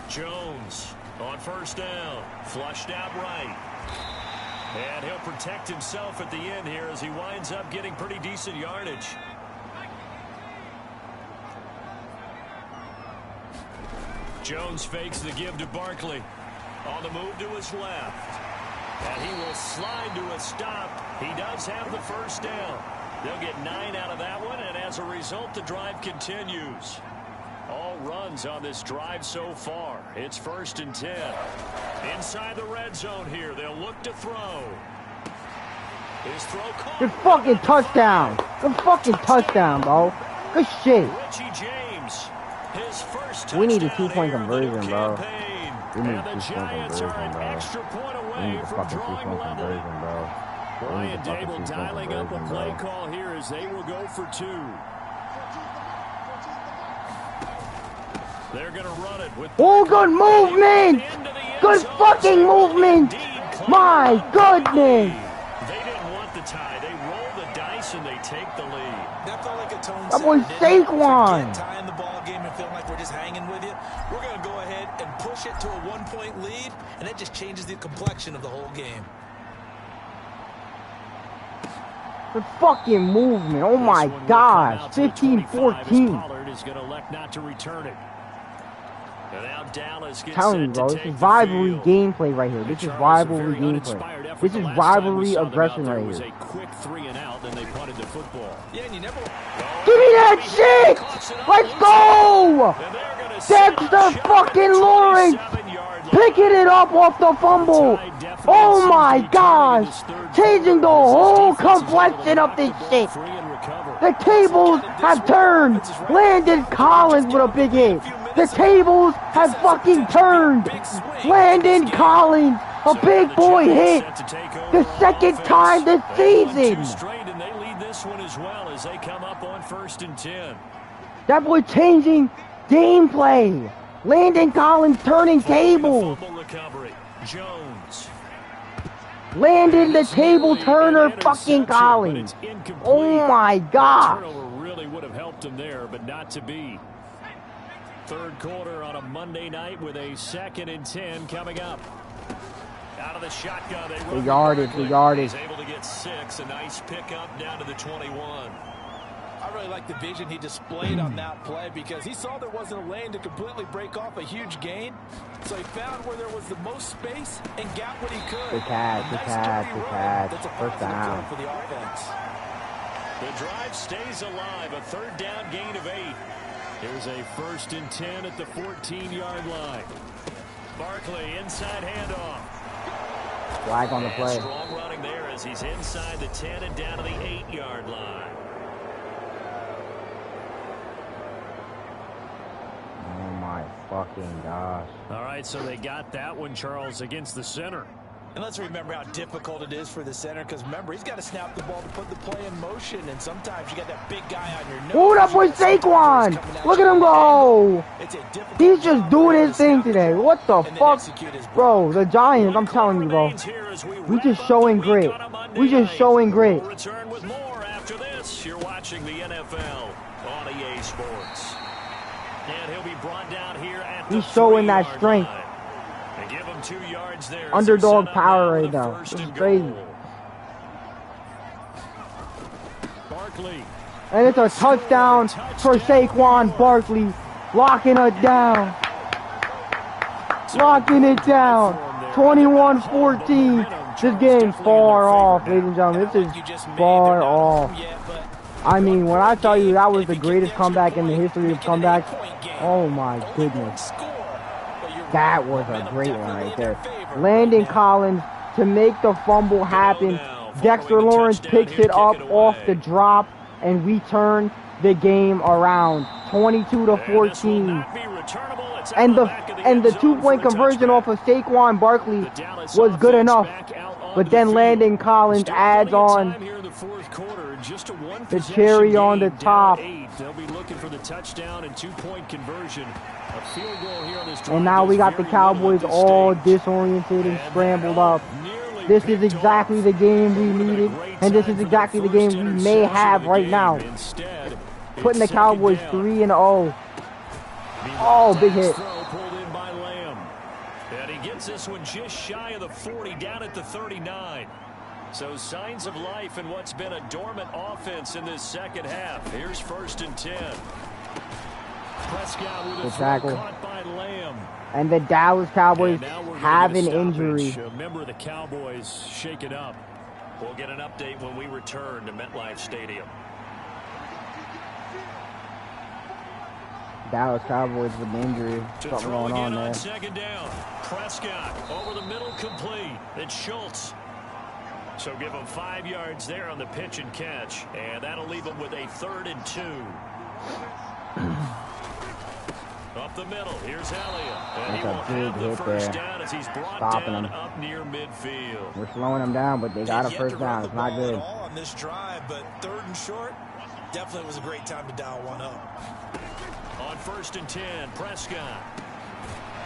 Jones on 1st down. Flushed out right. And he'll protect himself at the end here as he winds up getting pretty decent yardage. Jones fakes the give to Barkley. On the move to his left. And he will slide to a stop. He does have the 1st down. They'll get 9 out of that one, and as a result, the drive continues. All runs on this drive so far. It's 1st and 10. Inside the red zone here. They'll look to throw. His throw caught. Good fucking touchdown. Good fucking touchdown, bro. Good shit. Richie James, his first We need a touchdown 2-point here in the new conversion, bro. campaign. We need a And the 2-point Giants are conversion, an bro. extra point We away need a from fucking drawing 2-point level. conversion, bro. Ryan Dable dialing up a play call here as they will go for 2. They're going to run it with... Oh, good movement! Good fucking movement! My goodness! They didn't want the tie. They roll the dice and they take the lead. That felt like a tone That boy Saquon! Tying the ball game and feeling like we're just hanging with you. We're going to go ahead and push it to a 1-point lead, and that just changes the complexion of the whole game. The fucking movement. Oh my gosh. 15-14. Pollard is going to elect not to return it. And now Dallas gets Telling you, bro, this is rivalry gameplay right here. This is rivalry gameplay. This is rivalry aggression right here. It was a quick 3-and-out, then they punted the football. Yeah, and you never... Give me that shit! Let's go! Dexter fucking Lawrence picking it up off the fumble. Oh my gosh! Changing the whole complexion of this shit. The tables have turned. Landon Collins with a big hit. The tables have fucking turned. Landon Collins, a big boy hit. The second time this season. And they lead this one as well as they come up on 1st and 10. That boy changing gameplay. Landon Collins turning tables. Jones. Landon the table turner fucking Collins. Oh my God. Turnover really would have helped him there, but not to be. Third quarter on a Monday night with a 2nd and 10 coming up. Out of the shotgun, they run the yardage. He's able to get 6. A nice pickup down to the 21. I really like the vision he displayed on that play because he saw there wasn't a lane to completely break off a huge gain. So he found where there was the most space and got what he could. Good catch, good catch, good catch. That's a First down. for the offense. The drive stays alive. A 3rd down gain of 8. Here's a 1st and 10 at the 14-yard line. Barkley inside handoff. Flag on the play. Strong running there as he's inside the 10 and down to the 8-yard line. Oh my fucking gosh. All right, so they got that one, Charles, against the center. And let's remember how difficult it is for the center because, remember, he's got to snap the ball to put the play in motion, and sometimes you got that big guy on your nose. Oh, that boy Saquon! Look at him go! He's just doing his thing today. What the fuck? Bro, the Giants, I'm telling you, bro. We just showing grit. We just showing grit. We'll return with more after this. You're watching the NFL on EA Sports. And he'll be brought down here at the He's showing that strength. line. And give him 2 yards there. Underdog power right now. This is crazy. Barkley. And it's a touchdown for Saquon Barkley. Locking it down. Locking it down. 21-14. This game's far off, ladies and gentlemen. This is far off. I mean, when I tell you that was the greatest comeback in the history of comebacks, oh my goodness. That was a great one right there. Landon Collins to make the fumble happen. Dexter Lawrence picks it up off the drop, and we turn the game around. 22-14. And the 2-point conversion off of Saquon Barkley was good enough. But then Landon Collins adds on the cherry on the top. They'll be looking for the touchdown and 2-point conversion. A field goal here on this drive. And now we got the Cowboys all disoriented and scrambled up. This is exactly the game we needed, and this is exactly the game we may have right now. Putting the Cowboys 3-0. Oh, big hit. And he gets this one just shy of the 40, down at the 39. So signs of life in what's been a dormant offense in this second half. Here's 1st and 10. Prescott with a throw caught by Lamb. And the Dallas Cowboys have an injury. A member of the Cowboys shaken up. We'll get an update when we return to MetLife Stadium. Dallas Cowboys with an injury. Something going on there. 2nd down. Prescott over the middle, complete. It's Schultz. So give him 5 yards there on the pitch and catch, and that'll leave him with a 3rd and 2. Up the middle, here's Elliott. And he will have the first down as he's brought down up near midfield. We're slowing them down, but they got a first down. It's not good. On this drive, but 3rd and short, definitely was a great time to dial one up. On 1st and 10, Prescott.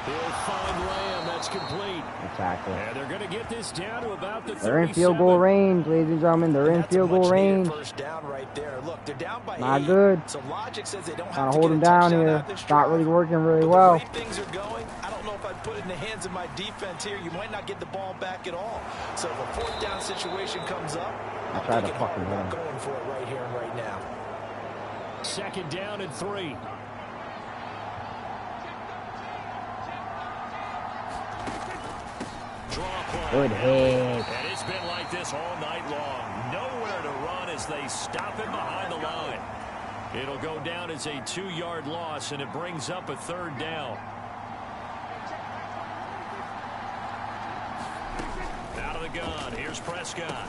He'll find Lamb. That's complete. Exactly. And they're going to get this down to about the 37. They're in field goal range, ladies and gentlemen. They're in field goal range. First down right there. Look, they're down by not 8. good. So logic says they don't have trying to hold them down here. It's not really working really well. The way things are going, I don't know if I'd put it in the hands of my defense here. You might not get the ball back at all. So if a 4th down situation comes up, I try to fucking hit him. Going for it right here and right now. 2nd down and 3. Good hit. And it's been like this all night long. Nowhere to run as they stop him behind the line. It'll go down as a 2-yard loss, and it brings up a 3rd down. Out of the gun. Here's Prescott.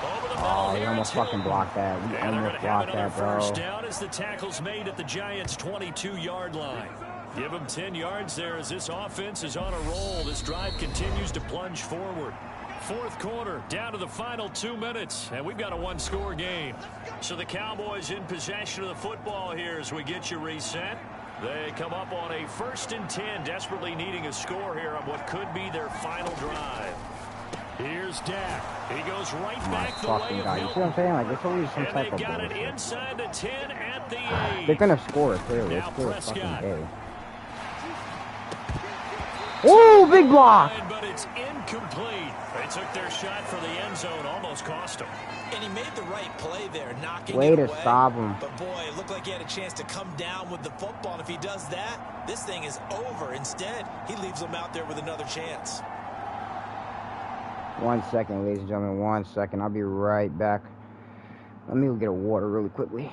Over the middle. Oh, he almost fucking blocked that. We almost blocked that, bro. First down as the tackle's made at the Giants' 22-yard line. Give them 10 yards there as this offense is on a roll. This drive continues to plunge forward. 4th quarter, down to the final 2 minutes, and we've got a 1-score game. So the Cowboys in possession of the football here as we get you reset. They come up on a 1st and 10, desperately needing a score here on what could be their final drive. Here's Dak. He goes right back the way of Hilton. You see what I'm saying? Like, it's always some type of they got it inside the 10 at the 8. They're going to score, clearly. Now it's still fucking day. Ooh, big block! But it's incomplete. They took their shot for the end zone, almost cost him. And he made the right play there, knocking way it to away. stop him. But boy, it looked like he had a chance to come down with the football. And if he does that, this thing is over. Instead, he leaves him out there with another chance. 1 second, ladies and gentlemen. 1 second. I'll be right back. Let me go get a water really quickly.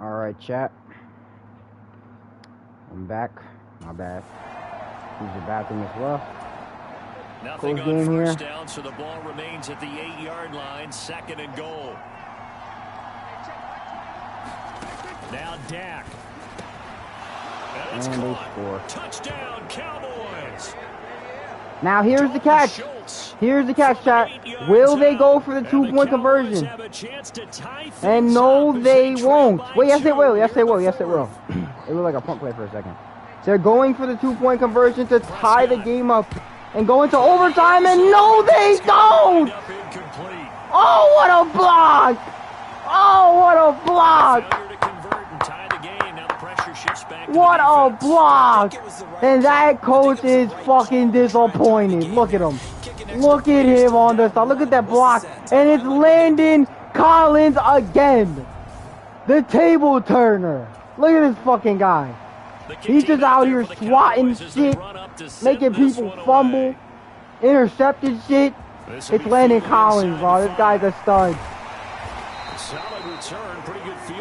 All right, chat. I'm back. My bad. Use the bathroom as well. Nothing Close on game first here. down, so the ball remains at the 8-yard line, 2nd and goal. Now Dak. And it's And they caught. score. Touchdown, Cowboys. Now here's the catch. Here's the catch, chat. Will they go for the 2-point conversion? And no, they won't. Wait, yes, they will. Yes, they will. Yes, they will. It looked like a punt play for a second. They're going for the 2-point conversion to tie the game up and go into overtime, and no, they don't! Oh, what a block! Oh, what a block! What a block! And that coach is fucking disappointed. Look at him. Look at him on the side. Look at that block. And it's Landon Collins again. The table turner. Look at this fucking guy. He's just out here swatting shit, making people fumble, intercepted shit. It's Landon Collins, bro. This guy's a stud.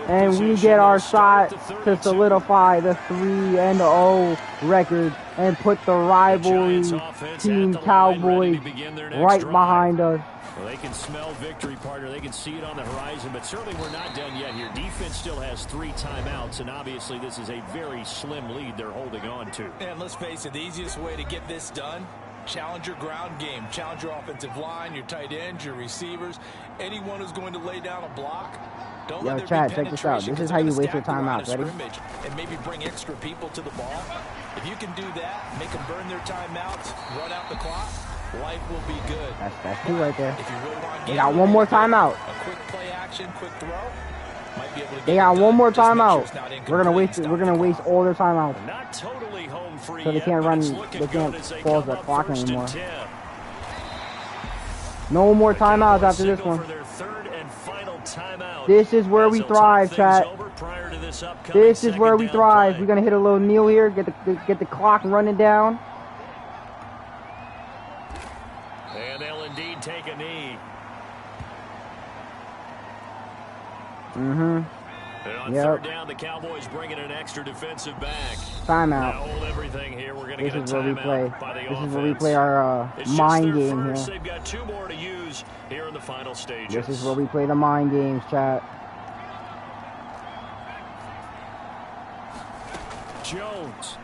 And we get our shot to solidify the 3-0 record and put the rivalry team Cowboys right behind us. Well, they can smell victory, partner. They can see it on the horizon, but certainly we're not done yet here. Defense still has 3 timeouts, and obviously this is a very slim lead they're holding on to. And let's face it, the easiest way to get this done, challenge your ground game. Challenge your offensive line, your tight ends, your receivers, anyone who's going to lay down a block. Don't Yo, let there Chad, be check this out. penetration, This is 'cause how you they're waste your gonna timeouts. stack Ready? around a scrimmage and maybe bring extra people to the ball. If you can do that, make them burn their timeouts, run out the clock, life will be good. That's 2 right there. If you really want to They got one more timeout. a quick play action, quick throw, might be able to They get got it one done. more Just make sure timeout. it's not We're gonna waste. incomplete. We're gonna waste all their timeouts. Not totally home free So they yet, can't but run. it's looking They can't good as they pause come the up clock 1st and anymore. 10. No more timeouts after this Signal one. for their 3rd and final timeout. This is where we As they'll thrive, talk chat. things over prior to this upcoming This is where we second down thrive. play. We're gonna hit a little kneel here. Get the clock running down. And they'll indeed take a knee. Mm-hmm. And on Yep. 3rd down, the Cowboys bringing an extra defensive back. Timeout. Now hold everything here. We're going to This get a is where we timeout play. by the This offense. is where we play our It's just mind their game first. here. They've got 2 more to use here in the final stages. This is where we play the mind games, chat. Jones.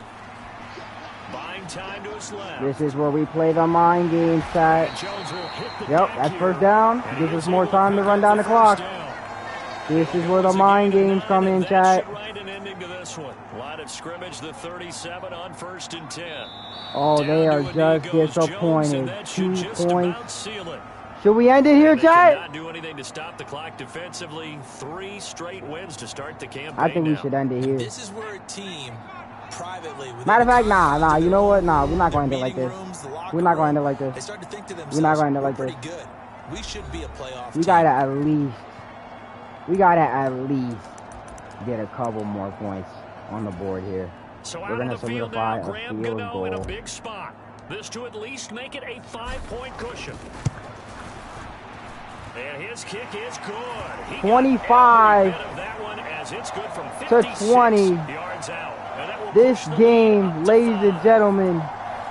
Buying time to his left. This is where we play the mind games, chat. And Jones will hit the Yep, deck that's here. 1st down. And Gives he us is more able to time to pick run up down the first clock. down. This is where the Once mind again, games come in, that chat. should write an ending to this one. Line of scrimmage, the 37 on 1st and 10. Oh, Down they to are a knee just goes Jones, disappointed. and that should 2 just points. about seal it. Should we end it here, They chat? cannot do anything to stop the clock defensively. 3 straight wins to start the campaign. I think we now. should end it here. This is where a team privately. Matter of fact, nah. You know what? Nah, we're not going to end it like this. We're not going to end it like They this. start to think to We're not themselves, going to end it like we're this. pretty good. We should be a playoff We team. gotta at least. We gotta at least get a couple more points on the board here. So We're out gonna on the field solidify now, a Graham field Gano in a goal. big spot. This to at least make it a 5-point cushion. And his kick is good. He got 25 every bit of that one as it's good from to 56 20. yards out. And that will This push the game, lead up to ladies and 5. gentlemen,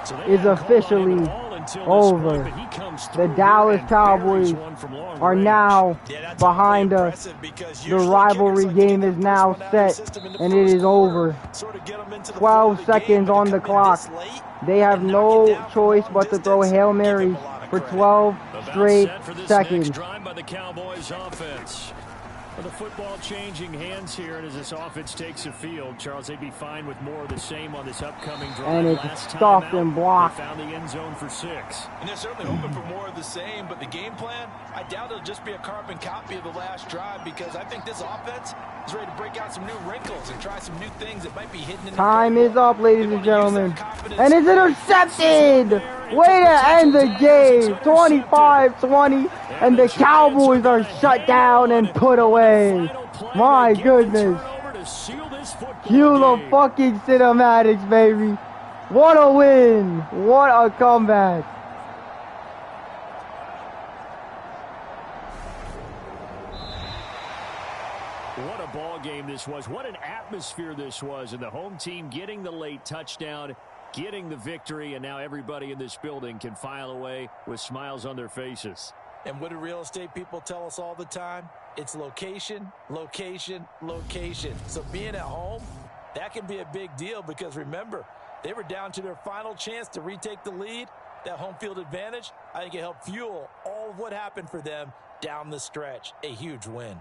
So they is haven't called on him officially at all until this over. point, but he comes The through here Dallas and Cowboys buries one from long are range. now Yeah, that's behind awfully us. impressive because The usually rivalry kickers like to game get is the now first one out of the set, system in the and it first is quarter, over. sort of get them into the 12 flow of the game, seconds but on to the come in clock. this late They have and knock it no down from choice long but to throw distance, Hail give them Marys a lot of for credit. 12 About straight set for this seconds. next drive by the Cowboys offense. With the football changing hands here, and as this offense takes the field, Charles, they'd be fine with more of the same on this upcoming drive. And it's Last time stuffed out, and blocked. They found the end zone for 6. And they're certainly hoping for more of the same, but the game plan, I doubt it'll just be a carbon copy of the last drive because I think this offense is ready to break out some new wrinkles and try some new things that might be hidden in the Time playbook. is up, ladies They and wanna use gentlemen. that confidence. And it's intercepted! Way to end the game. 25-20. And the Cowboys are shut down and put away. My goodness. Cue the fucking cinematics, baby. What a win. What a comeback. What a ball game this was. What an atmosphere this was. And the home team getting the late touchdown, getting the victory, and now everybody in this building can file away with smiles on their faces. And what do real estate people tell us all the time? It's location, location, location. So being at home, that can be a big deal because remember, they were down to their final chance to retake the lead. That home field advantage, I think it helped fuel all of what happened for them down the stretch. A huge win.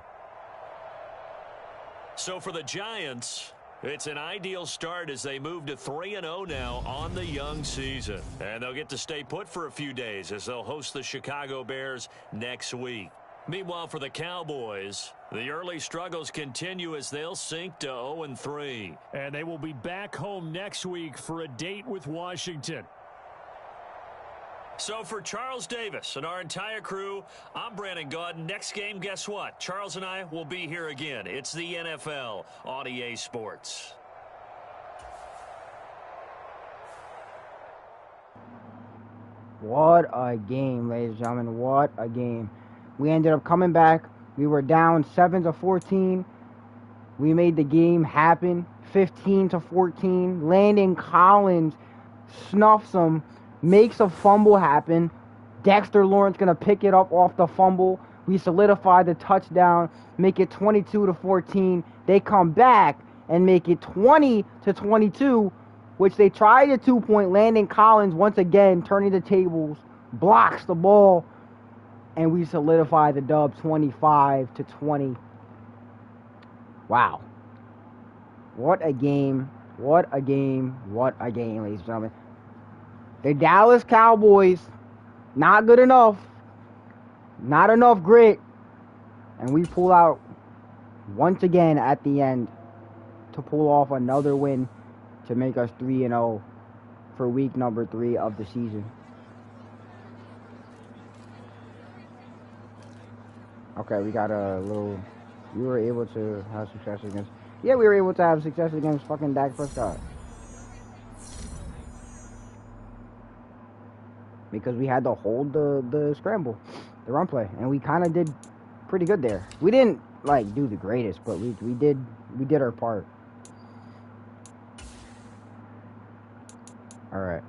So for the Giants, it's an ideal start as they move to 3-0 now on the young season. And they'll get to stay put for a few days as they'll host the Chicago Bears next week. Meanwhile, for the Cowboys, the early struggles continue as they'll sink to 0-3. And they will be back home next week for a date with Washington. So for Charles Davis and our entire crew, I'm Brandon Gaud. Next game, guess what? Charles and I will be here again. It's the NFL on EA Sports. What a game, ladies and gentlemen. What a game. We ended up coming back. We were down 7-14. We made the game happen. 15-14. Landon Collins snuffs them. Makes a fumble happen. Dexter Lawrence going to pick it up off the fumble. We solidify the touchdown. Make it 22-14. They come back and make it 20-22, which they tried a 2-point. Landon Collins, once again, turning the tables, blocks the ball, and we solidify the dub 25-20. Wow. What a game. What a game. What a game, ladies and gentlemen. The Dallas Cowboys, not good enough. Not enough grit. And we pull out once again at the end to pull off another win to make us 3-0 for week number 3 of the season. Okay, we got a little... We were able to have success against... Yeah, we were able to have success against fucking Dak Prescott. Because we had to hold the scramble, the run play. And we kind of did pretty good there. We didn't, like, do the greatest, but we did our part. All right.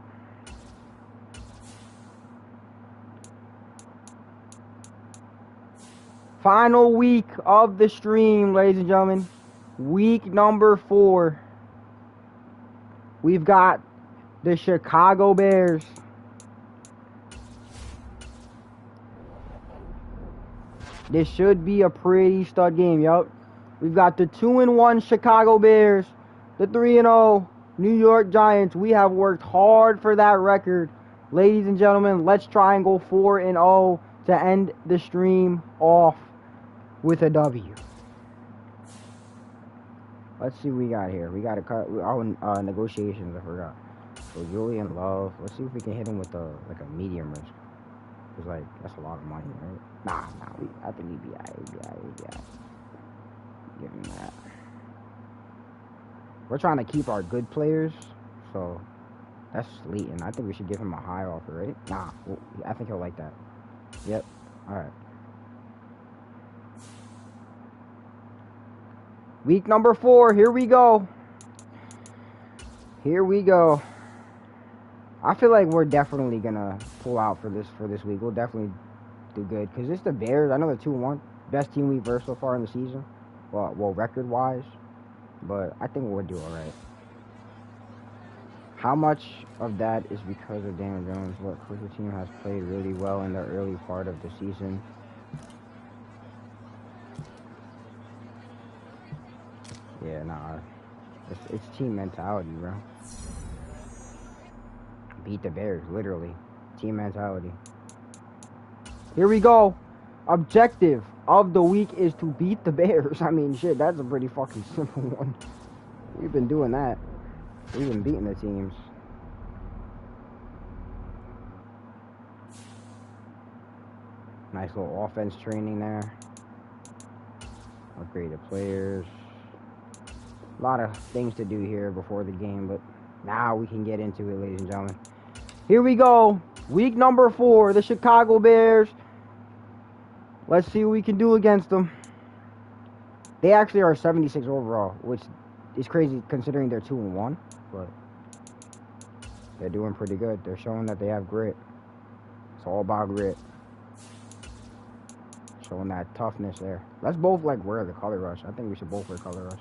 Final week of the stream, ladies and gentlemen. Week number 4. We've got the Chicago Bears. This should be a pretty stud game, yup. We've got the 2-1 Chicago Bears, the 3-0 New York Giants. We have worked hard for that record. Ladies and gentlemen, let's try and go 4-0 to end the stream off with a W. Let's see what we got here. We got to cut negotiations, I forgot. So Julian Love. Let's see if we can hit him with a medium risk. Cause like that's a lot of money, right? Nah. I think he'd be alright. Give him that. We're trying to keep our good players, so that's Slayton. I think we should give him a high offer, right? Nah, well, I think he'll like that. Yep. All right. Week number 4. Here we go. I feel like we're definitely gonna pull out for this week. We'll definitely do good because it's the Bears. I know they're 2-1, best team we've versed so far in the season. Well, record wise, but I think we'll do all right. How much of that is because of Daniel Jones? Look, the team has played really well in the early part of the season. Yeah, nah, it's team mentality, bro. Beat the Bears, literally. Team mentality. Here we go. Objective of the week is to beat the Bears. I mean, shit, that's a pretty fucking simple one. We've been doing that. We've been beating the teams. Nice little offense training there. Upgraded players. A lot of things to do here before the game, but now we can get into it, ladies and gentlemen. Here we go. Week number 4, the Chicago Bears. Let's see what we can do against them. They actually are 76 overall, which is crazy considering they're 2-1. But they're doing pretty good. They're showing that they have grit. It's all about grit. Showing that toughness there. Let's both like wear the color rush. I think we should both wear color rush.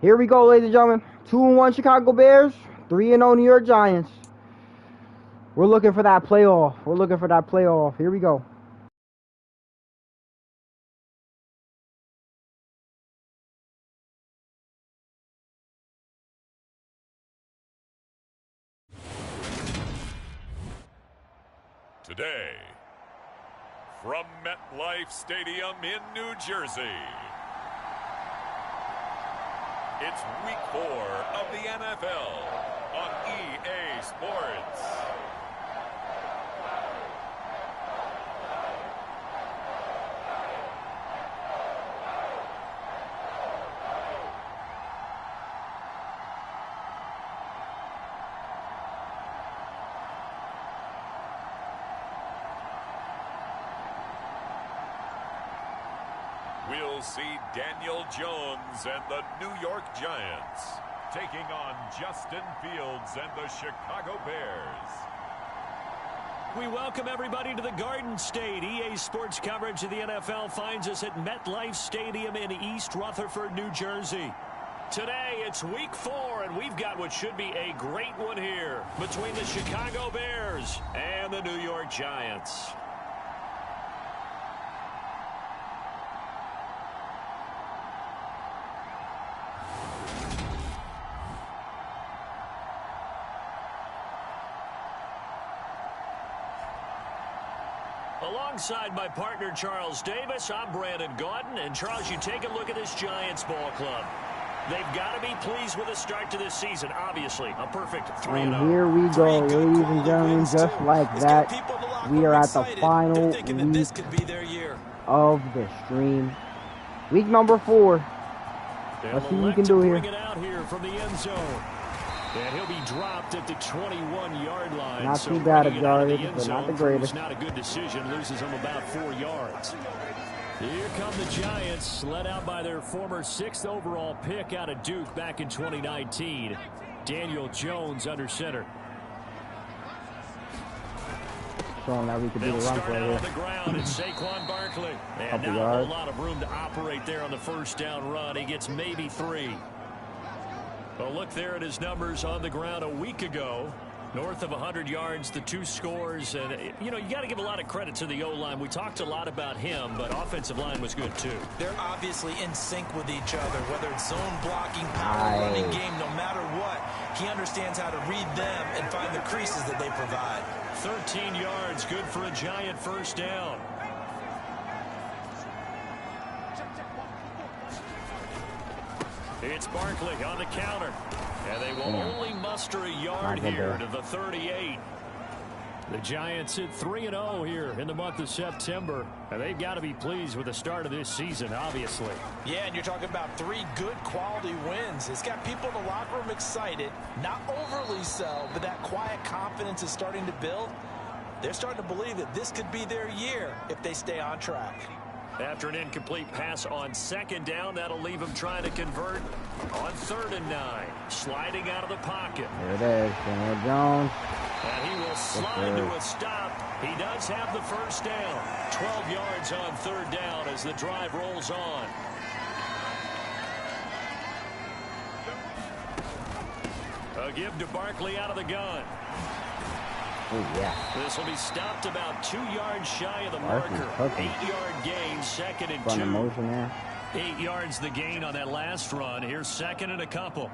Here we go, ladies and gentlemen. 2-1 Chicago Bears, 3-0 New York Giants. We're looking for that playoff. We're looking for that playoff. Here we go. Today, from MetLife Stadium in New Jersey, it's Week 4 of the NFL on EA Sports. We'll see Daniel Jones and the New York Giants taking on Justin Fields and the Chicago Bears. We welcome everybody to the Garden State. EA Sports coverage of the NFL finds us at MetLife Stadium in East Rutherford, New Jersey. Today, it's Week 4, and we've got what should be a great one here between the Chicago Bears and the New York Giants. Alongside my partner, Charles Davis, I'm Brandon Gaudin. And, Charles, you take a look at this Giants ball club. They've got to be pleased with the start to this season, obviously. A perfect 3-0. And here we go, ladies and gentlemen, just like that. We are at the final week of the stream. Week number 4. Let's see what we can do here. Bring it out here from the end zone. And he'll be dropped at the 21-yard line. Not too bad of yardage, but not the greatest. Not a good decision. Loses him about 4 yards. Here come the Giants, led out by their former 6th overall pick out of Duke back in 2019. Daniel Jones under center. Showing that we could do the run play here. On the ground, it's Saquon Barkley. And now a lot of room to operate there on the first down run. He gets maybe 3. Well, look there at his numbers on the ground a week ago. North of 100 yards, the 2 scores. And, you know, you got to give a lot of credit to the O-line. We talked a lot about him, but offensive line was good, too. They're obviously in sync with each other, whether it's zone blocking, power running game, no matter what. He understands how to read them and find the creases that they provide. 13 yards, good for a Giant first down. It's Barkley on the counter. And they will only muster a yard here to the 38. The Giants hit 3-0 here in the month of September. And they've got to be pleased with the start of this season, obviously. Yeah, and you're talking about 3 good quality wins. It's got people in the locker room excited. Not overly so, but that quiet confidence is starting to build. They're starting to believe that this could be their year if they stay on track. After an incomplete pass on 2nd down, that'll leave him trying to convert on 3rd and 9. Sliding out of the pocket. There it is, Daniel Jones. And he will slide to a stop. He does have the first down. 12 yards on 3rd down as the drive rolls on. A give to Barkley out of the gun. Oh, yeah. This will be stopped about 2 yards shy of the marker. 8-yard gain, 2nd and 2. Motion there. 8 yards the gain on that last run. Here's 2nd and a couple.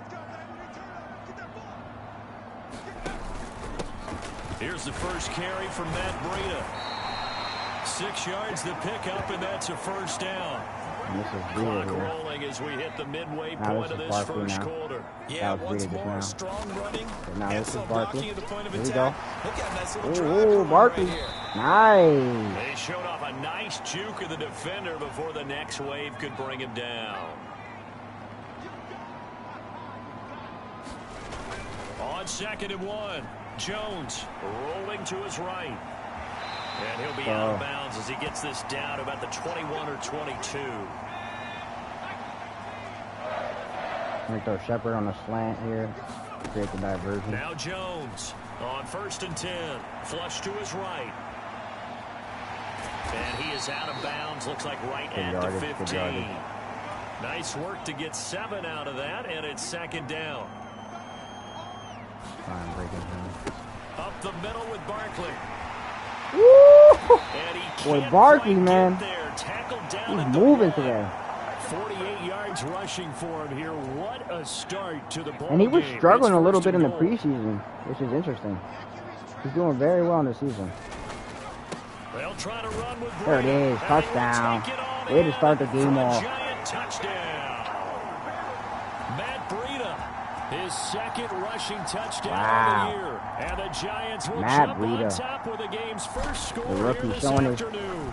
Here's the first carry from Matt Breida. 6 yards the pickup, and that's a first down. Clock rolling as we hit the midway point of this first quarter. Yeah, once more, strong running. Now this is Barkley. At the point of Here we attack. go. Look at a nice little drive Barkley. right here. Nice. They showed off a nice juke of the defender before the next wave could bring him down. On 2nd and 1, Jones rolling to his right. And he'll be out of bounds as he gets this down about the 21 or 22. I'm going to throw Shepard on a slant here. Create the diversion. Now Jones on 1st and 10. Flush to his right. And he is out of bounds. Looks like right at the 15. Nice work to get 7 out of that, and it's 2nd down. Up the middle with Barkley. Woo! And he Boy, Barkley, man. He's moving today. 48 yards rushing for him here. What a start to the ball And he was game. struggling It's a little first bit in and the goal. preseason, which is interesting. He's doing very well in the season. They'll try to run with There it is. Touchdown. Way to start the game off. Giant touchdown. Matt Breida, his 2nd rushing touchdown Wow. of the year. And the Giants will Matt jump Breida. on top with the game's first score The here rookie this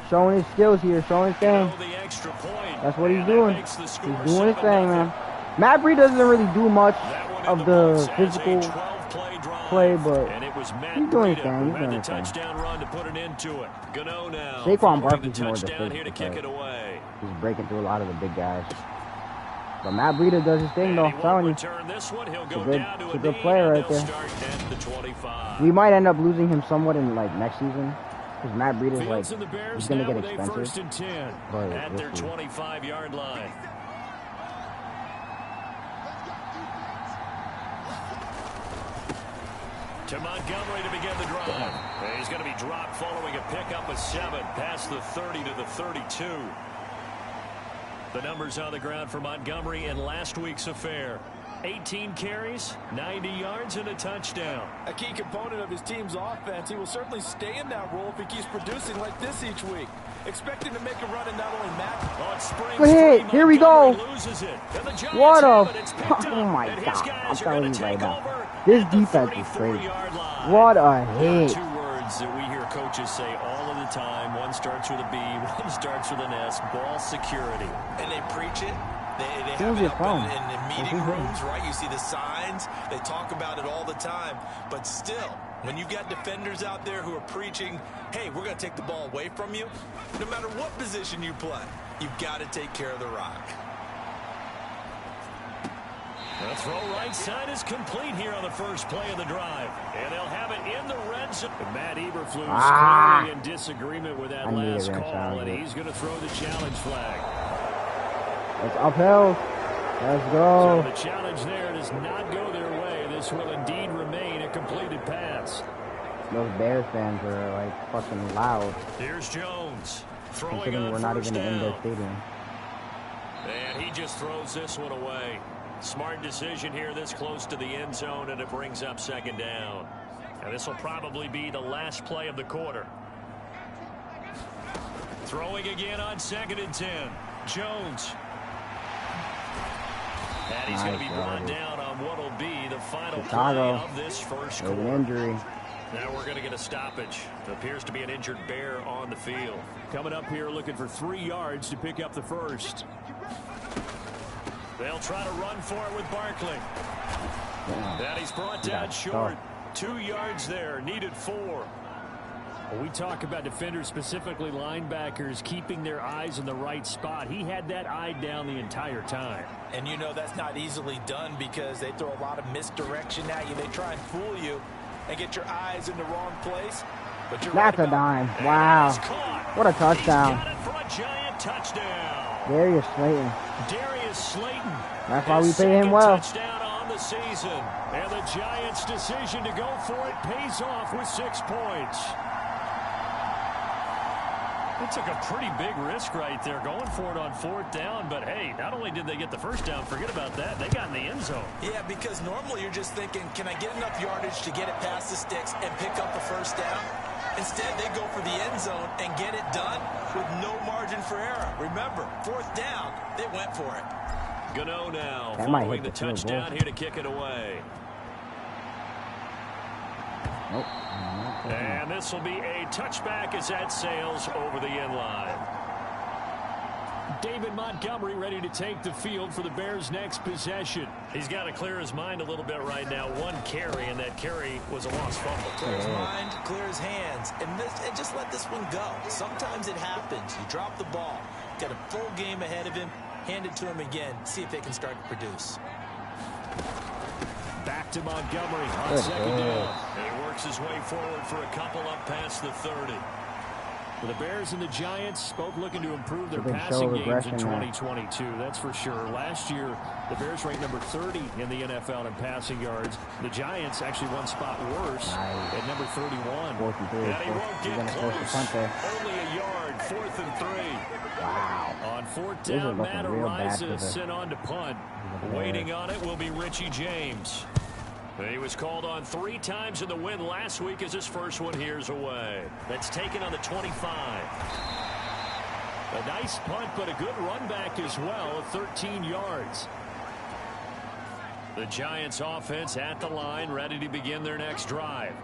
showing his skills here, showing his thing. The extra point. That's what he's And doing. that makes the He's score doing his 7-0. thing, man. Matt Breida doesn't really do much That one in of the the books as a physical 12-play drive. play, but And it was Matt he's doing his Breida thing. who He's had doing the his thing. touchdown run to put an end to it. Gano now. Saquon following Barkley's the more the touchdown here to physical kick it type. away. He's breaking through a lot of the big guys. But Matt Breida does his thing, And though. he I'm won't telling you. return this one. He'll It's a go good- down to it's a a good knee, player and right they'll there. start at the 25. We might end up losing him somewhat in like next season, because Matt Breida's like Fields and the Bears he's gonna now get with a 1st expensive. and 10. But At we'll their see. 25-yard line. To Montgomery to begin the drive. And he's going to be dropped following a pickup of 7 past the 30 to the 32. The numbers on the ground for Montgomery in last week's affair. 18 carries, 90 yards, and a touchdown. A key component of his team's offense. He will certainly stay in that role if he keeps producing like this each week. Expect him to make a run and not only match. On spring Good hit. three, Here we go. Montgomery loses it. And the Giants What have a it. It's picked oh up, my and his God! guys I'm are telling gonna you right take now, over this at the defense is crazy. 34-yard line. What a There are hit! 2 words that we hear coaches say all of the time. One starts with a B, one starts with an S. Ball security. And they preach it. They Who's have it it up from? in the meeting rooms, right? You see the signs. They talk about it all the time. But still, when you've got defenders out there who are preaching, hey, we're going to take the ball away from you, no matter what position you play, you've got to take care of the rock. The throw right side is complete here on the first play of the drive. And they'll have it in the red zone. Matt Eberflus Ah. clearly in disagreement with that I knew last they were gonna call, sound and good. he's going to throw the challenge flag. It's uphill. Let's So go. the challenge there does not go their way. This will indeed remain a completed pass. Those Bears fans are like fucking loud, Here's Jones. Throwing considering on we're not first even in their down. stadium. And he just throws this one away. Smart decision here this close to the end zone, and it brings up 2nd down. And this will probably be the last play of the quarter. Throwing again on 2nd and 10. Jones. And he's going to be brought down on what will be the final Chicago. play of this first There's an quarter. injury. Now we're going to get a stoppage. It appears to be an injured Bear on the field. Coming up here looking for 3 yards to pick up the first. They'll try to run for it with Barkley. And he's brought down Yeah, short. 2 yards there. Needed 4. When we talk about defenders, specifically linebackers, keeping their eyes in the right spot. He had that eye down the entire time. And you know that's not easily done because they throw a lot of misdirection at you. They try and fool you and get your eyes in the wrong place. But you're That's right a about dime. And Wow. he's caught. What a He's touchdown. got it for a giant touchdown. Darius Slayton. Darius Slayton. That's why we His pay him second well. touchdown on the season. And the Giants' decision to go for it pays off with 6 points. They took a pretty big risk right there going for it on 4th down. But, hey, not only did they get the first down, forget about that, they got in the end zone. Yeah, because normally you're just thinking, can I get enough yardage to get it past the sticks and pick up the first down? Instead, they go for the end zone and get it done with no margin for error. Remember, 4th down, they went for it. Gano now That might following hit the the field touchdown goal. here to kick it away. Nope. And this will be a touchback as that sails over the end line. David Montgomery ready to take the field for the Bears' next possession. He's got to clear his mind a little bit right now. One carry, and that carry was a lost fumble. Clear his mind, clear his hands, and just let this one go. Sometimes it happens. You drop the ball. Got a full game ahead of him. Hand it to him again. See if they can start to produce. Back to Montgomery on second down. And he works his way forward for a couple up past the 30. For the Bears and the Giants, both looking to improve their passing games in 2022. That's for sure. Last year, the Bears ranked number 30 in the NFL in passing yards. The Giants actually one spot worse at number 31. And he won't get close. Only a yard, 4th and 3. Wow. On 4th down, Matt Araiza sent on to punt. Waiting on it will be Richie James. He was called on 3 times in the win last week as his first one here's away. That's taken on the 25. A nice punt, but a good run back as well, 13 yards. The Giants offense at the line, ready to begin their next drive.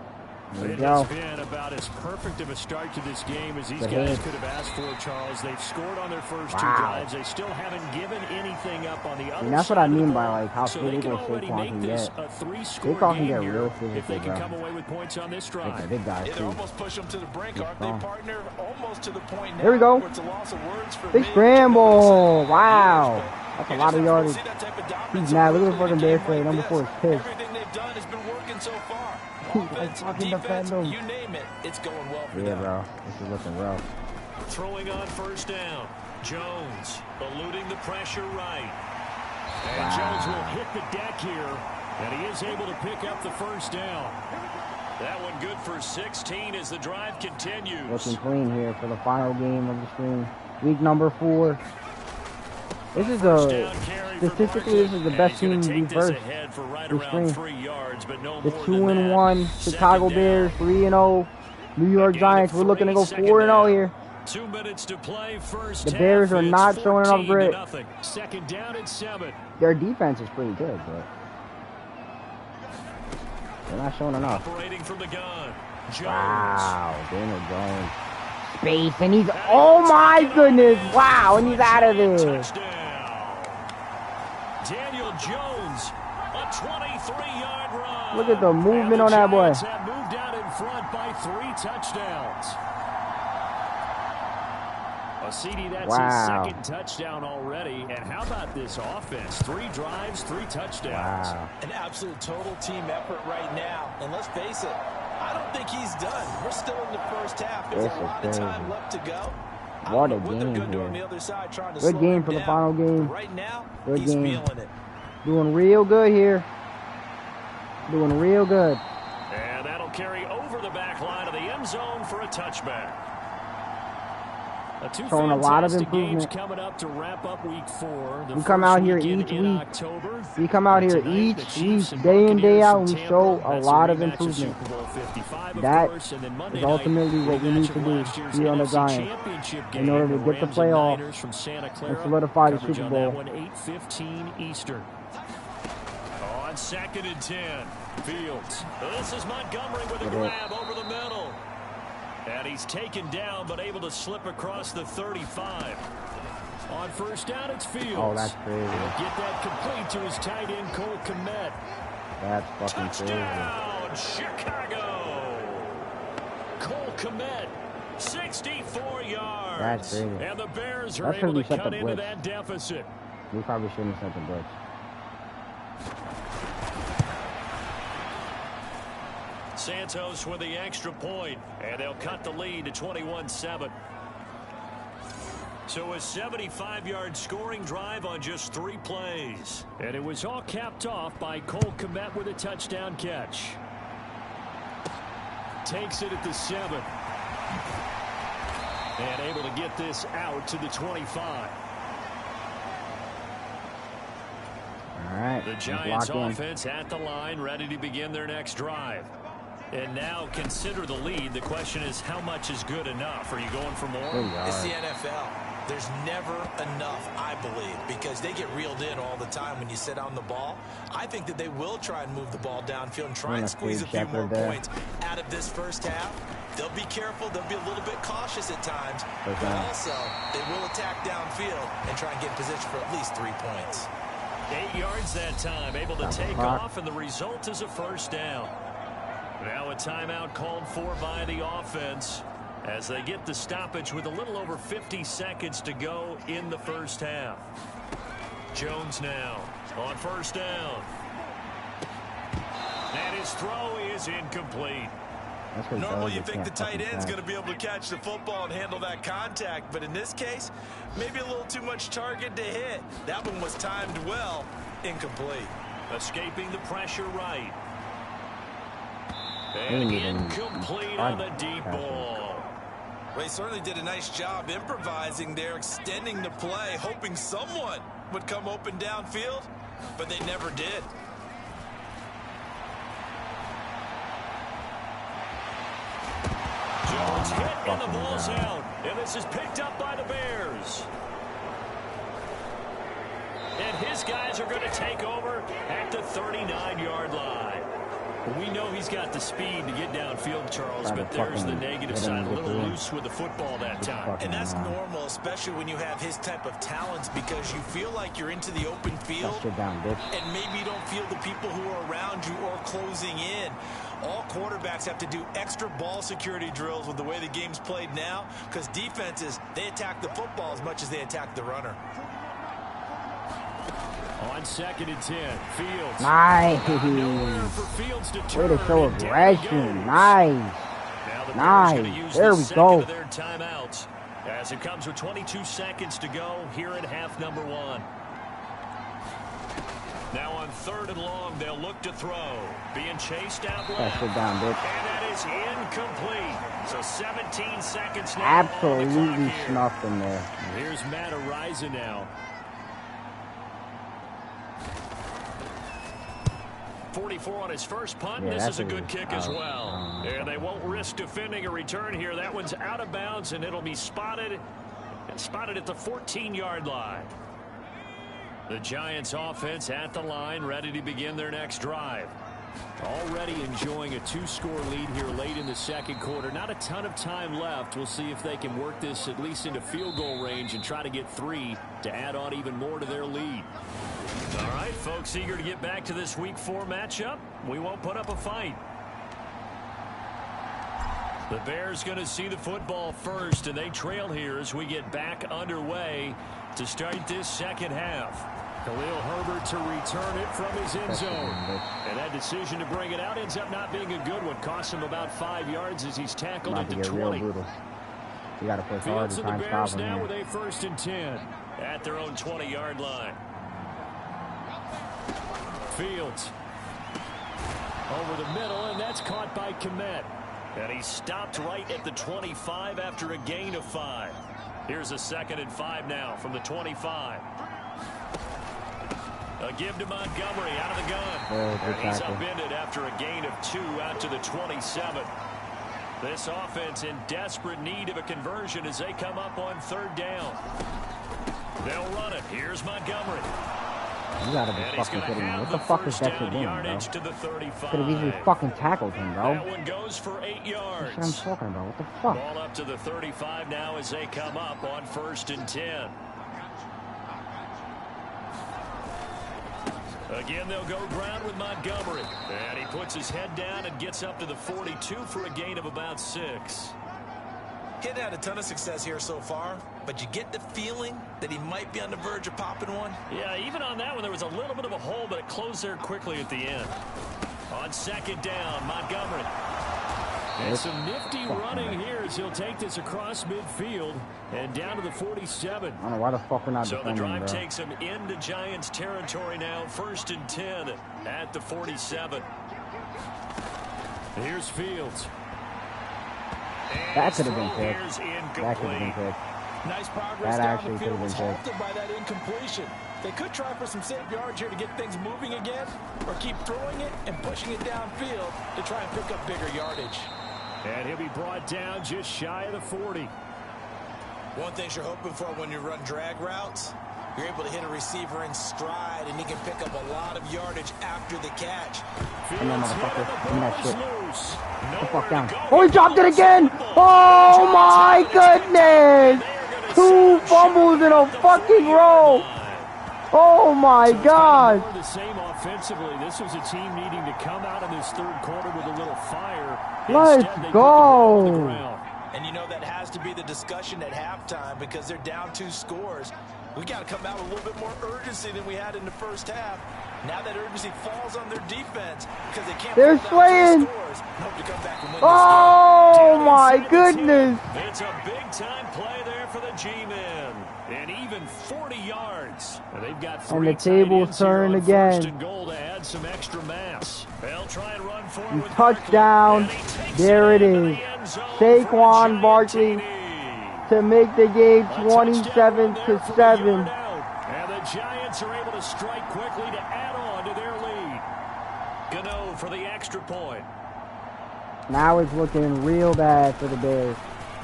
It has been about as perfect of a start to this game as these guys could have asked for, Charles. They've scored on their first 2 drives. They still haven't given anything up on the other side. And that's what I mean by like how so physical Saquon can get. Saquon can get real physical, if they can come away with points on this drive. It's a big guy, They almost push them to the brink, aren't they, partner? Almost to the point now. There we go. It's a loss of words for Big scramble. Wow. That's a lot of yardage. He's mad. Look at the fucking Bears play. Number 4 is pissed. Everything they've done has been working so far. Offense, defense, you name it, it's going well for them. Yeah, bro. This is looking rough. Throwing on first down. Jones eluding the pressure right. And Jones will hit the deck here, and he is able to pick up the first down. That one good for 16 as the drive continues. Looking clean here for the final game of the stream. Week number 4. This is statistically, this is the best team we versed this stream. The 2-1 Chicago Bears, 3-0 New York Giants. We're looking to go 4-0 here. 2 minutes to play. First the Bears are not showing enough grit. Second down and 7. Their defense is pretty good, but they're not showing enough. Operating from the gun. Wow, Daniel Jones. Space, and he's, oh my goodness, wow, and he's out of there. Daniel Jones, a 23-yard run. Look at the movement on that boy. Have moved out in front by 3 touchdowns. CD, that's his 2nd touchdown already. And how about this offense? 3 drives, 3 touchdowns. Wow. An absolute total team effort right now. And let's face it, I don't think he's done. We're still in the first half. There's a lot of time left to go. What a game here. Good game for the final game. Right now, good he's game. feeling it. Doing real good here. Doing real good. And that'll carry over the back line of the end zone for a touchback. Showing a lot of improvement. Coming up to wrap up week 4. We come out here each week. We come out here each week, day in, day out, and we show a lot of improvement. That is ultimately what we need to do here on the Giants in order to get the playoffs and solidify the Super Bowl. 8:15 Eastern. On 2nd and 10, Fields. This is Montgomery with a grab over the middle. And he's taken down, but able to slip across the 35. On first down, it's Fields. Oh, that's crazy. He'll get that complete to his tight end, Cole Kmet. That's fucking Touchdown, Chicago. Cole Kmet, 64 yards. That's crazy. And the Bears are able to cut into blitz. that deficit. We probably shouldn't have sent the blitz. Santos with the extra point, and they'll cut the lead to 21-7. So a 75-yard scoring drive on just 3 plays. And it was all capped off by Cole Kmet with a touchdown catch. Takes it at the 7. And able to get this out to the 25. All right. The Giants offense at the line, ready to begin their next drive. And now consider the lead. The question is, how much is good enough? Are you going for more? It's the NFL. There's never enough, I believe, because they get reeled in all the time when you sit on the ball. I think that they will try and move the ball downfield and try and squeeze a few more points out of this first half. They'll be careful. They'll be a little bit cautious at times. But also, they will attack downfield and try and get in position for at least 3 points. 8 yards that time, able to take off, and the result is a first down. Now a timeout called for by the offense as they get the stoppage with a little over 50 seconds to go in the first half. Jones now on first down. And his throw is incomplete. Normally you think the tight end's going to be able to catch the football and handle that contact, but in this case, maybe a little too much target to hit. That one was timed well, incomplete. Escaping the pressure right. And incomplete on the deep ball. Well, he certainly did a nice job improvising there, extending the play, hoping someone would come open downfield, but they never did. Jones hit and the ball's out. And this is picked up by the Bears. And his guys are going to take over at the 39-yard line. We know he's got the speed to get downfield, Charles, but there's the negative side. A little loose with the football that time. And that's normal, especially when you have his type of talents, because you feel like you're into the open field, and maybe you don't feel the people who are around you or closing in. All quarterbacks have to do extra ball security drills with the way the game's played now, because defenses, they attack the football as much as they attack the runner. On 2nd and 10, Fields. Nice. Way to show aggression. Nice. Nice. There we go. Their timeouts as it comes with 22 seconds to go here in half number 1. Now on 3rd and long, they'll look to throw. Being chased out left. And that is incomplete. So 17 seconds now. Absolutely snuffed in there. Here's Matt Ariza now. 44 on his first punt. Yeah, this is a good kick as well. And they won't risk defending a return here. That one's out of bounds, and it'll be spotted at the 14-yard line. The Giants offense at the line, ready to begin their next drive. Already enjoying a 2-score lead here late in the second quarter. Not a ton of time left. We'll see if they can work this at least into field goal range and try to get 3 to add on even more to their lead. All right, folks, eager to get back to this Week 4 matchup. We won't put up a fight. The Bears going to see the football first, and they trail here as we get back underway to start this second half. Khalil Herbert to return it from his end zone. And that decision to bring it out ends up not being a good one. Costs him about 5 yards as he's tackled into 20. You got to push hard to try and stop him. Now with a 1st and 10 at their own 20-yard line. Fields over the middle, and that's caught by Kmet. And he stopped right at the 25 after a gain of 5. Here's a 2nd and 5 now from the 25. A give to Montgomery out of the gun. And he's upended after a gain of 2 out to the 27. This offense in desperate need of a conversion as they come up on 3rd down. They'll run it. Here's Montgomery. You gotta be fucking kidding me. What the fuck is that for doing, bro? Could have easily fucking tackled him, bro. That one goes for 8 yards. That's what I'm talking about. What the fuck? Ball up to the 35 now as they come up on 1st and 10. Again, they'll go ground with Montgomery. And he puts his head down and gets up to the 42 for a gain of about 6. He hadn't had a ton of success here so far, but you get the feeling that he might be on the verge of popping one. Yeah, even on that one, there was a little bit of a hole, but it closed there quickly at the end. On 2nd down, Montgomery. And some nifty running here as he'll take this across midfield and down to the 47. I don't know why the fuck we're not defending, So the drive bro. takes him into Giants territory now. 1st and 10 at the 47. Here's Fields. That could have been picked. That could have been picked. Nice progress That down actually the could field have was been picked. halted by that incompletion. They could try for some safe yards here to get things moving again, or keep throwing it and pushing it downfield to try and pick up bigger yardage. And he'll be brought down just shy of the 40. One thing you're hoping for when you run drag routes, you're able to hit a receiver in stride, and he can pick up a lot of yardage after the catch. Come on, motherfucker. Give me that shit. Loose. No fuck down. Oh, he dropped it again. Oh, my goodness. 2 fumbles in a fucking row. Oh, my God. More the same offensively. This was a team needing to come out in this third quarter with a little fire. Let's go. And you know that has to be the discussion at halftime because they're down 2 scores. We got to come out with a little bit more urgency than we had in the first half. Now that urgency falls on their defense because they can't. They're swaying. Oh my goodness! It's a big-time play there for the G-men, and even 40 yards. And they've got 3 and the tables turn again. First and goal to add some extra mass. They'll try and run forward with touchdown. There it is. Saquon Barkley to make the game 27-7. And the Giants are able to strike quickly to add on to their lead. Gano for the extra point. Now it's looking real bad for the Bears.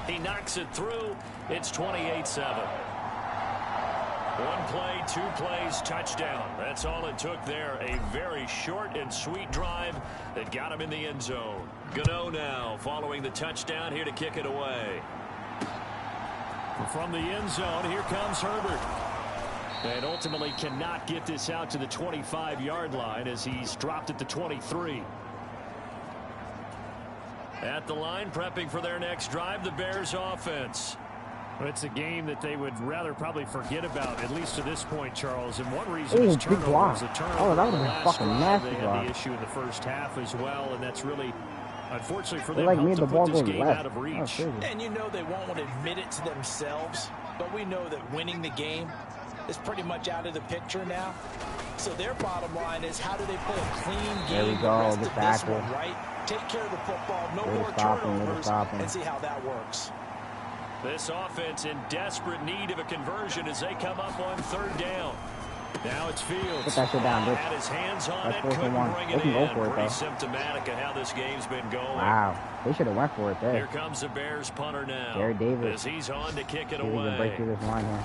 He knocks it through. It's 28-7. 1 play, 2 plays, touchdown. That's all it took there. A very short and sweet drive that got him in the end zone. Gano now following the touchdown here to kick it away. From the end zone, here comes Herbert. And ultimately cannot get this out to the 25-yard line as he's dropped at the 23. At the line, prepping for their next drive, the Bears offense. Well, it's a game that they would rather probably forget about, at least to this point, Charles. And one reason is turnovers. Oh, that would have been fucking nasty. They had the issue in the first half as well, and that's really, unfortunately for them, like helped me, to the ball put this goes game left. out of reach. And you know they won't admit it to themselves, but we know that winning the game is pretty much out of the picture now. So their bottom line is, how do they play a clean game? There we go. Get back one, right? Take care of the football, no more turnovers, and see how that works. This offense in desperate need of a conversion as they come up on 3rd down. Now it's Fields. Get that shit down, bitch. Had his hands on That's it, 4th couldn't and 1. bring They it can in. go for it, Pretty though. symptomatic of how this game's been going. Wow. They should have went for it there. Here comes the Bears punter now. Gary Davis. As he's on to kick it See if he can away. break through this line here.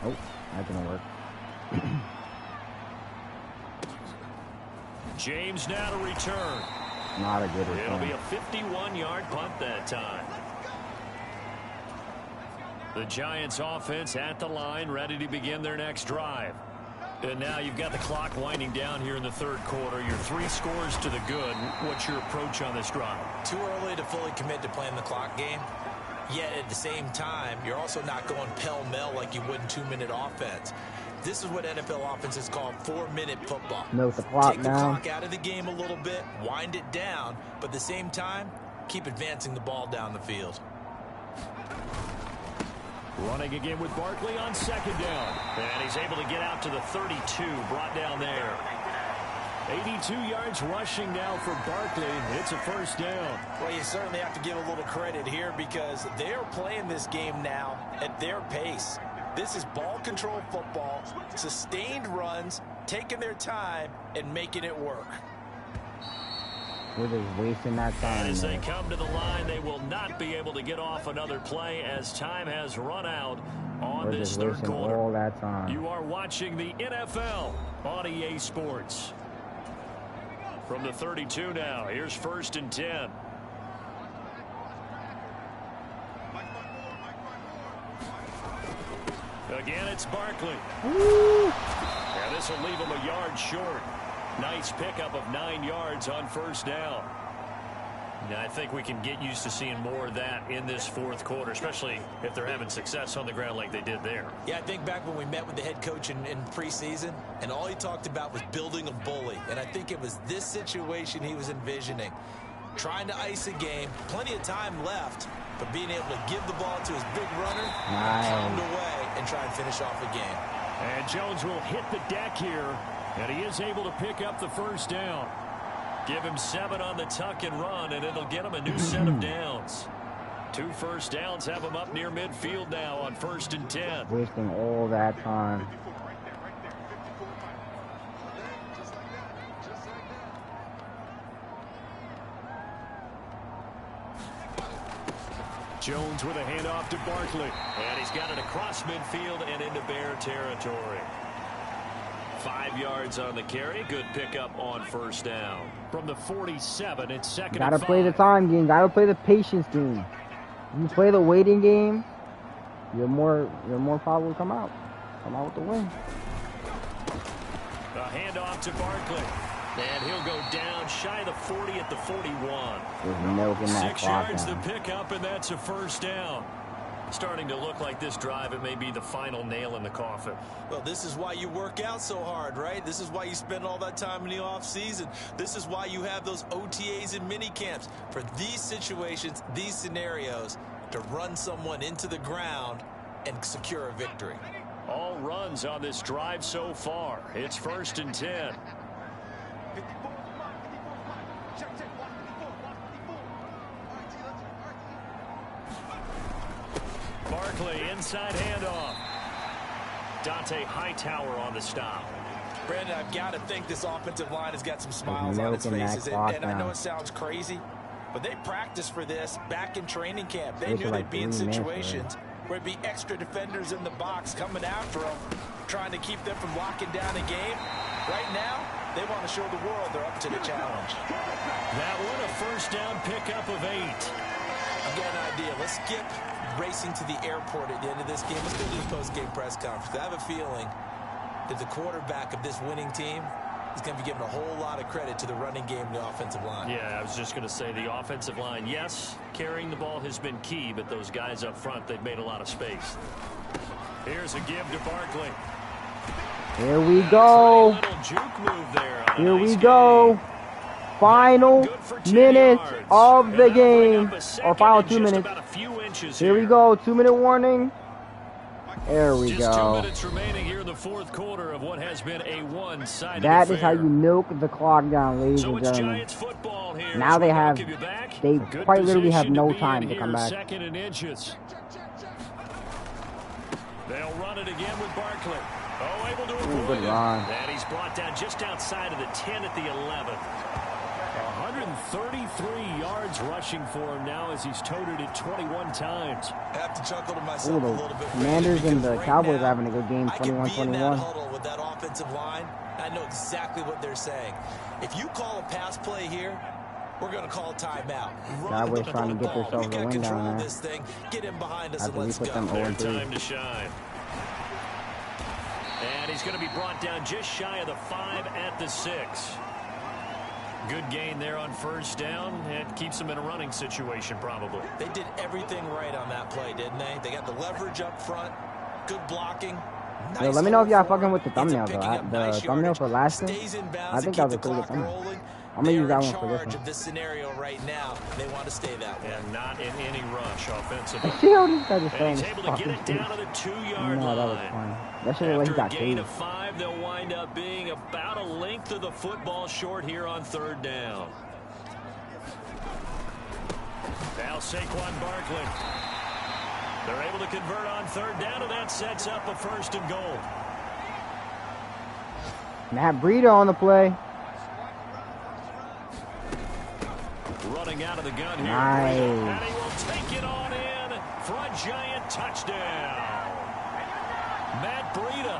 Oh, that didn't work. James now to return. Not a good return. It'll be a 51-yard punt that time. The Giants offense at the line, ready to begin their next drive. And now you've got the clock winding down here in the 3rd quarter. You're 3 scores to the good. What's your approach on this drive? Too early to fully commit to playing the clock game. Yet at the same time, you're also not going pell-mell like you would in 2-minute offense. This is what NFL offenses call 4-minute football. Milk the clock Take the down. clock out of the game a little bit, wind it down, but at the same time, keep advancing the ball down the field. Running again with Barkley on 2nd down. And he's able to get out to the 32, brought down there. 82 yards rushing now for Barkley. It's a 1st down. Well, you certainly have to give a little credit here because they're playing this game now at their pace. This is ball control football, sustained runs, taking their time, and making it work. We're just wasting that time. As they come to the line, they will not be able to get off another play as time has run out on this 3rd quarter. All that time. You are watching the NFL on EA Sports. From the 32 now, here's 1st and 10. Again, it's Barkley. And this will leave him a yard short. Nice pickup of 9 yards on 1st down. Now, I think we can get used to seeing more of that in this 4th quarter, especially if they're having success on the ground like they did there. Yeah, I think back when we met with the head coach in preseason, and all he talked about was building a bully. And I think it was this situation he was envisioning. Trying to ice a game, plenty of time left, but being able to give the ball to his big runner, pound away, and try and finish off a game. And Jones will hit the deck here, and he is able to pick up the 1st down. Give him 7 on the tuck and run, and it'll get him a new set of downs. 2 1st downs have him up near midfield now on 1st and 10. Wasting all that time. Jones with a handoff to Barkley. And he's got it across midfield and into Bear territory. 5 yards on the carry. Good pickup on first down. From the 47, it's second. Gotta play the time game. Gotta play the patience game. If you play the waiting game, you're more probably come out with the win. A handoff to Barkley. And he'll go down shy of the 40 at the 41. There's milk in that 6 clock yards down. the pickup, and that's a first down. Starting to look like this drive, it may be the final nail in the coffin. Well, this is why you work out so hard, right? This is why you spend all that time in the offseason. This is why you have those OTAs and mini camps. For these situations, these scenarios, to run someone into the ground and secure a victory. All runs on this drive so far. It's 1st and 10. Barkley inside handoff. Dante Hightower on the stop. Brandon, I've got to think this offensive line has got some smiles on its faces. And I know it sounds crazy, but they practiced for this back in training camp. They knew they'd be in situations where it'd be extra defenders in the box coming after them, trying to keep them from locking down a game. Right now, they want to show the world they're up to the challenge. That one a first down pickup of 8. I've got an idea. Let's skip racing to the airport at the end of this game. Let's go to the post-game press conference. I have a feeling that the quarterback of this winning team is going to be given a whole lot of credit to the running game and the offensive line. Yeah, I was just going to say the offensive line, yes, carrying the ball has been key, but those guys up front, they've made a lot of space. Here's a give to Barkley. Here we go. Here we go. Final minutes of the game. Or final 2 minutes. Here we go. 2-minute warning. There we Just go. 2 minutes remaining here in the fourth quarter of what has been a one-sided That is how affair. you milk the clock down, ladies So and it's gentlemen. Giants football here. Now they have, Welcome you back. they Good quite literally have position no be in time to here, come back. 2nd and inches. They'll run it again with Barkley. Oh, able to avoid Good it. run. And he's brought down just outside of the 10 at the 11th. 133 yards rushing for him now as he's toted it 21 times. I have to chuckle to myself a Ooh, little the bit. Commanders and the right Cowboys now, are having a good game, I can be in that 21-21. huddle with that offensive line. I know exactly what they're saying. If you call a pass play here, we're going to call timeout. Cowboys trying to get themselves a win down there. This thing, get in behind us, and After we let's put go. them Their 0-3. time to shine. And he's going to be brought down just shy of the 5 at the 6. Good gain there on first down. It keeps them in a running situation, probably. They did everything right on that play, didn't they? They got the leverage up front, good blocking. Nice. Yo, let me know if y'all fucking with the ends thumbnail, up though. picking up The nice thumbnail yardage, for last game, stays in bounds I think and that was keep a the pretty good clock thumbnail. rolling. I'm going to use that They're one in for this charge one. of this scenario right now. They want to stay that way. And not in any rush offensively. See how this guy just And throwing he's his able to get fucking it feet. down to the 2-yard No, that was line. funny. That shit looked like he After a got gain caged. of 5, they'll wind up being about a length of the football short here on 3rd down. Now Saquon Barkley. They're able to convert on 3rd down, and that sets up a 1st and goal. Matt Breida on the play. Running out of the gun here. Nice. And he will take it on in for a Giant touchdown. Matt Breida,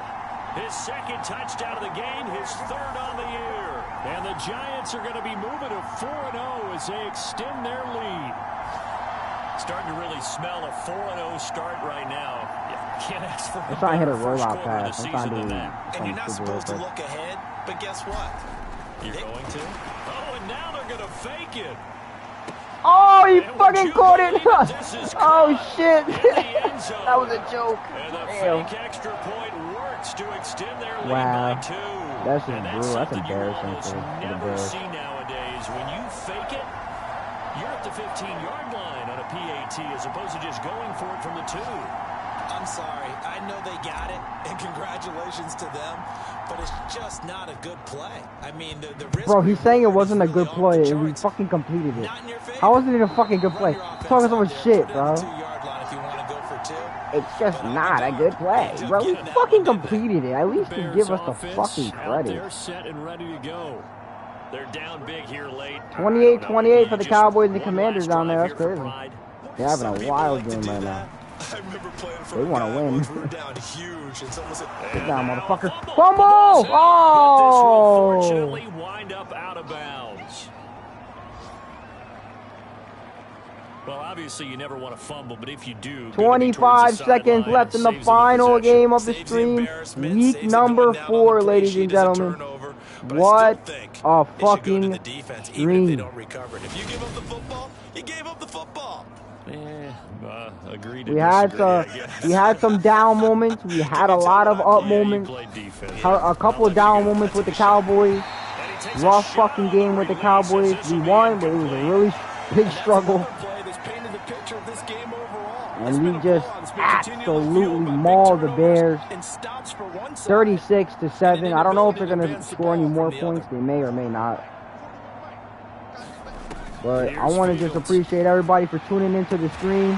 his 2nd touchdown of the game, his 3rd on the year. And the Giants are going to be moving to 4-0 as they extend their lead. Starting to really smell a 4-0 start right now. You can't ask for I'm trying to hit a better first rollout quarter of the pass. I'm season trying to than do that. And you're not supposed to look ahead, but guess what? You're going to? Oh, and now they're going to fake it. Oh, he And fucking would you caught it. believe this is Oh, caught shit. in the end zone. That was a joke. And the Damn. fake extra point works to extend their lead Wow. by 2. That's just And brutal. That's something you embarrassing almost for the never Bears. see nowadays. When you fake it, you're at the 15-yard line on a PAT as opposed to just going for it from the 2. I'm sorry. I know they got it, and congratulations to them, but it's just not a good play. I mean, the risk... Bro, he's saying it wasn't a really good off play, the and he charts. fucking completed it. Not in your favor. How wasn't it a fucking good play? Run your offense Talking so out much there. shit, Put it on bro. the 2-yard line if you want to go for 2. It's just not a good play, bro. He fucking completed it. At least Bears give us the offense fucking out credit. there set and ready to go. They're down big here late. 28-28 for the Just Cowboys and one Commanders last down there. drive That's here for crazy. pride. They're having Some a people wild like to game do right that. now. I remember playing for They want to win. we're down huge, and someone said, "Get down, motherfucker!" Fumble! Oh! Unfortunately, wind up out of bounds. Well, obviously, you never want to fumble, but if you do, 25 seconds left in the final game of the stream. Week number 4, ladies and gentlemen. What a fucking stream. If you give up the football, you gave up the football. Agreed. We had some down moments. We had a lot of up moments. A couple of down moments with the Cowboys. Rough fucking game with the Cowboys. We won, but it was a really big struggle. And we just absolutely mauled the Bears. 36-7. I don't know if they're going to score any more points. They may or may not. But I want to just appreciate everybody for tuning into the stream.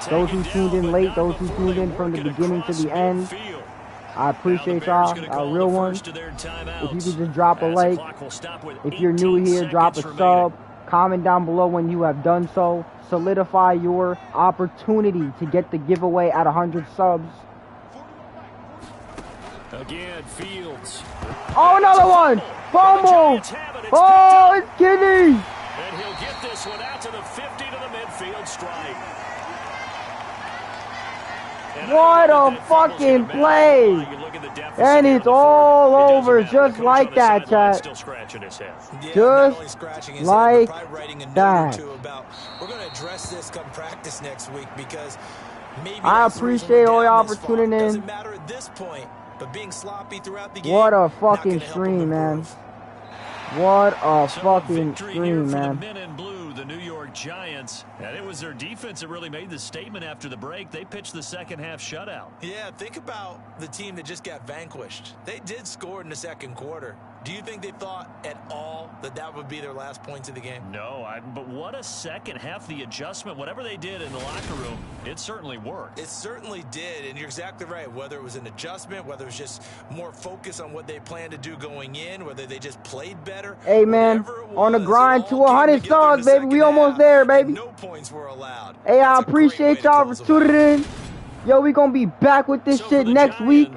Those who tuned in late, those who tuned in from the beginning to the end. I appreciate y'all, real ones. If you could just drop a like. If you're new here, drop a sub. Comment down below when you have done so. Solidify your opportunity to get the giveaway at 100 subs. Again, Fields. Oh, another one! Fumble! Oh, it's Kenny! And he'll get this one out to the 50 to the midfield stripe. What a fucking play! And it's all over just like that, chat. Just like that. We're going to address this come practice next week because maybe I appreciate all y'all for tuning in. Doesn't matter at this point, but being sloppy throughout the game. What a fucking stream, man. What a fucking stream, man. The men in blue, the New York Giants, and it was their defense that really made the statement after the break. They pitched the second half shutout. Yeah, think about the team that just got vanquished. They did score in the second quarter. Do you think they thought at all that that would be their last points of the game? No, but what a second half. The adjustment, whatever they did in the locker room, it certainly worked. It certainly did, and you're exactly right. Whether it was an adjustment, whether it was just more focus on what they planned to do going in, whether they just played better. Hey, man, on the grind to 100 subs, baby. We almost there, baby. No points were allowed. Hey, I appreciate y'all for tuning in. Yo, we gonna be back with this shit next week.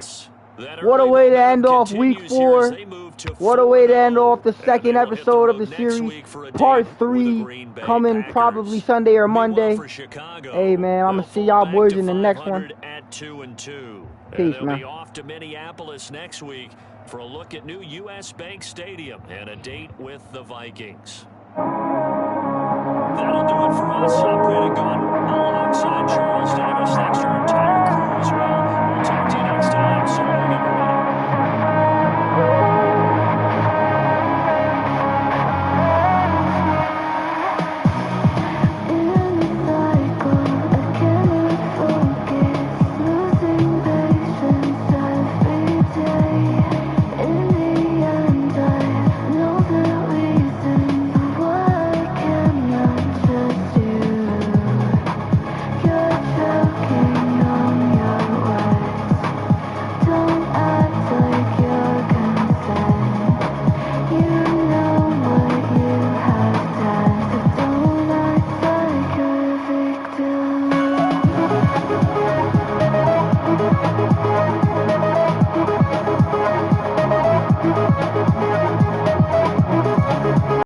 What a way to end off week 4. What a way to end off the second episode of the series. Part 3 coming probably Sunday or Monday. Hey, man, I'm going to see y'all boys in the next one. Peace, man. Be off to Minneapolis next week for a look at new U.S. Bank Stadium and a date with the Vikings.